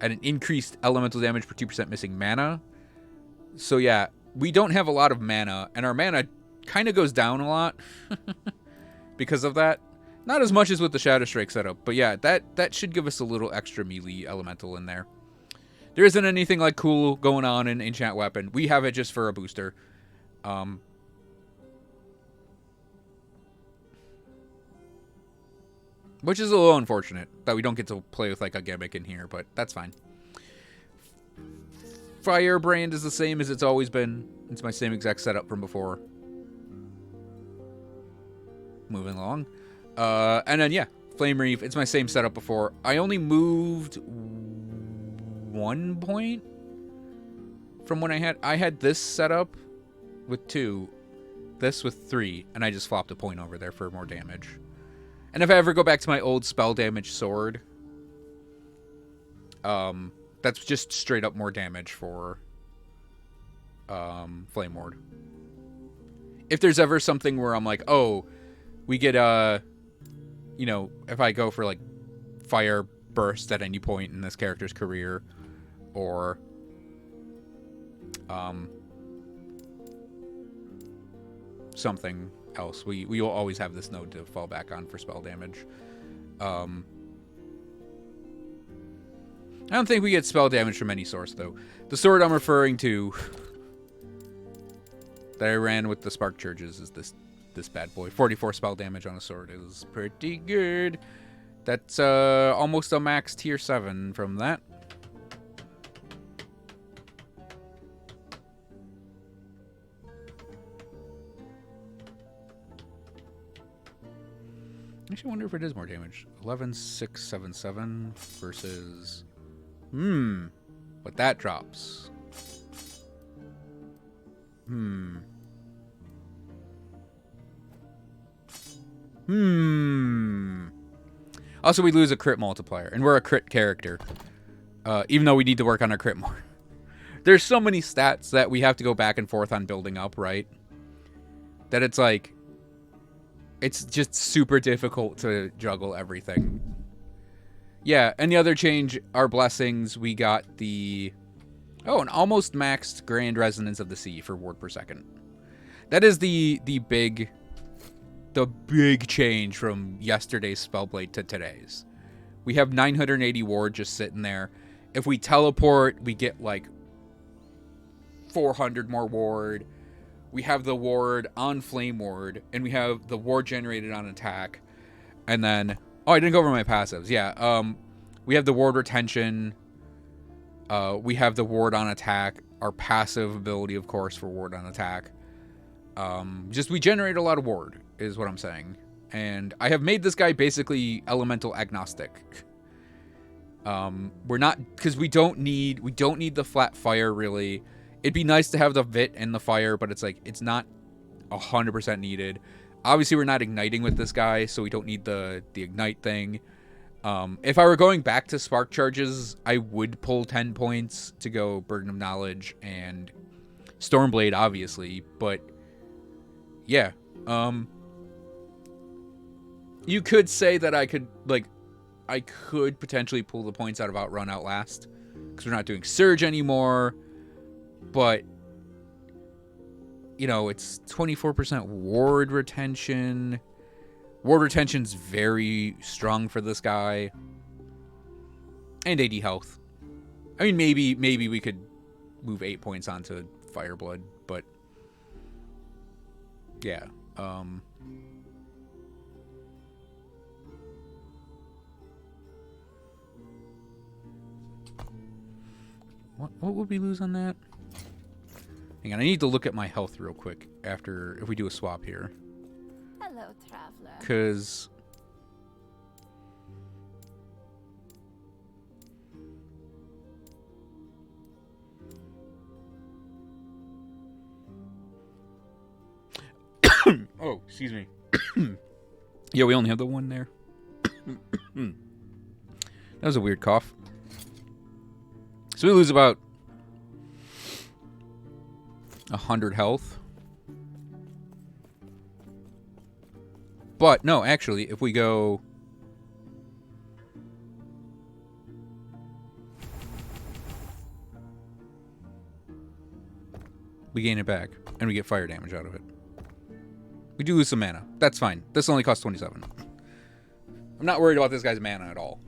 and an increased elemental damage for 2% missing mana. So yeah, we don't have a lot of mana, and our mana kind of goes down a lot. because of that. Not as much as with the Shadow Strike setup, but yeah, that should give us a little extra melee elemental in there. There isn't anything like cool going on in Enchant Weapon. We have it just for a booster. Which is a little unfortunate that we don't get to play with like a gimmick in here, but that's fine. Firebrand is the same as it's always been. It's my same exact setup from before. Moving along. And then, yeah, Flame Reef. It's my same setup before. I only moved 1 point from when I had this setup with 2, this with 3, and I just flopped a point over there for more damage. And if I ever go back to my old spell damage sword, that's just straight up more damage for Flame Ward. If there's ever something where I'm like, oh, we get you know, if I go for like Fire Burst at any point in this character's career, or something else, we will always have this node to fall back on for spell damage. I don't think we get spell damage from any source, though. The sword I'm referring to that I ran with the Spark Charges is this bad boy. 44 spell damage on a sword is pretty good. That's almost a max tier 7 from that. Actually, I wonder if it is more damage. 11,677 versus... What that drops. Also, we lose a crit multiplier, and we're a crit character. Even though we need to work on our crit more. There's so many stats that we have to go back and forth on building up, right? That it's like... It's just super difficult to juggle everything. Yeah, and the other change, our blessings, we got the... Oh, an almost maxed Grand Resonance of the Sea for ward per second. That is the big change from yesterday's Spellblade to today's. We have 980 ward just sitting there. If we teleport, we get like 400 more ward. We have the ward on Flame Ward, and we have the ward generated on attack. And then... Oh, I didn't go over my passives. Yeah, we have the ward retention. We have the ward on attack. Our passive ability, of course, for ward on attack. Just we generate a lot of ward, is what I'm saying. And I have made this guy basically elemental agnostic. We're not... Because we don't need the flat fire, really. It'd be nice to have the Vit and the fire, but it's like, it's not 100% needed. Obviously, we're not igniting with this guy, so we don't need the ignite thing. If I were going back to Spark Charges, I would pull 10 points to go Burden of Knowledge and Stormblade, obviously. But, yeah. You could say that I could potentially pull the points out of Outrun Outlast, because we're not doing Surge anymore. But, you know, it's 24% ward retention. Ward retention's very strong for this guy. And 80 health. I mean, maybe we could move 8 points onto Fireblood, but... Yeah. What would we lose on that? Hang on, I need to look at my health real quick if we do a swap here.
Hello, traveler.
Because... Oh, excuse me. Yeah, we only have the one there. That was a weird cough. So we lose about 100 health. But, no, actually, if we go... we gain it back, and we get fire damage out of it. We do lose some mana. That's fine. This only costs 27. I'm not worried about this guy's mana at all.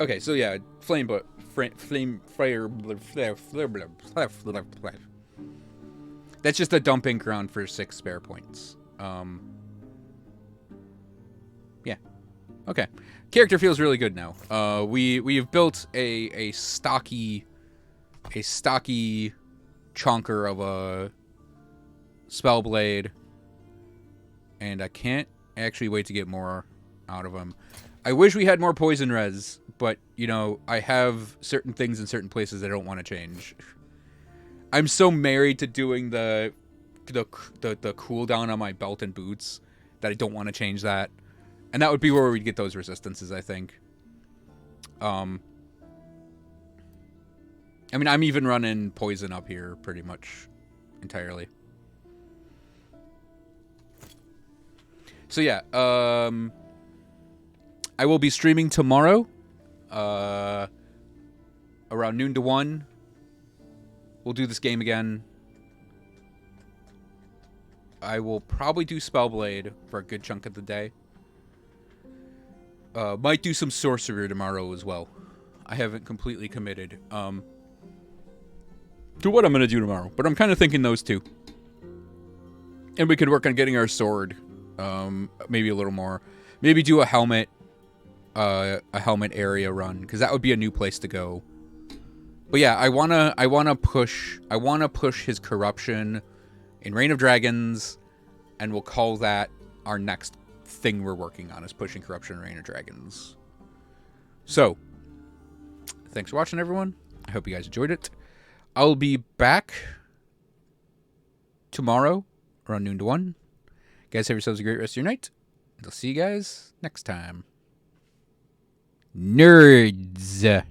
Okay, so yeah, flame fire. That's just a dumping ground for 6 spare points. Yeah. Okay. Character feels really good now. We've built a stocky chonker of a Spellblade, and I can't actually wait to get more out of him. I wish we had more poison res, but you know, I have certain things in certain places I don't want to change. I'm so married to doing the cooldown on my belt and boots that I don't want to change that. And that would be where we'd get those resistances, I think. I mean, I'm even running poison up here pretty much entirely. So yeah, I will be streaming tomorrow, around noon to 1. We'll do this game again. I will probably do Spellblade for a good chunk of the day. Might do some Sorcerer tomorrow as well. I haven't completely committed to what I'm going to do tomorrow, but I'm kind of thinking those two. And we could work on getting our sword, maybe a little more. Maybe do a helmet area run, because that would be a new place to go. But yeah, I wanna push his corruption in Reign of Dragons, and we'll call that our next thing we're working on, is pushing corruption in Reign of Dragons. So, thanks for watching, everyone. I hope you guys enjoyed it. I'll be back tomorrow around noon to 1. Guys, have yourselves a great rest of your night, and I'll see you guys next time. Nerds.